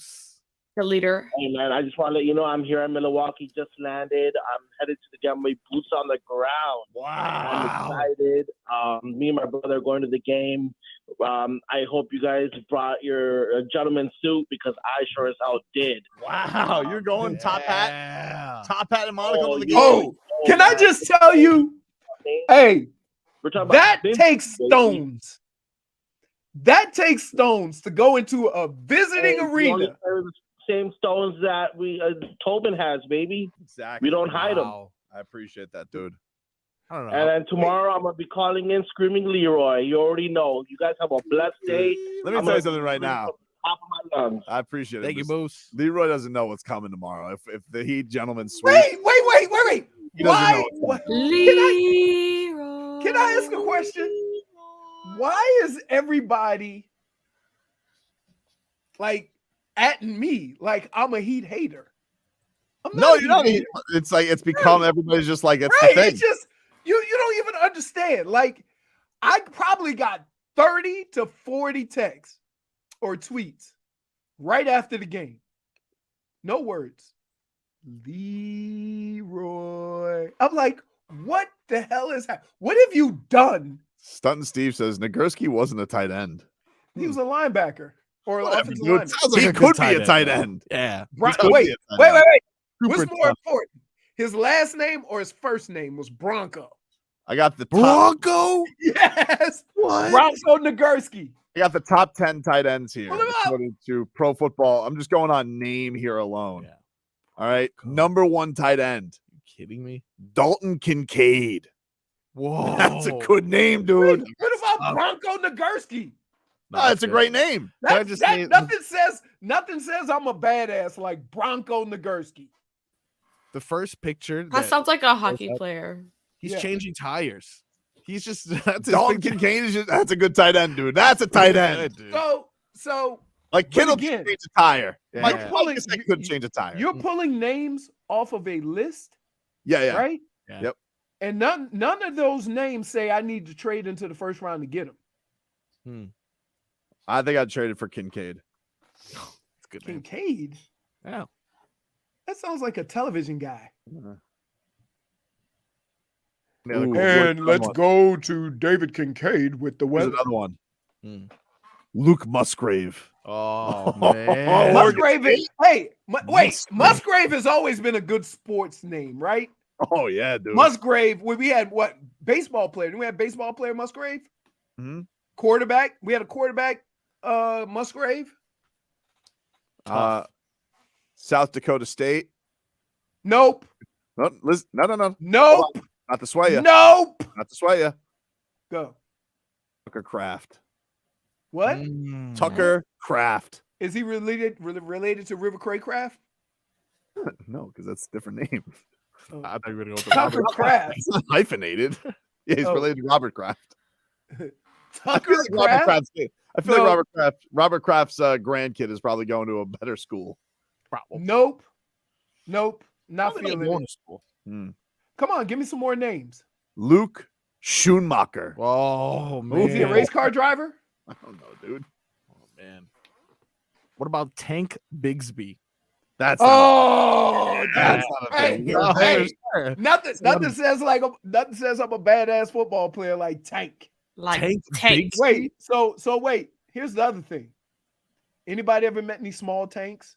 The leader. Hey, man, I just want to let you know I'm here in Milwaukee, just landed. I'm headed to get my boots on the ground. Wow. I'm excited. Me and my brother are going to the game. I hope you guys brought your gentleman suit because I sure as hell did. Wow, you're going top hat and monocle to the game. Oh, can I just tell you, hey, that takes stones. That takes stones to go into a visiting arena. Same stones that Tobin has, baby. Exactly. We don't hide them. I appreciate that, dude. I don't know. And then tomorrow I'm gonna be calling in screaming Leroy. You already know. You guys have a blessed day. Let me tell you something right now. Top of my lungs. I appreciate it. Thank you, Moose. Leroy doesn't know what's coming tomorrow. If the Heat gentlemen sweep, Wait. he doesn't know Why? what's coming. Can I ask a question? Why is everybody like at me like I'm a Heat hater? No, you're not. It's like it's become everybody's just like it's Right, the thing. it's just you don't even understand. Like I probably got 30 to 40 texts or tweets right after the game. No words. Leroy. I'm like, what the hell is happening? What have you done? Stunton Steve says Nagurski wasn't a tight end. He was a linebacker or an Whatever, offensive dude. lineman. Sounds like he could be a tight end. Yeah. Bron- He could wait. be a tight end. What's Super more tough. important? His last name or his first name was Bronco. I got the top, Bronco? Yes. What? Bronco Nagurski. I got the top 10 tight ends here Pull him up. according to Pro Football. I'm just going on name here alone. Yeah. All right. Number 1 tight end. You kidding me? Dalton Kincaid. Whoa. That's a good name, dude. What about Bronco Nagurski? No, it's a great name. Nothing says I'm a badass like Bronco Nagurski. The first picture. That sounds like a hockey player. He's Yeah. changing tires. He's just that's his Dalton picture. Kincaid is that's a good tight end, dude. That's a tight end. Dude. So Like but Kittle again, can change a tire. Yeah. Like You're pulling- Mike couldn't change a tire. you're pulling names off of a list, Yeah. right? Yeah. Yep. And none of those names say I need to trade into the first round to get him. I think I'd traded for Kincaid. It's a good name. Kincaid? Yeah. That sounds like a television guy. Ooh, And let's one. go to David Kincaid with the Here's weather. another one. Hmm. Luke Musgrave. Oh man. Musgrave is, Musgrave has always been a good sports name, right? Oh yeah, dude. Musgrave, we had what baseball player? Didn't we have baseball player Musgrave? Mhm. Quarterback. We had a quarterback, Musgrave. South Dakota State. Nope. No, listen, no. Nope. Not to sway you. Nope. Not to sway you. Go. Tucker Kraft. What? Tucker Kraft. Is he related to River Craycraft? No, because that's a different name. I thought you were going to go with Tucker Robert. Kraft. He's not hyphenated. Yeah, he's Oh. related to Robert Kraft. I Tucker feel like Kraft? Robert Robert Kraft's grandkid is probably going to a better school. Probably. Nope. Not Probably not feeling going it. to school. Come on, give me some more names. Luke Schoonmaker. Oh man. Is he a race car driver? I don't know, dude. Oh man. What about Tank Bigsby? That's That's not a hey, thing. hey, nothing says I'm a badass football player like Tank. Like Tank tank. Wait, so wait. Here's the other thing. Anybody ever met any small tanks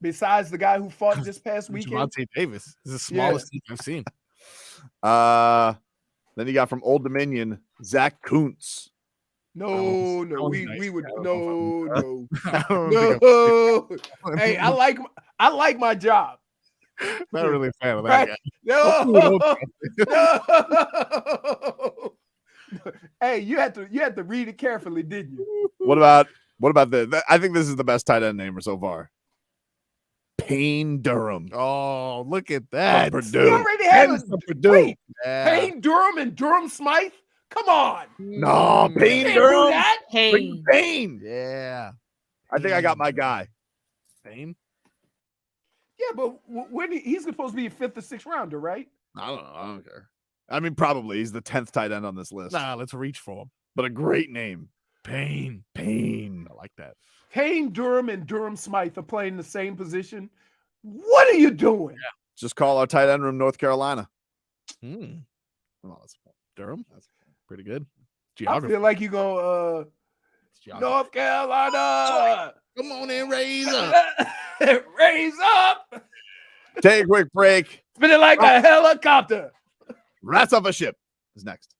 besides the guy who fought this past weekend? Javonte Davis is the smallest thing I've seen. Then you got from Old Dominion, Zach Kuntz. No, we would no. Hey, I like my job. Not really a fan of that Right? guy. No. Hey, you had to read it carefully, didn't you? What about the? I think this is the best tight end namer so far. Payne Durham. Oh, look at that. From We Purdue. already have a Purdue. wait, Yeah. Payne Durham and Durham Smythe. Come on, No, you Payne can't do Durham. that. Bring Payne. Yeah. I think I got my guy. Payne? Yeah, but when he's supposed to be a 5th or 6th rounder, right? I don't know. I don't care. I mean, probably he's the 10th tight end on this list. Nah, let's reach for him. But a great name. Payne. Payne. I like that. Payne Durham and Durham Smythe are playing the same position. What are you doing? Yeah. Just call our tight end room North Carolina. Hmm. Well, that's Durham? That's pretty good. I Geography. feel like you're going Geography. North Carolina. Come on in, raise up. Raise up. Take a quick break. Spin it like a helicopter. Rats off a ship is next.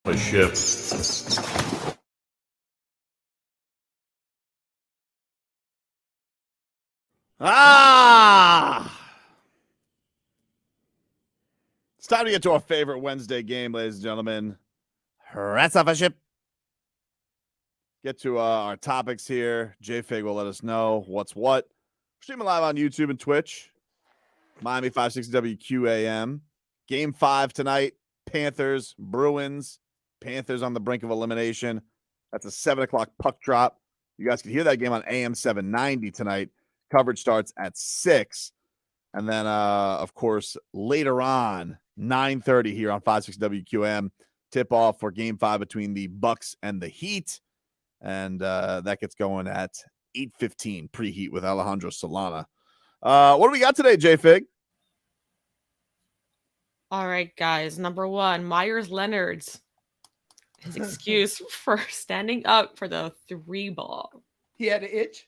a ship. It's time to get to our favorite Wednesday game, ladies and gentlemen. Rats off a ship. Get to our topics here. JFig will let us know what's what. Streaming live on YouTube and Twitch. Miami 560 WQAM. Game 5 tonight. Panthers, Bruins. Panthers on the brink of elimination. That's a 7 o'clock puck drop. You guys can hear that game on AM 790 tonight. Coverage starts at 6. And then, of course, later on, 9:30 here on 560 WQAM. Tip-off for Game 5 between the Bucks and the Heat. And that gets going at 8:15 preheat with Alejandro Solana. What do we got today, JFig? All right, guys. Number 1, Myers Leonard's his excuse for standing up for the 3 ball. He had an itch.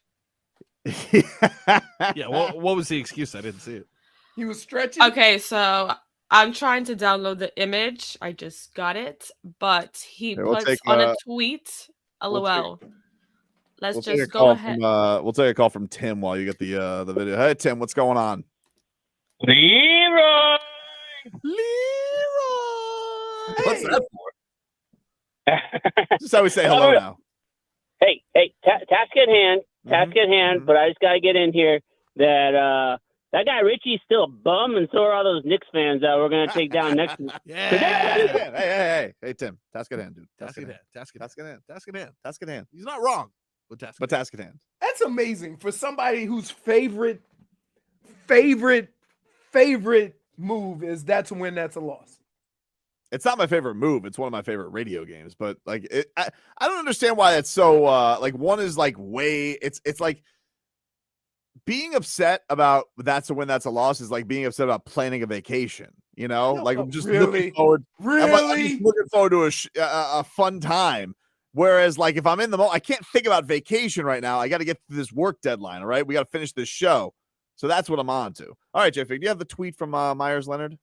Yeah, what was the excuse? I didn't see it. He was stretching. Okay, so I'm trying to download the image. I just got it, but he Okay, we'll puts take, on a tweet. LOL. Let's We'll take just a go call ahead. from we'll take a call from Tim while you get the video. Hey Tim, what's going on? Leroy. What's that for? This is how we say hello now. Hey, task at hand. Task at hand. But I just got to get in here that that guy Richie's still a bum, and so are all those Knicks fans that we're going to take down next week. Hey, Tim. Task at hand, dude. Task at hand. Task at hand. Task at hand. Task at hand. He's not wrong. But task at hand. That's amazing for somebody whose favorite move is that's a win, that's a loss. It's not my favorite move. It's one of my favorite radio games. But like, I don't understand why it's so. Like one is like way. It's like being upset about that's a win, that's a loss is like being upset about planning a vacation. You know, like I'm just looking forward. I'm just looking forward to a fun time. Whereas, like, if I'm in the moment, I can't think about vacation right now. I got to get to this work deadline. All right, we got to finish this show. So that's what I'm on to. All right, Jeffy, do you have the tweet from Myers Leonard?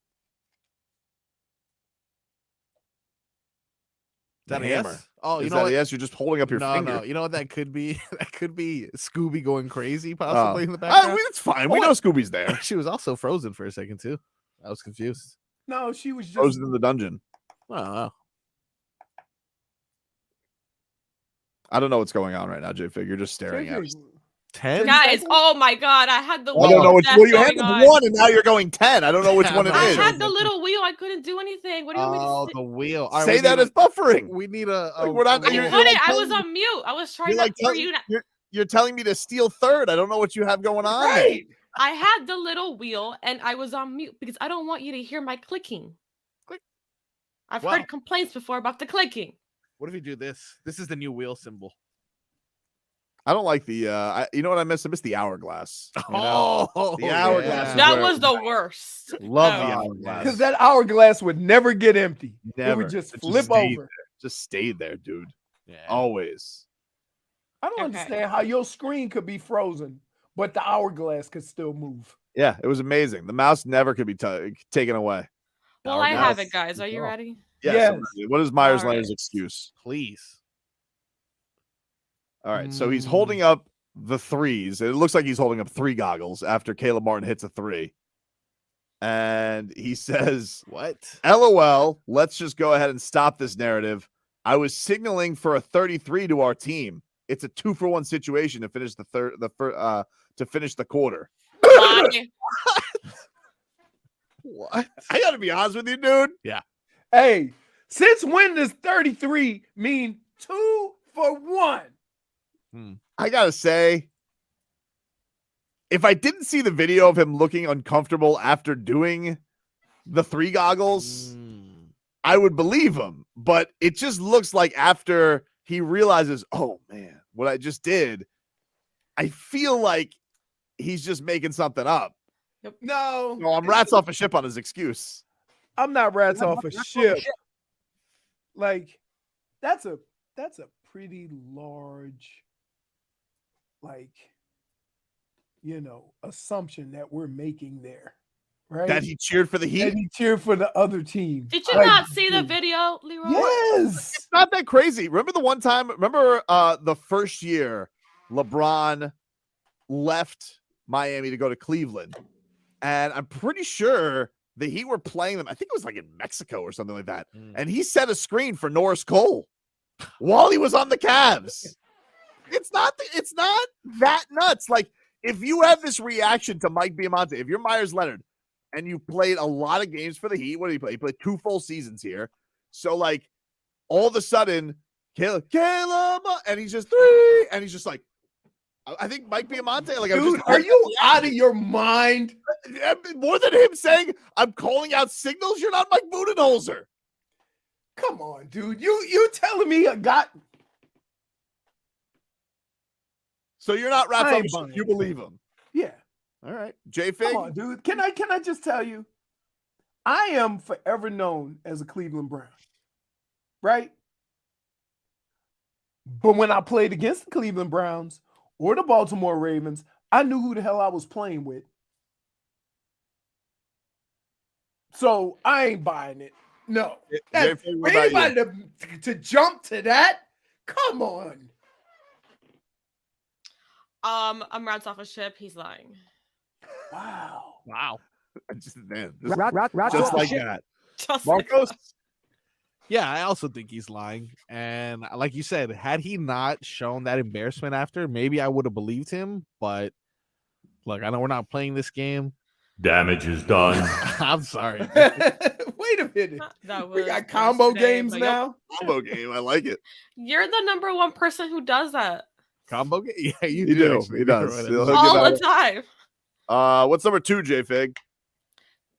That The a hammer. yes? Oh, you Is know that what? a yes? You're just holding up your finger. No, you know what that could be? That could be Scooby going crazy, possibly in the background. It's fine. We know Scooby's there. She was also frozen for a second too. I was confused. No, she was just frozen in the dungeon. Oh. I don't know what's going on right now, J-Fig. You're just staring at us. 10? Guys, oh my God, I had the I don't know which death well, you had going the on. 1 and now you're going 10. I don't know which one it I is. had the little wheel. I couldn't do anything. What do you want me to the wheel. All right, Say that as buffering. We need a Like, we're not. I was on mute. I was trying not for you. You're telling me to steal third. I don't know what you have going on. Right. I had the little wheel and I was on mute because I don't want you to hear my clicking. Click. I've Wow. heard complaints before about the clicking. What if you do this? This is the new wheel symbol. I don't like the. You know what I miss? I miss the hourglass. You know? The hourglass. is That where- was the worst. Love the Oh. hourglass. because that hourglass would never get empty. It Never. would just It flip stayed over. there. Just stayed there, dude. Yeah. Always. I don't understand how your screen could be frozen, but the hourglass could still move. Yeah, it was amazing. The mouse never could be taken away. Well, I have it, guys. Are you ready? Yes. I'm ready. What is Myers All Leonard's right. excuse? Please. All right. So he's holding up the threes. It looks like he's holding up 3 goggles after Caleb Martin hits a 3. And he says, What? LOL, let's just go ahead and stop this narrative. I was signaling for a 33 to our team. It's a 2-for-1 situation to finish to finish the quarter. What? I gotta be honest with you, dude. Yeah. Hey, since when does 33 mean 2 for 1? I gotta say, if I didn't see the video of him looking uncomfortable after doing the 3 goggles, I would believe him. But it just looks like after he realizes, oh man, what I just did, I feel like he's just making something up. No. I'm rats off a ship on his excuse. I'm not rats off a ship. Like, that's a pretty large, like, assumption that we're making there. right? That he cheered for the Heat? That he cheered for the other team. Did you not see the video, Leroy? Yes. It's not that crazy. Remember the one time, the first year LeBron left Miami to go to Cleveland, and I'm pretty sure the Heat were playing them. I think it was like in Mexico or something like that. And he set a screen for Norris Cole while he was on the Cavs. It's not that nuts. Like, if you have this reaction to Mike Biamonte, if you're Myers Leonard and you played a lot of games for the Heat, what did he play? He played 2 full seasons here. So, like, all of a sudden, Caleb, and he's just 3, and he's just like, I think Mike Biamonte, like, dude, are you out of your mind? More than him saying, I'm calling out signals, you're not Mike Budenholzer. Come on, dude. You telling me a guy? So you're not wrapped up. buying You believe him? Yeah. All right, J-Fig. Come on, dude. Can I just tell you? I am forever known as a Cleveland Brown, right? But when I played against the Cleveland Browns or the Baltimore Ravens, I knew who the hell I was playing with. So I ain't buying it. No. For anybody to jump to that, come on. I'm rats off a ship. He's lying. Wow. Just like that. Just Marcos? Yeah, I also think he's lying. And like you said, had he not shown that embarrassment after, maybe I would have believed him. But look, I know we're not playing this game. Damage is done. I'm sorry. Wait a minute. We got combo games now. Combo game. I like it. You're the number one person who does that Combo game? Yeah, you He do. He does. He'll all get the time. What's number 2, J-Fig?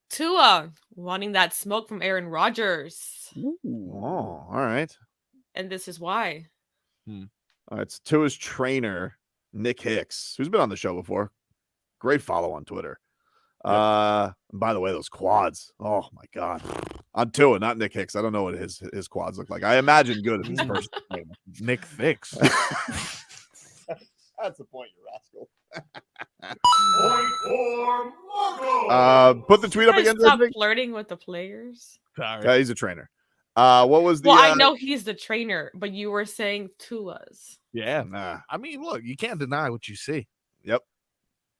Tua wanting that smoke from Aaron Rodgers. Oh, all right. And this is why. All right. It's Tua's trainer, Nick Hicks, who's been on the show before. Great follow on Twitter. By the way, those quads. Oh my God. On Tua, not Nick Hicks. I don't know what his quads look like. I imagine good if he's first. Nick Fix. That's the point, you rascal. Point for Marco. Put the tweet up again. Stop flirting with the players. Yeah, he's a trainer. What was the? Well, I know he's the trainer, but you were saying Tua's. Yeah, I mean, look, you can't deny what you see. Yep,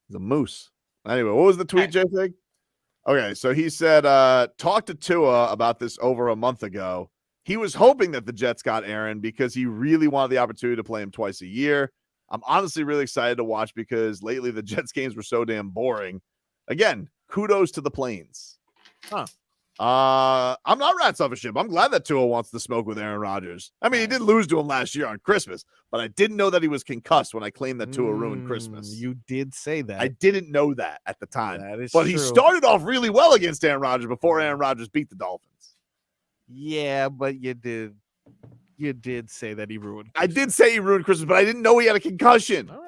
the moose. Anyway, what was the tweet, J-Fig? Okay, so he said, talked to Tua about this over a month ago. He was hoping that the Jets got Aaron because he really wanted the opportunity to play him twice a year. I'm honestly really excited to watch because lately the Jets games were so damn boring. Again, kudos to the Plains. I'm not rats off a ship. I'm glad that Tua wants to smoke with Aaron Rodgers. I mean, he did lose to him last year on Christmas, but I didn't know that he was concussed when I claimed that Tua ruined Christmas. You did say that. I didn't know that at the time. That is but true. He started off really well against Aaron Rodgers before Aaron Rodgers beat the Dolphins. Yeah, but you did say that he ruined Christmas. I did say he ruined Christmas, but I didn't know he had a concussion. All right.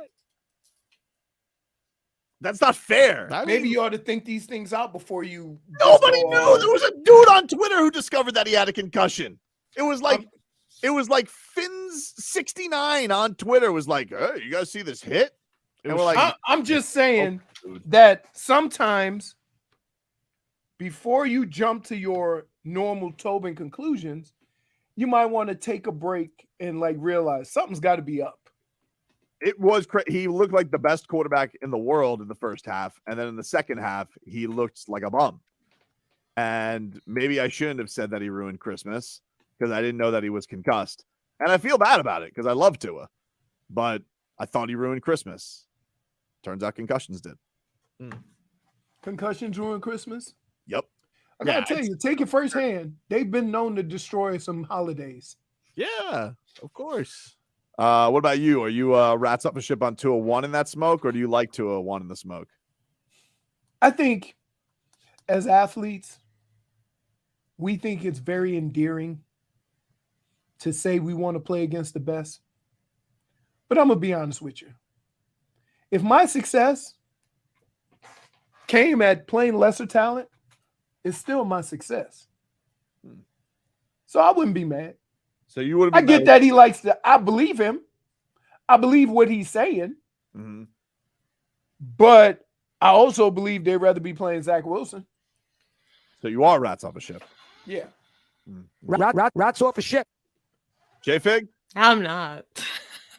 That's not fair. Maybe you ought to think these things out before you. Nobody knew. There was a dude on Twitter who discovered that he had a concussion. It was like Finn's 69 on Twitter was like, "Hey, you guys see this hit?" And we're like, I'm just saying that sometimes before you jump to your normal Tobin conclusions, you might want to take a break and like realize something's got to be up. It was he looked like the best quarterback in the world in the first half, and then in the second half, he looked like a bum. And maybe I shouldn't have said that he ruined Christmas because I didn't know that he was concussed, and I feel bad about it because I love Tua, but I thought he ruined Christmas. Turns out concussions did. Concussions ruin Christmas? Yep. I gotta tell you, take it firsthand. They've been known to destroy some holidays. Yeah, of course. What about you? Are you rats up a ship on 201 in that smoke, or do you like 201 in the smoke? I think as athletes, we think it's very endearing to say we want to play against the best. But I'm going to be honest with you. If my success came at playing lesser talent, it's still my success. So I wouldn't be mad. So you would. I get that he likes to. I believe him. I believe what he's saying. Mm-hmm. But I also believe they'd rather be playing Zach Wilson. So you are rats off a ship. Yeah. Rats off a ship. J-Fig? I'm not.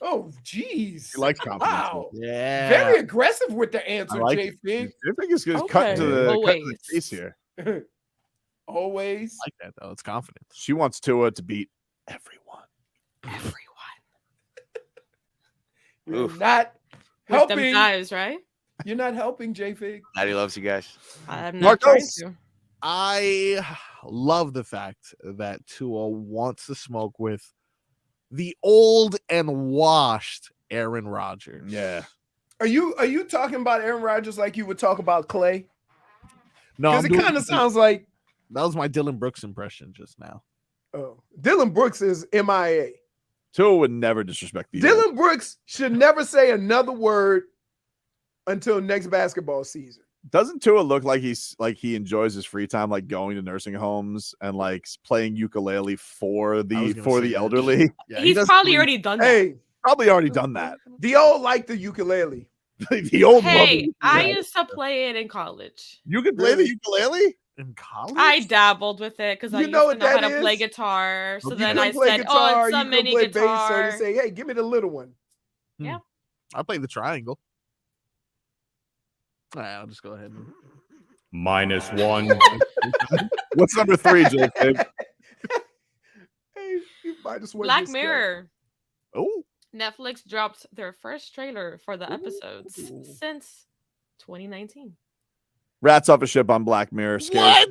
Oh, jeez. He likes confidence. Wow. Yeah. Very aggressive with the answer, I like J it. Fig. J-Fig is cutting to the chase here. Always. I like that though. It's confidence. She wants Tua to beat everyone. You're not With them helping. guys, right? You're not helping, J Fig. Natty loves you guys. I'm not trying to. I love the fact that Tua wants to smoke with the old and washed Aaron Rodgers. Yeah. Are you talking about Aaron Rodgers like you would talk about Clay? No, Because it kind of sounds like that was my Dylan Brooks impression just now. oh, Dylan Brooks is MIA. Tua would never disrespect the Dylan Brooks should never say another word until next basketball season. Doesn't Tua look like he enjoys his free time, like going to nursing homes and like playing ukulele for the elderly? Yeah, he's probably already done that. Hey, probably already done that. The old like the ukulele. The old Hey, love I ukulele. used to play it in college. You could play the ukulele in college. I dabbled with it because I You used know to what know how that to play is? guitar. So You then can I play said, guitar, "Oh, it's a you can mini play bass, so guitar." they say, "Hey, give me the little one." Yeah. I play the triangle. All right, I'll just go ahead and -1. What's number 3, J Fig? Hey, you might as well Black just go. Mirror. Oh. Netflix dropped their first trailer for the episodes since 2019. Rats off a ship on Black Mirror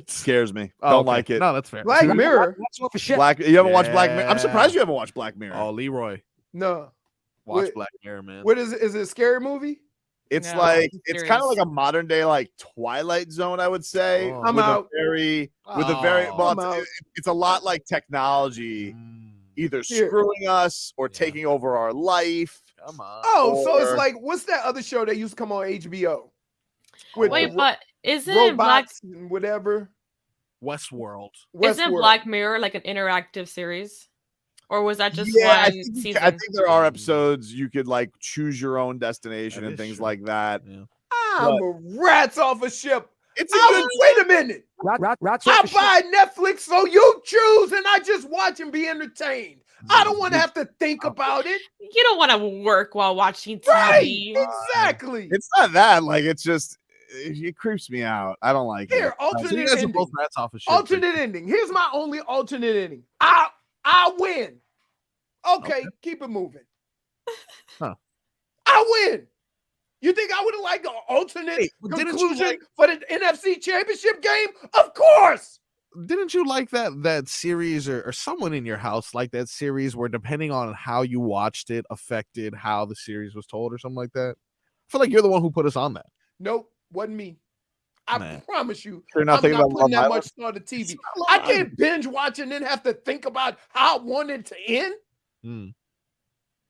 scares me. Oh, Don't okay. like it. No, that's fair. Black Mirror. Rats off a ship. You haven't watched Black Mirror? I'm Yeah. surprised you haven't watched Black Mirror. Oh, Leroy, No. watch What- Black Mirror, man. What is it? Is it a scary movie? It's No, like it's it's kind of serious. like a modern day like Twilight Zone, I would say. Oh. I'm with out. a very Oh. well, I'm out. it's a lot like technology either Here. screwing us or taking over our life. Come on. Oh, so it's Or- like what's that other show that used to come on HBO? With Wait, the but isn't Black robots and whatever. Westworld. isn't Westworld. Black Mirror like an interactive series, or was that just Yeah, I one think, season? I think there are episodes you could like choose your own destination That and is things true. like that. Yeah. I'm a rats off a ship. It's a good Wait a minute. Rats I off a ship. buy Netflix so you choose and I just watch and be entertained. I don't want to have to think about it. You don't want to work while watching TV. Right. Exactly. It's not that like it's just it creeps me out. I don't like Here, it. So you alternate guys are ending. both rats off a ship. Alternate ending. Here's my only alternate ending. I win. Okay, keep it moving. Huh. I win. You think I would have liked an alternate Hey, but didn't you conclusion like- for the NFC Championship game? Of course. Didn't you like that series or someone in your house like that series where depending on how you watched it affected how the series was told or something like that? I feel like you're the one who put us on that. Nope, wasn't me. I Man. promise you, You're not I'm thinking not about putting that Love much thought to TV. I can't binge watch and then have to think about how I want it to end.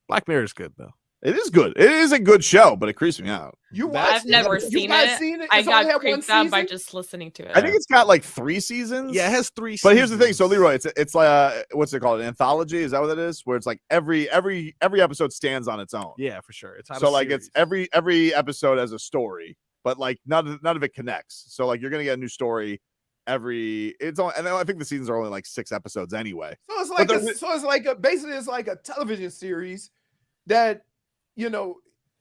Black Mirror is good though. It is good. It is a good show, but it creeps me out. You I've watched never it? You seen guys it. seen it? I It's only got had one creeped out by season? just listening to it. I think it's got like 3 seasons. Yeah, it has 3 seasons. But here's the thing. So Leroy, it's like what's it called? An anthology? Is that what it is? Where it's like every episode stands on its own. Yeah, for sure. It's not So a like it's series. every episode has a story, but like none of it connects. So like you're gonna get a new story and I think the seasons are only like 6 episodes anyway. So it's But like basically it's like a television series that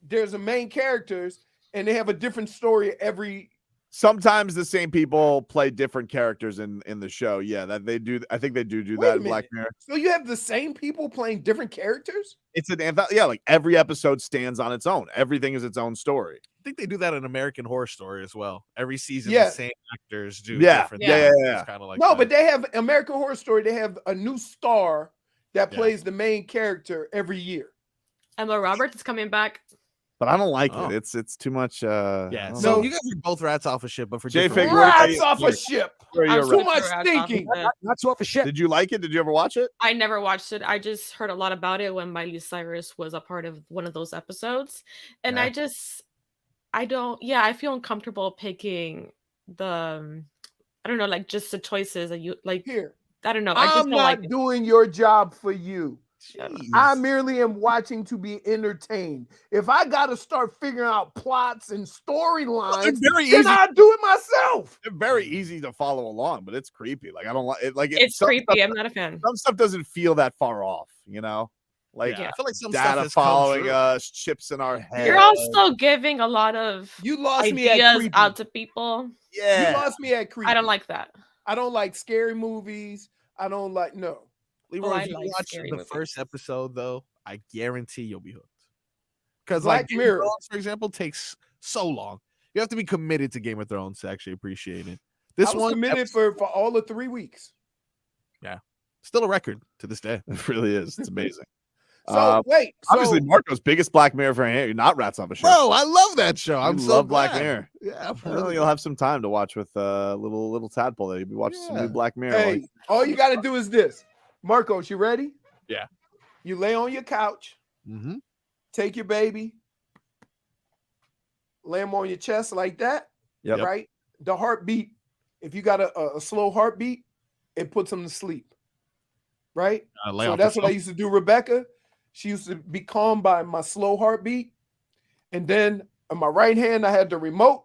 there's a main characters and they have a different story every. Sometimes the same people play different characters in the show. Yeah, that they do. I think they do Wait that a in Black minute. Mirror. So you have the same people playing different characters? It's an anthology. Yeah, like every episode stands on its own. Everything is its own story. I think they do that in American Horror Story as well. Every season, Yeah. the same actors do Yeah. different Yeah, things. yeah, yeah. It's kind of like No, that. but they have American Horror Story. They have a new star that Yeah. plays the main character every year. Emma Roberts is coming back. But I don't like Oh. it. It's too much. yeah. I don't So know. you guys are both rats off a ship, but for J different Fig, reasons. Rats off a ship. Where I'm you're Too right. much rats off thinking. of it. Rats off a ship. Did you like it? Did you ever watch it? I never watched it. I just heard a lot about it when Miley Cyrus was a part of one of those episodes. And Yeah. I feel uncomfortable picking I don't know, like just the choices that you like. Here. I don't know. I just I'm don't like not it. doing your job for you. I merely am watching to be entertained. If I got to start figuring out plots and storylines, then I do it myself. They're very easy to follow along, but it's creepy. Like I don't like it. Like It's some creepy. stuff- I'm not a fan. Some stuff doesn't feel that far off, you know. Like I feel like some stuff data has come following true. us, chips in our head. You're also giving a lot of You lost me at ideas creepy. out to people. You lost me at creepy. I don't like that. I don't like scary movies. I don't like Leroy, I if you like watch scary the movies. first episode, though, I guarantee you'll be hooked. Because Black like Game Mirror. of Thrones, for example, takes so long. You have to be committed to Game of Thrones to actually appreciate it. This I was one committed for all of 3 weeks. yeah, still a record to this day. It really is. It's amazing. So wait, obviously so Marco's biggest Black Mirror fan here. You're not Rats Off a Ship. Bro, I love that show. You I'm so love Black glad. Mirror. Yeah, Well, you'll have some time to watch with little tadpole there. You'll be watching some new Black Mirror. hey, like- all you got to do is this. Marcos, you ready? Yeah. You lay on your couch, Mm-hmm. take your baby, lay him on your chest like that. Yep. Right? The heartbeat, if you got a slow heartbeat, it puts him to sleep. Right? Lay So off that's the what I phone. used to do, Rebecca. She used to be calmed by my slow heartbeat. And then on my right hand, I had the remote.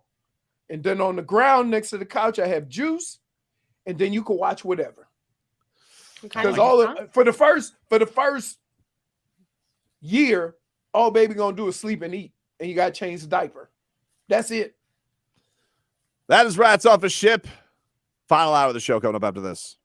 And then on the ground next to the couch, I have juice. And then you can watch whatever. Because for the first year, all baby gonna do is sleep and eat, and you gotta change the diaper. That's it. That is Rats Off a Ship. Final hour of the show coming up after this.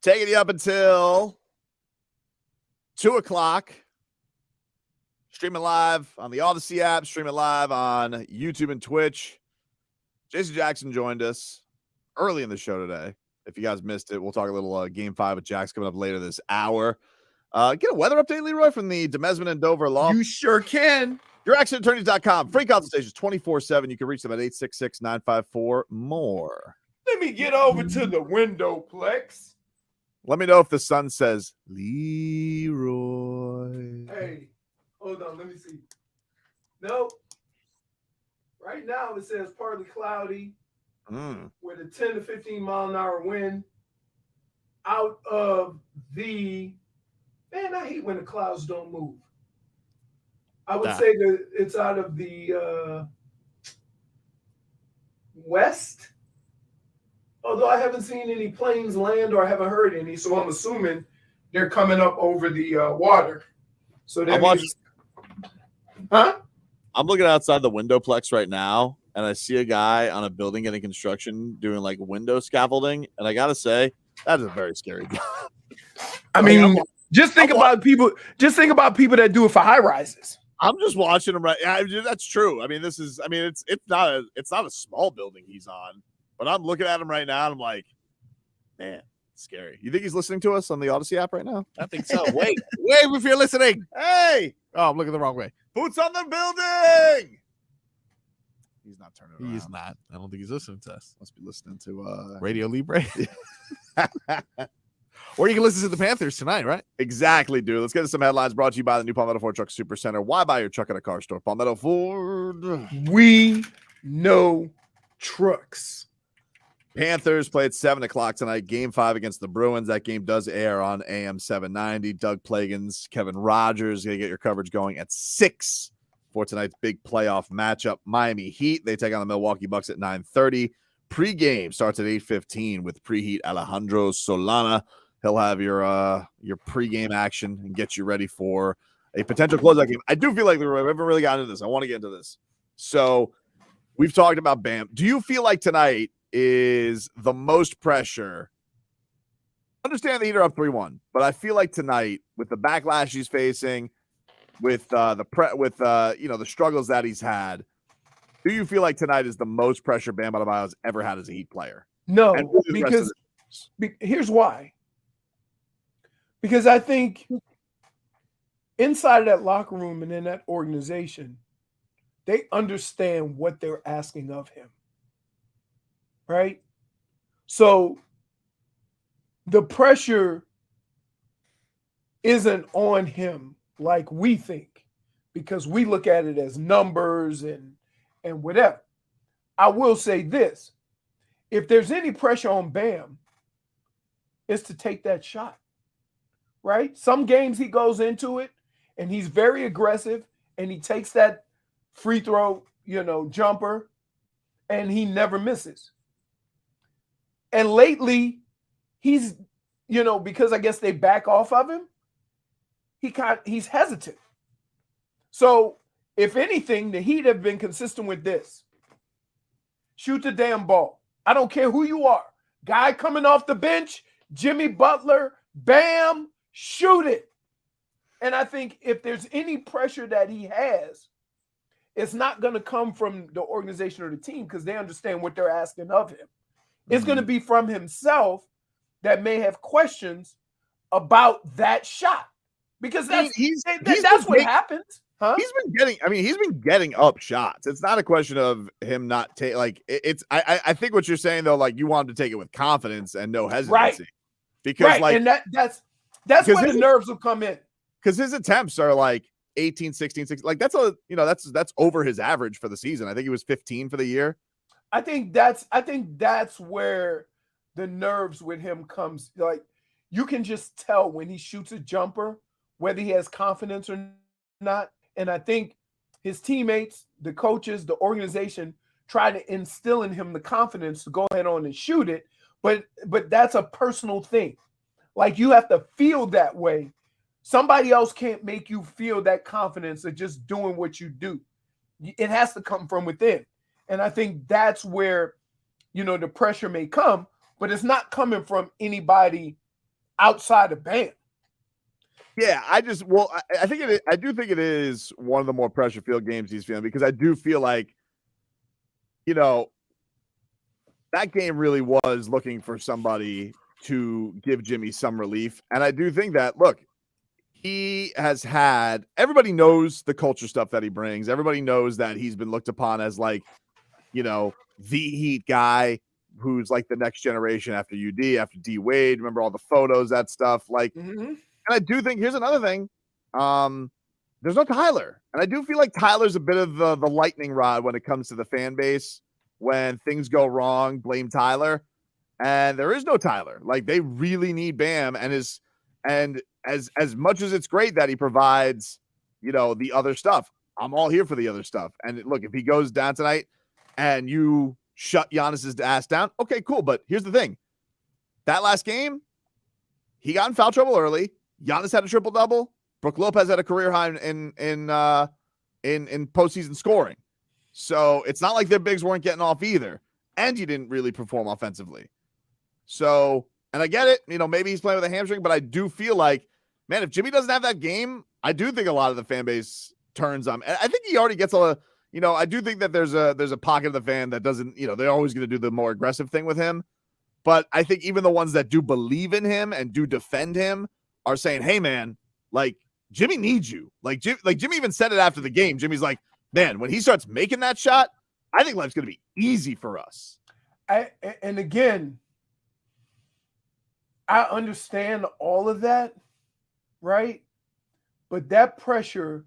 Taking you up until 2 o'clock. Streaming live on the Odyssey app, streaming live on YouTube and Twitch. Jason Jackson joined us early in the show today. If you guys missed it, we'll talk a little Game 5 with Jax coming up later this hour. Get a weather update, Leroy, from the Demesman and Dover Law. You sure can. YourAccentAttorneys.com. Free consultations 24/7. You can reach them at 866-954-MORE. Let me get over to the window, Plex. Let me know if the sun says Leroy. Hey, hold on. Let me see. Nope. Right now it says partly cloudy with a 10 to 15 mile an hour wind. Out of the man, I hate when the clouds don't move. I would say that it's out of the west. Although I haven't seen any planes land or I haven't heard any, so I'm assuming they're coming up over the water. So that means, huh? I'm looking outside the windowplex right now, and I see a guy on a building getting construction doing like window scaffolding, and I gotta say that is a very scary job. I mean, just think about people. Just think about people that do it for high rises. I'm just watching him right. Yeah, that's true. I mean, this is. I mean, it's not a small building he's on, but I'm looking at him right now, and I'm like, man, it's scary. You think he's listening to us on the Odyssey app right now? I think so. Wait if you're listening. Hey, oh, I'm looking the wrong way. Boots on the building. He's not turning around. He's not. I don't think he's listening to us. Must be listening to Radio Libre. Or you can listen to the Panthers tonight, right? Exactly, dude. Let's get to some headlines brought to you by the new Palmetto Ford Truck Super Center. Why buy your truck at a car store? Palmetto Ford. We know trucks. Panthers play at 7 o'clock tonight. Game 5 against the Bruins. That game does air on AM 790. Doug Plagans, Kevin Rogers, going to get your coverage going at 6 for tonight's big playoff matchup. Miami Heat, they take on the Milwaukee Bucks at 9:30. Pre-game starts at 8:15 with preheat Alejandro Solana. He'll have your pre-game action and get you ready for a potential closeout game. I do feel like we haven't really gotten into this. I want to get into this. So we've talked about Bam. Do you feel like tonight is the most pressure? Understand the Heat are up 3-1, but I feel like tonight, with the backlash he's facing, with the struggles that he's had, do you feel like tonight is the most pressure Bam Adebayo has ever had as a Heat player? No, because here's why. Because I think inside of that locker room and in that organization, they understand what they're asking of him. Right? So the pressure isn't on him like we think, because we look at it as numbers and whatever. I will say this. If there's any pressure on Bam, it's to take that shot. Right? Some games he goes into it and he's very aggressive and he takes that free throw, jumper, and he never misses. And lately, he's, because I guess they back off of him, he's hesitant. So, if anything, the Heat have been consistent with this. Shoot the damn ball. I don't care who you are. Guy coming off the bench, Jimmy Butler, Bam, shoot it. And I think if there's any pressure that he has, it's not going to come from the organization or the team because they understand what they're asking of him. It's going to be from himself that may have questions about that shot, because that's what happens. Huh? He's been getting up shots. It's not a question of him not take I think what you're saying though, like you want him to take it with confidence and no hesitancy. Right. Because and that's where the nerves will come in. Because his attempts are like 18, 16, 16. Like that's over his average for the season. I think he was 15 for the year. I think that's where the nerves with him comes. Like you can just tell when he shoots a jumper whether he has confidence or not. And I think his teammates, the coaches, the organization try to instill in him the confidence to go ahead on and shoot it. But that's a personal thing. Like you have to feel that way. Somebody else can't make you feel that confidence of just doing what you do. It has to come from within. And I think that's where, the pressure may come, but it's not coming from anybody outside of Bam. Yeah, I do think it is one of the more pressure filled games he's feeling, because I do feel like, that game really was looking for somebody to give Jimmy some relief. And I do think that, look, everybody knows the culture stuff that he brings. Everybody knows that he's been looked upon as like, the Heat guy who's like the next generation after UD, after D Wade. Remember all the photos, that stuff. Like, and I do think, here's another thing. There's no Tyler. And I do feel like Tyler's a bit of the lightning rod when it comes to the fan base. When things go wrong, blame Tyler. And there is no Tyler. Like, they really need Bam, and as much as it's great that he provides, the other stuff, I'm all here for the other stuff. And look, if he goes down tonight and you shut Giannis's ass down, okay, cool. But here's the thing. That last game, he got in foul trouble early. Giannis had a triple-double. Brook Lopez had a career high in postseason scoring. So it's not like their bigs weren't getting off either. And he didn't really perform offensively. So, and I get it, maybe he's playing with a hamstring, but I do feel like, man, if Jimmy doesn't have that game, I do think a lot of the fan base turns on. And I think he already gets I do think that there's a pocket of the fan that doesn't, they're always going to do the more aggressive thing with him. But I think even the ones that do believe in him and do defend him are saying, hey, man, like, Jimmy needs you. Like Jimmy even said it after the game. Jimmy's like, man, when he starts making that shot, I think life's going to be easy for us. And again, I understand all of that, right? But that pressure,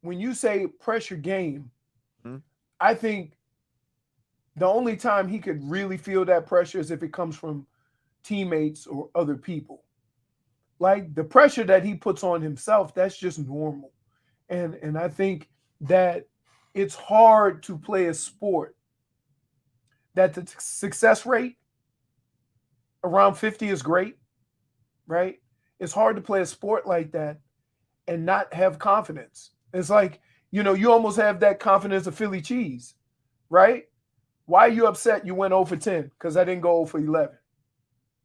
when you say pressure game, I think the only time he could really feel that pressure is if it comes from teammates or other people. Like, the pressure that he puts on himself, that's just normal. And I think that it's hard to play a sport that the success rate around 50 is great, right? It's hard to play a sport like that and not have confidence. It's like, you almost have that confidence of Philly cheese, right? Why are you upset you went 0 for 10? Because I didn't go 0 for 11,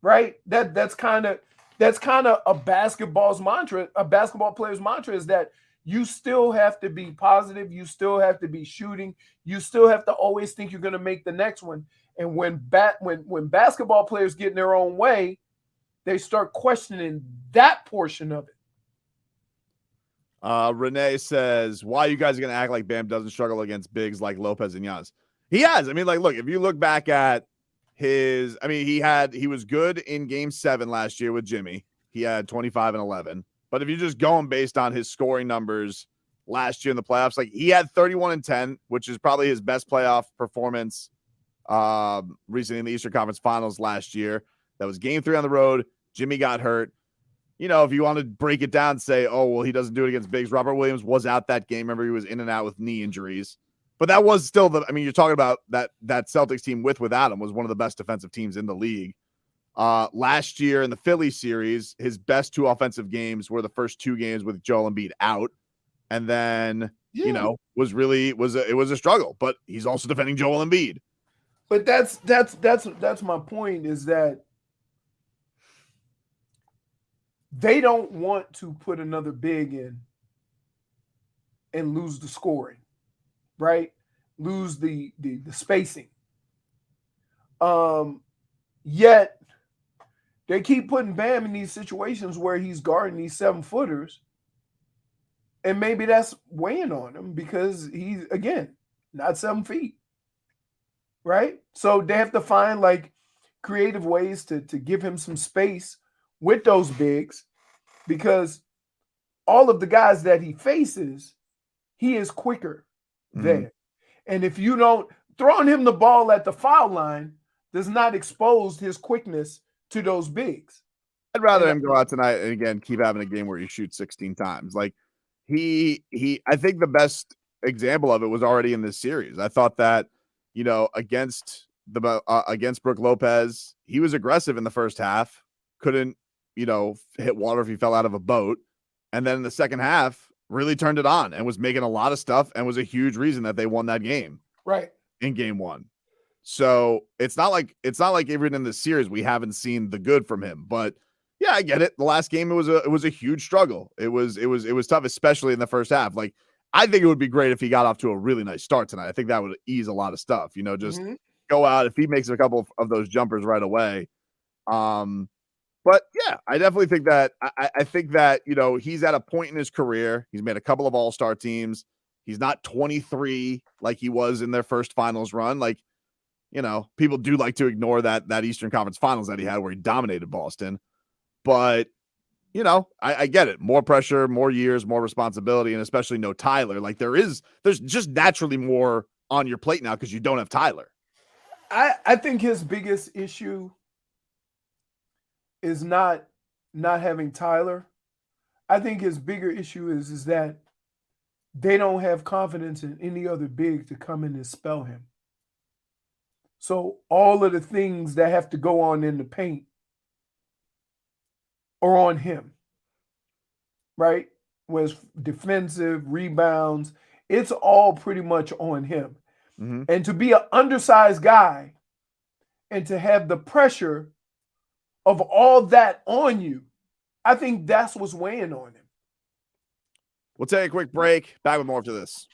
right? That's kind of a basketball's mantra. A basketball player's mantra is that you still have to be positive. You still have to be shooting. You still have to always think you're going to make the next one. And when basketball players get in their own way, they start questioning that portion of it. Renee says, why you guys are going to act like Bam doesn't struggle against bigs like Lopez and Giannis? He has. I mean, like, look, if you look back at he was good in game 7 last year with Jimmy. He had 25 and 11. But if you're just going based on his scoring numbers last year in the playoffs, like, he had 31 and 10, which is probably his best playoff performance recently in the Eastern Conference Finals last year. That was game 3 on the road. Jimmy got hurt. If you want to break it down and say, oh, well, he doesn't do it against bigs. Robert Williams was out that game. Remember, he was in and out with knee injuries. But that was still you're talking about that Celtics team without him was one of the best defensive teams in the league. Last year in the Philly series, his best 2 offensive games were the first 2 games with Joel Embiid out. And then, it was a struggle, but he's also defending Joel Embiid. But that's my point, is that they don't want to put another big in and lose the scoring, right? Lose the spacing. Yet they keep putting Bam in these situations where he's guarding these 7-footers, and maybe that's weighing on him because he's, again, not 7 feet, right? So they have to find like creative ways to give him some space with those bigs, because all of the guys that he faces, he is quicker there. And if you don't, throwing him the ball at the foul line does not expose his quickness to those bigs. I'd rather him go out tonight and again keep having a game where he shoots 16 times. Like, I think the best example of it was already in this series. I thought that, against Brook Lopez, he was aggressive in the first half, couldn't, hit water if he fell out of a boat. And then in the second half, really turned it on and was making a lot of stuff and was a huge reason that they won that game. Right. In game 1. So it's not like even in the series we haven't seen the good from him. But yeah, I get it. The last game, it was a huge struggle. It was tough, especially in the first half. Like, I think it would be great if he got off to a really nice start tonight. I think that would ease a lot of stuff. Just go out if he makes a couple of those jumpers right away. But yeah, I definitely think that I think that he's at a point in his career. He's made a couple of all-star teams. He's not 23 like he was in their first finals run. Like, people do like to ignore that Eastern Conference Finals that he had where he dominated Boston. But, I get it. More pressure, more years, more responsibility, and especially no Tyler. Like there's just naturally more on your plate now because you don't have Tyler. I think his biggest issue is not having Tyler. I think his bigger issue is that they don't have confidence in any other big to come in and spell him. So all of the things that have to go on in the paint are on him, right? Was defensive, rebounds, it's all pretty much on him. Mm-hmm. And to be an undersized guy and to have the pressure of all that on you, I think that's what's weighing on him. We'll take a quick break. Back with more after this.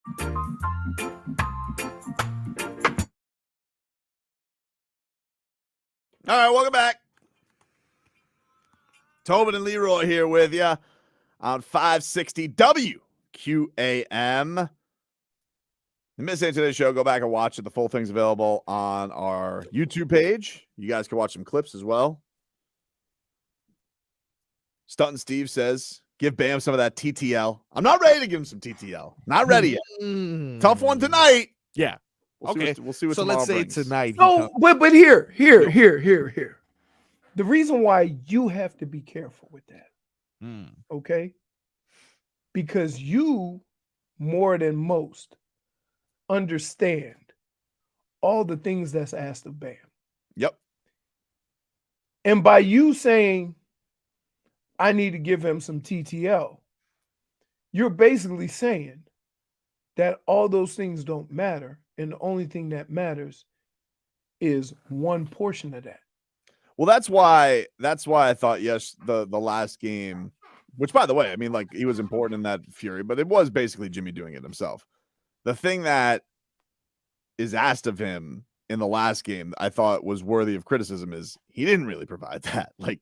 All right, welcome back. Tobin and Leroy here with you on 560 WQAM. You missed any of today's show, go back and watch it. The full thing's available on our YouTube page. You guys can watch some clips as well. Stunton Steve says, give Bam some of that TTL. I'm not ready to give him some TTL. Not ready yet. Tough one tonight. Yeah. We'll Okay. We'll see what so let's say brings. tonight. No, but here. The reason why you have to be careful with that, okay? Because you, more than most, understand all the things that's asked of Bam. Yep. And by you saying, I need to give him some TTL, you're basically saying that all those things don't matter. And the only thing that matters is one portion of that. Well, that's why I thought, yes, the last game, which, by the way, I mean, like, he was important in that Fury, but it was basically Jimmy doing it himself. The thing that is asked of him in the last game, I thought was worthy of criticism, is he didn't really provide that. Like,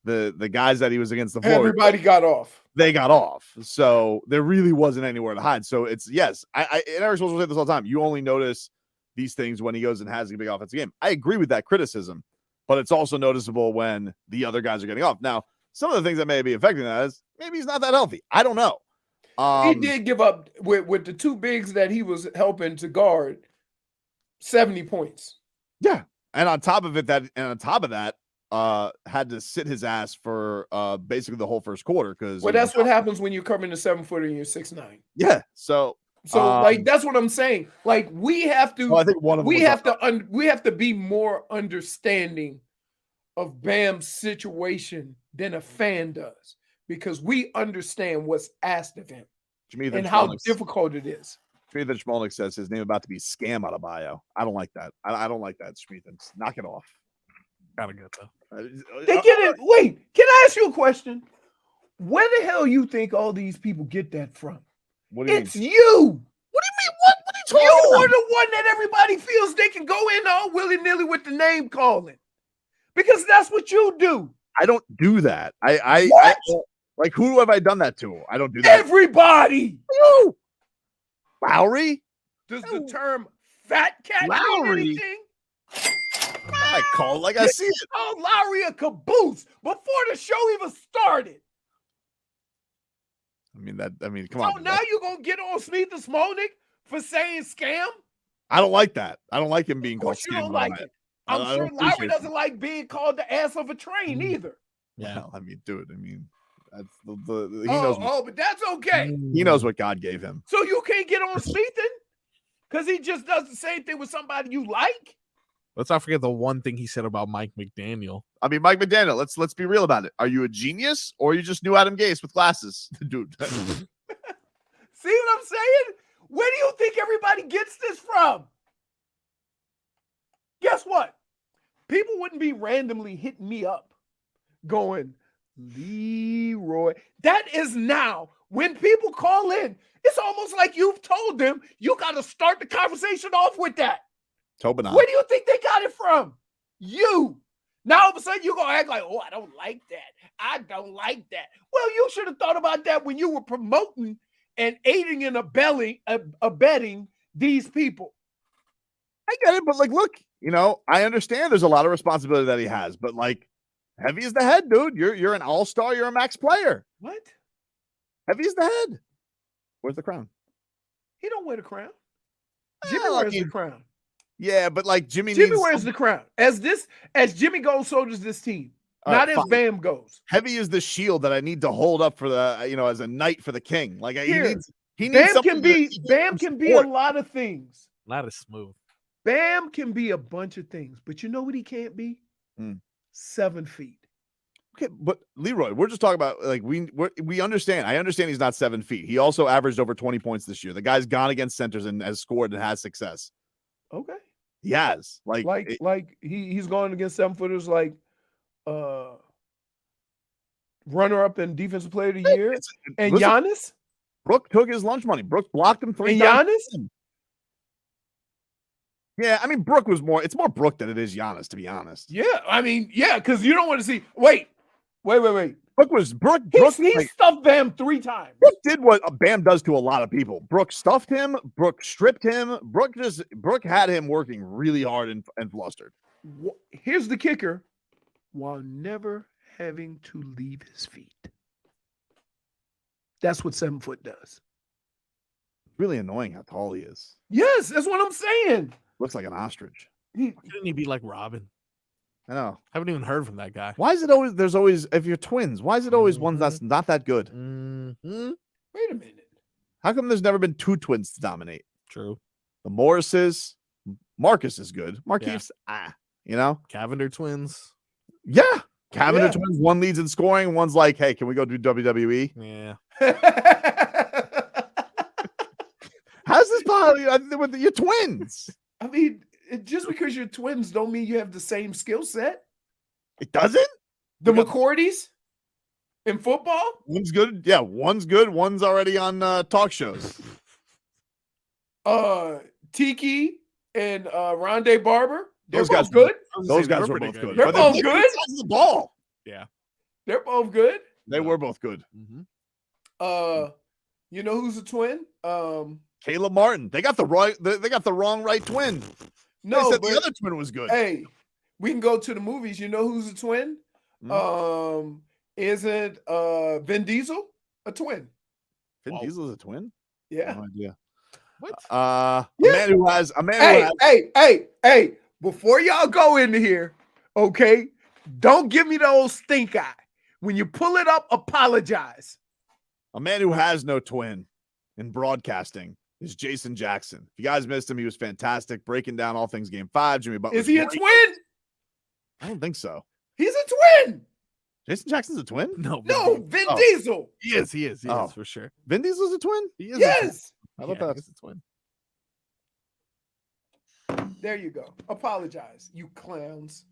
the guys that he was against the floor, everybody got off. They got off. So there really wasn't anywhere to hide. So it's, yes, and Eric's supposed to say this all the time. You only notice these things when he goes and has a big offensive game. I agree with that criticism, but it's also noticeable when the other guys are getting off. Now, some of the things that may be affecting that is maybe he's not that healthy. I don't know. He did give up with the two bigs that he was helping to guard 70 points. Yeah. And on top of that, had to sit his ass for basically the whole first quarter. Well, that's what happens when you're coming to 7-footer and you're 6'9". Yeah. So like, that's what I'm saying. Like, we have to, well, I think one of them we have to be more understanding of Bam's situation than a fan does, because we understand what's asked of him and how difficult it is. Schmeathan Schmolnick says his name about to be Scam Adebayo. I don't like that. I don't like that, Schmeathan. Knock it off. Kind of good, though. They get it. Wait, can I ask you a question? Where the hell you think all these people get that from? What do you it's mean? you. What do you mean? What are you talking You about? are the one that everybody feels they can go in all willy-nilly with the name calling. Because that's what you do. I don't do that. I like, who have I done that to? I don't do that. Everybody. You. Lowry? Does the term fat cat Lowry? mean anything? I call it like I see it. Oh, Lowry a caboose before the show even started. Come on. So now you're going to get on Schmeathan Schmolnick for saying scam? I don't like that. I don't like him being called You scam. don't like it. I'm sure Lowry doesn't like being called the ass of a train either. Yeah. Well, I mean, dude, that's he knows. But that's okay. He knows what God gave him. So you can't get on Schmeathan because he just does the same thing with somebody you like? Let's not forget the one thing he said about Mike McDaniel. I mean, Mike McDaniel, let's be real about it. Are you a genius or you just knew Adam Gase with glasses? Dude. See what I'm saying? Where do you think everybody gets this from? Guess what? People wouldn't be randomly hitting me up going, Leroy. That is now, when people call in, it's almost like you've told them you got to start the conversation off with that. Tobin. Where do you think they got it from? You. Now all of a sudden you're going to act like, oh, I don't like that. I don't like that. Well, you should have thought about that when you were promoting and aiding and abetting these people. I get it, but like, look, I understand there's a lot of responsibility that he has, but like, heavy is the head, dude. You're an all-star. You're a max player. What? Heavy is the head. Where's the crown? He don't wear the crown. Jimmy wears the crown. Yeah, but like Jimmy wears the crown. As Jimmy goes, so does this team. Not as Bam goes. Heavy is the shield that I need to hold up for the, as a knight for the king. Like he needs Bam can be a lot of things. Not as smooth. Bam can be a bunch of things, but you know what he can't be? 7 feet. Okay, but Leroy, we're just talking about like we understand. I understand he's not 7 feet. He also averaged over 20 points this year. The guy's gone against centers and has scored and has success. Okay. He has. He's going against 7-footers like runner up in defensive player of the year and listen, Giannis. Brook took his lunch money. Brook blocked him 3 And times. Giannis? Yeah, I mean, Brook was more. It's more Brook than it is Giannis, to be honest. Yeah, I mean, yeah, because you don't want to see. Wait. Brook was Brook. He stuffed Bam 3 times. Brook did what Bam does to a lot of people. Brook stuffed him. Brook stripped him. Brook had him working really hard and flustered. Here's the kicker: while never having to leave his feet. That's what 7 foot does. Really annoying how tall he is. Yes, that's what I'm saying. Looks like an ostrich. Why couldn't he be like Robin? I know. Haven't even heard from that guy. Why is it always? There's always if you're twins. Why is it always one that's not that good? Wait a minute. How come there's never been 2 twins to dominate? True. The Morrises, Marcus is good. Marquise, you know, Cavender twins. Yeah, Cavender twins. One leads in scoring. One's like, hey, can we go do WWE? Yeah. How's this possible with your twins? I mean, just because you're twins don't mean you have the same skill set. It doesn't? The McCourties in football? One's good. Yeah, one's good. One's already on talk shows. Tiki and Rondé Barber. They're Those both guys good. Those guys were both good. They're But both they good. touched the ball. Yeah. They're both good. They were both good. You know who's a twin? Caleb Martin. They got the wrong right twin. No, they said but the other twin was good. Hey, we can go to the movies. You know who's a twin? Isn't Vin Diesel a twin? Vin Diesel's a twin? Yeah. No idea. What? A man who has Hey, before y'all go into here, okay, don't give me the old stink eye. When you pull it up, apologize. A man who has no twin in broadcasting is Jason Jackson. If you guys missed him, he was fantastic, breaking down all things Game 5. Jimmy Butler. Is he a twin? I don't think so. He's a twin. Jason Jackson's a twin? No, Vin Diesel. He is for sure. Vin Diesel's a twin? He is. Yes. How about that? He's a twin. There you go. Apologize, you clowns.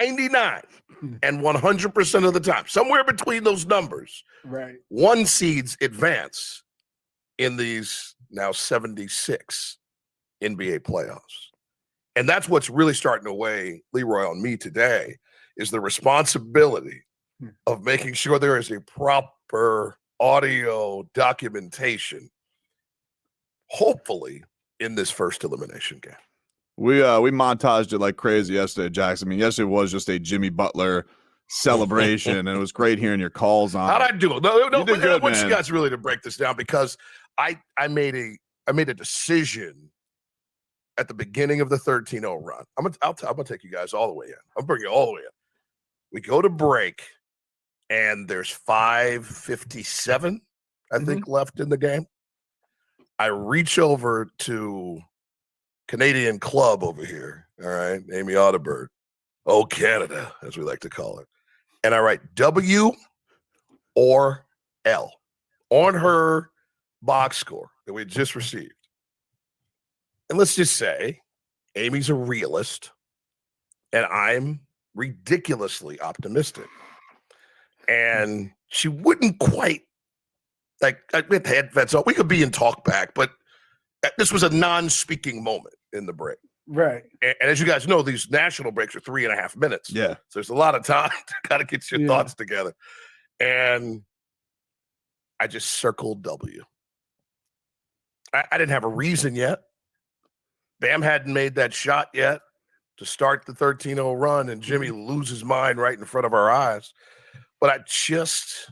99 and 100% of the time, somewhere between those numbers, Right. 1 seeds advance in these now 76 NBA playoffs. And that's what's really starting to weigh, Leroy, on me today, is the responsibility of making sure there is a proper audio documentation, hopefully, in this first elimination game. We montaged it like crazy yesterday, Jackson. I mean, yesterday was just a Jimmy Butler celebration, and it was great hearing your calls on. How'd I do? No, You did good, I want you man. guys really to break this down, because I made a decision at the beginning of the 13-0 run. I'm gonna take you guys all the way in. I'll bring you all the way in. We go to break, and there's 5:57, I think, left in the game. I reach over to Canadian Club over here, all right, Amy Audibert, oh, Canada, as we like to call it. And I write W or L on her box score that we just received. And let's just say Amy's a realist, and I'm ridiculously optimistic. And she wouldn't quite, like, with headphones on, we could be in talk back, but this was a non-speaking moment in the break. Right. And as you guys know, these national breaks are 3.5 minutes. Yeah. So there's a lot of time to kind of get your thoughts together. And I just circled W. I didn't have a reason yet. Bam hadn't made that shot yet to start the 13-0 run, and Jimmy loses his mind right in front of our eyes. But I just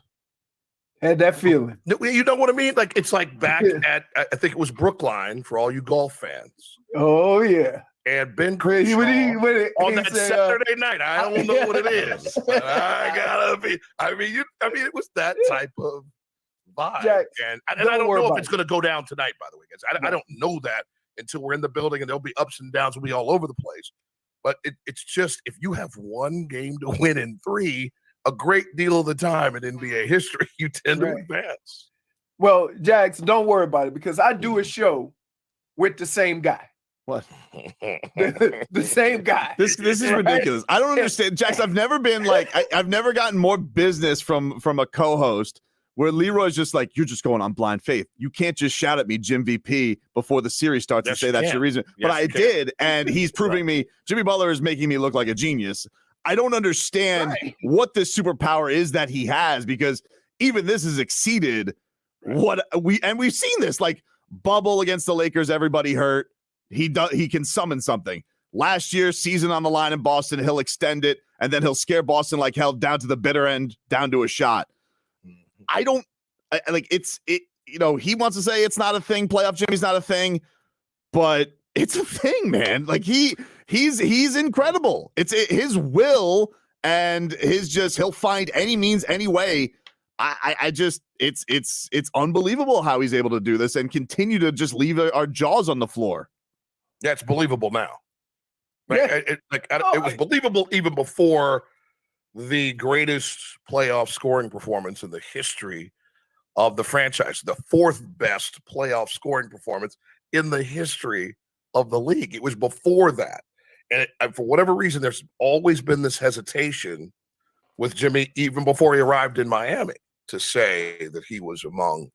had that feeling. You know what I mean? Like, it's like back at, I think it was Brookline for all you golf fans. Oh, yeah. And Ben Crazy Crenshaw on that Saturday night. I don't know what it is. But I gotta be. I mean, it was that type of vibe. Jack, and I don't worry know if about it's going to go down tonight, by the way, guys. I don't know that until we're in the building, and there'll be ups and downs. We'll be all over the place. But it's just, if you have one game to win in 3, a great deal of the time in NBA history, you tend to advance. Well, Jax, don't worry about it, because I do a show with the same guy. What? the same guy. This is ridiculous. I don't understand, Jax. I've never been like, I've never gotten more business from a co-host where Leroy's just like, you're just going on blind faith. You can't just shout at me JiMVP before the series starts and say that's your reason. But I did, and he's proving me. Jimmy Butler is making me look like a genius. I don't understand what this superpower is that he has, because even this has exceeded what we've seen this, like, bubble against the Lakers, everybody hurt. He can summon something. Last year, season on the line in Boston, he'll extend it, and then he'll scare Boston like hell down to the bitter end, down to a shot. He wants to say it's not a thing. Playoff Jimmy's not a thing, but it's a thing, man. Like, he's incredible. It's his will, and he'll find any means, any way. It's unbelievable how he's able to do this and continue to just leave our jaws on the floor. Yeah, it's believable now. It was believable even before the greatest playoff scoring performance in the history of the franchise, the 4th best playoff scoring performance in the history of the league. It was before that. And for whatever reason, there's always been this hesitation with Jimmy, even before he arrived in Miami, to say that he was among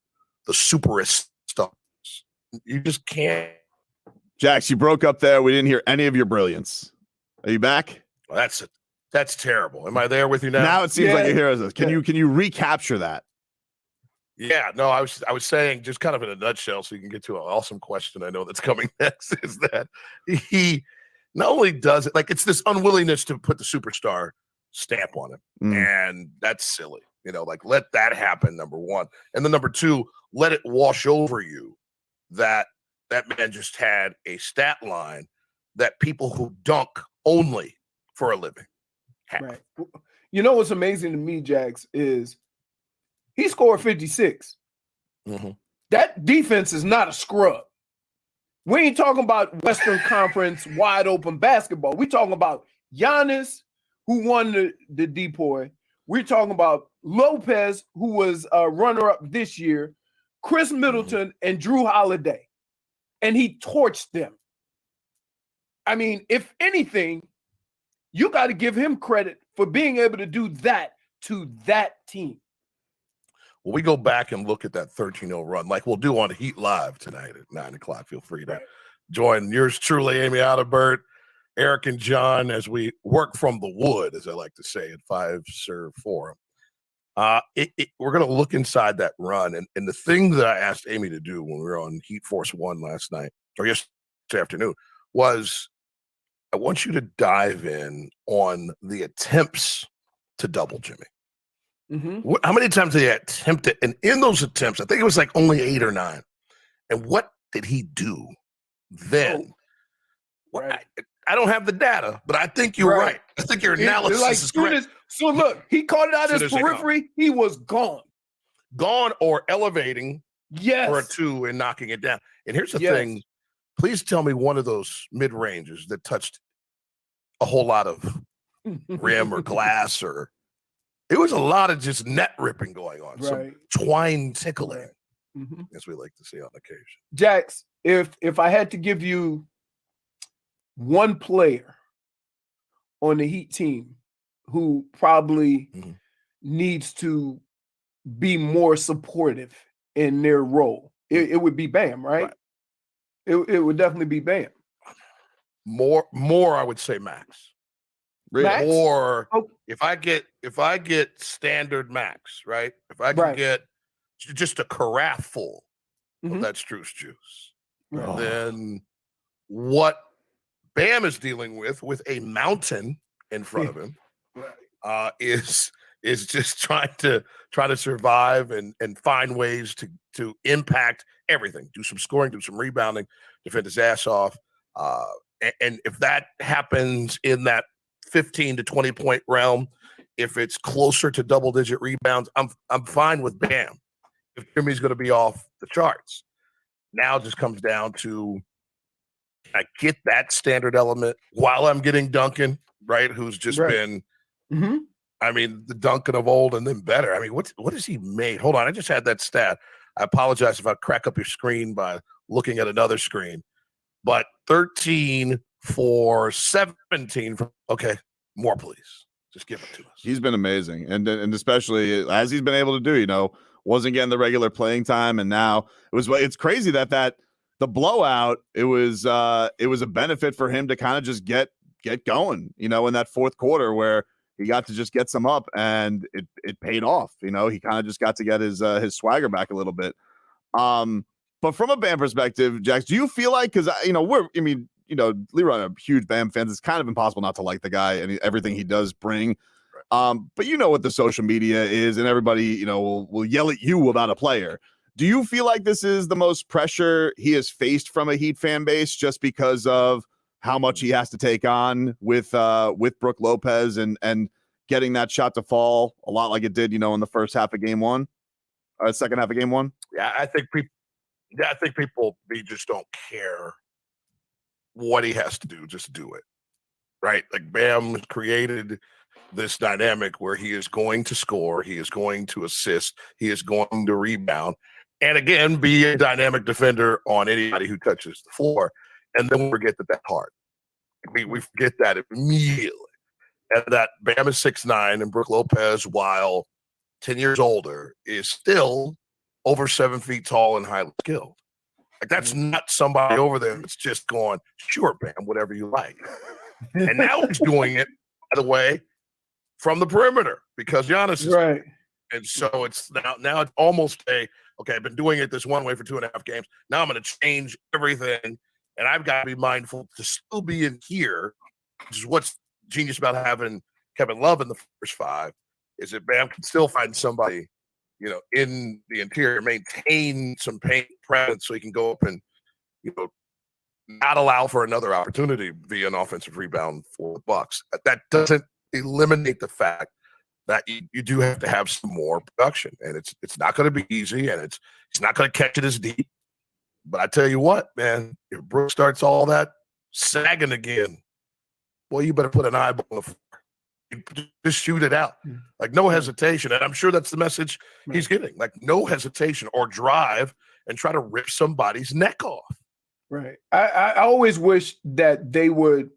the superest stars. You just can't. Jax, you broke up there. We didn't hear any of your brilliance. Are you back? Well, that's terrible. Am I there with you now? Now it seems like you hear us. Can you recapture that? Yeah, no, I was saying, just kind of in a nutshell, so you can get to an awesome question I know that's coming next, is that he not only does it, like, it's this unwillingness to put the superstar stamp on him, and that's silly. Like, let that happen, number one. And then number two, let it wash over you that man just had a stat line that people who dunk only for a living have. Right. You know what's amazing to me, Jax, is he scored 56. That defense is not a scrub. We ain't talking about Western Conference wide open basketball. We're talking about Giannis, who won the depoy. We're talking about Lopez, who was a runner-up this year, Chris Middleton, and Drew Holiday. And he torched them. I mean, if anything, you got to give him credit for being able to do that to that team. Well, we go back and look at that 13-0 run like we'll do on Heat Live tonight at 9 o'clock. Feel free to join yours truly, Amy Adalbert, Eric, and John, as we work from the wood, as I like to say, at 5 Serve Forum. We're going to look inside that run. And the thing that I asked Amy to do when we were on Heat Force 1 last night, or yesterday afternoon, was I want you to dive in on the attempts to double Jimmy. Mm-hmm. How many times did he attempt it? And in those attempts, I think it was like only 8 or 9. And what did he do then? I don't have the data, but I think you're right. I think your analysis is correct. So look, he caught it out of his periphery. He was gone. Gone or elevating for a 2 and knocking it down. And here's the thing. Please tell me one of those mid-ranges that touched a whole lot of rim or glass, or it was a lot of just net ripping going on. Some twine tickling, as we like to say on occasion. Jax, if I had to give you one player on the Heat team who probably needs to be more supportive in their role, it would be Bam, right? It would definitely be Bam. More, I would say Max. Max? Or if I get standard Max, right? If I can get just a carafe full of that Struce juice, then what Bam is dealing with a mountain in front of him is just trying to survive and find ways to impact everything. Do some scoring, do some rebounding, defend his ass off. And if that happens in that 15 to 20 point realm, if it's closer to double digit rebounds, I'm fine with Bam. If Jimmy's going to be off the charts, now it just comes down to, I get that standard element while I'm getting Duncan, right? Who's just been, I mean, the Duncan of old and then better. I mean, what has he made? Hold on, I just had that stat. I apologize if I crack up your screen by looking at another screen. But 13 for 17. Okay, more please. Just give it to us. He's been amazing, and especially as he's been able to do. Wasn't getting the regular playing time, and now it's crazy that the blowout, it was a benefit for him to kind of just get going, in that fourth quarter where he got to just get some up, and it paid off. He kind of just got to get his swagger back a little bit. But from a Bam perspective, Jax, do you feel like, because Leroy and I'm huge Bam fans, it's kind of impossible not to like the guy and everything he does bring. But what the social media is, and everybody will yell at you about a player. Do you feel like this is the most pressure he has faced from a Heat fan base just because of how much he has to take on with Brook Lopez and getting that shot to fall a lot like it did, in the first half of game one, or second half of game one? Yeah, I think people just don't care what he has to do, just do it. Right? Like Bam created this dynamic where he is going to score, he is going to assist, he is going to rebound, and again, be a dynamic defender on anybody who touches the floor. And then we forget that's hard. We forget that immediately. And that Bam is 6'9", and Brook Lopez, while 10 years older, is still over 7 feet tall and highly skilled. Like, that's not somebody over there that's just going, sure, Bam, whatever you like. And now he's doing it, by the way, from the perimeter because Giannis is right. And so it's now it's almost okay, I've been doing it this one way for 2.5 games. Now I'm going to change everything, and I've got to be mindful to still be in here, which is what's genius about having Kevin Love in the first 5, is that Bam can still find somebody, in the interior, maintain some paint presence so he can go up and, not allow for another opportunity via an offensive rebound for the Bucks. That doesn't eliminate the fact that you do have to have some more production, and it's not going to be easy, and it's not going to catch it as deep. But I tell you what, man, if Brooks starts all that sagging again, boy, you better put an eyeball on the floor. Just shoot it out, like no hesitation. And I'm sure that's the message he's getting, like no hesitation or drive and try to rip somebody's neck off. Right. I always wish that they would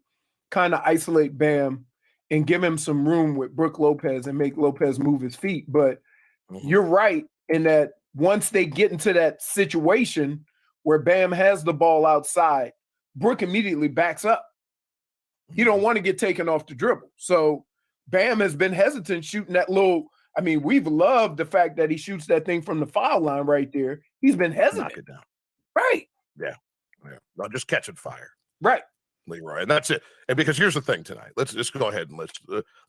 kind of isolate Bam and give him some room with Brook Lopez and make Lopez move his feet. But you're right in that once they get into that situation where Bam has the ball outside, Brook immediately backs up. He don't want to get taken off the dribble. So Bam has been hesitant shooting that little. I mean, we've loved the fact that he shoots that thing from the foul line right there. He's been hesitant. Knock it down. Right. Yeah. Not just catching fire. Right. Leroy. And that's it. And because here's the thing tonight. Let's just go ahead and let's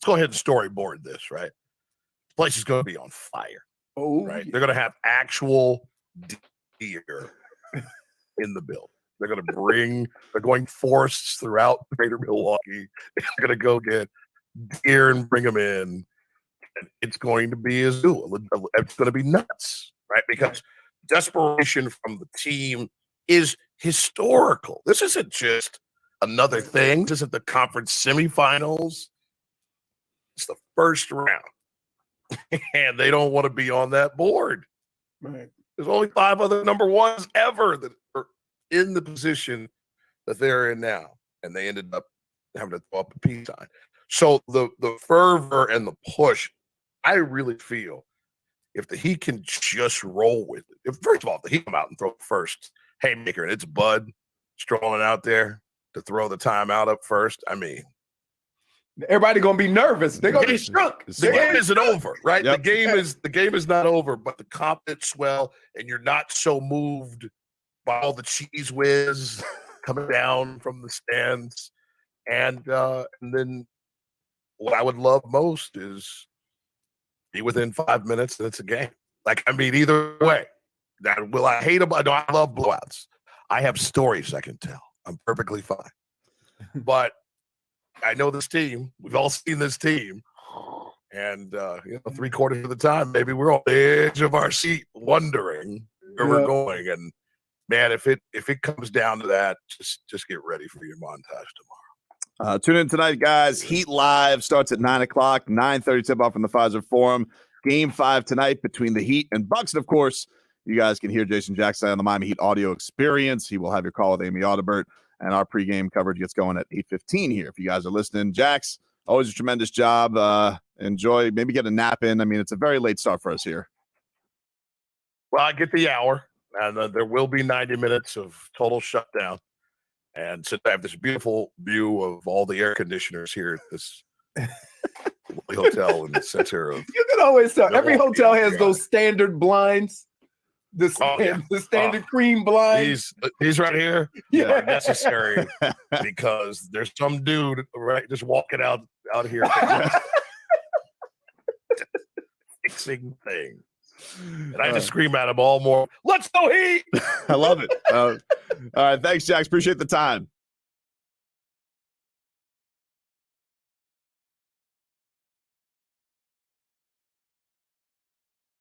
go ahead and storyboard this, right? This place is going to be on fire. Oh, right. Yeah. They're going to have actual deer in the building. They're going forests throughout greater Milwaukee. They're going to go get deer and bring them in. And it's going to be a zoo. It's going to be nuts, right? Because desperation from the team is historical. This isn't just another thing. This isn't the conference semifinals. It's the first round. And they don't want to be on that board. Right. There's only 5 other number ones ever that are in the position that they're in now. And they ended up having to throw up a peace sign. So the fervor and the push, I really feel if the Heat can just roll with it. First of all, if the Heat come out and throw the first haymaker, and it's Bud strolling out there to throw the timeout up first, I mean, everybody gonna be nervous. They're gonna be shook. The game isn't over, right? Yep. The game is not over, but the confidence swell, and you're not so moved by all the cheese whiz coming down from the stands. And then what I would love most is be within 5 minutes and it's a game. Like, I mean, either way. Will I hate them? No, I love blowouts. I have stories I can tell. I'm perfectly fine. But I know this team. We've all seen this team. And 3/4 of the time, maybe we're on the edge of our seat wondering where we're going. And man, if it comes down to that, just get ready for your montage tomorrow. Tune in tonight, guys. Heat Live starts at 9 o'clock, 9:30 tip-off in the Pfizer Forum. Game 5 tonight between the Heat and Bucks. And, of course, you guys can hear Jason Jackson on the Miami Heat audio experience. He will have your call with Amy Audibert, and our pregame coverage gets going at 8:15 here. If you guys are listening, Jax, always a tremendous job. Enjoy, maybe get a nap in. I mean, it's a very late start for us here. Well, I get the hour, and there will be 90 minutes of total shutdown. And since I have this beautiful view of all the air conditioners here at this hotel in the center of, you can always tell every hotel has those standard blinds, the standard cream blinds. These right here are necessary because there's some dude right just walking out here fixing things. And I just scream at him all morning, let's go Heat! I love it. All right, thanks, Jax. Appreciate the time.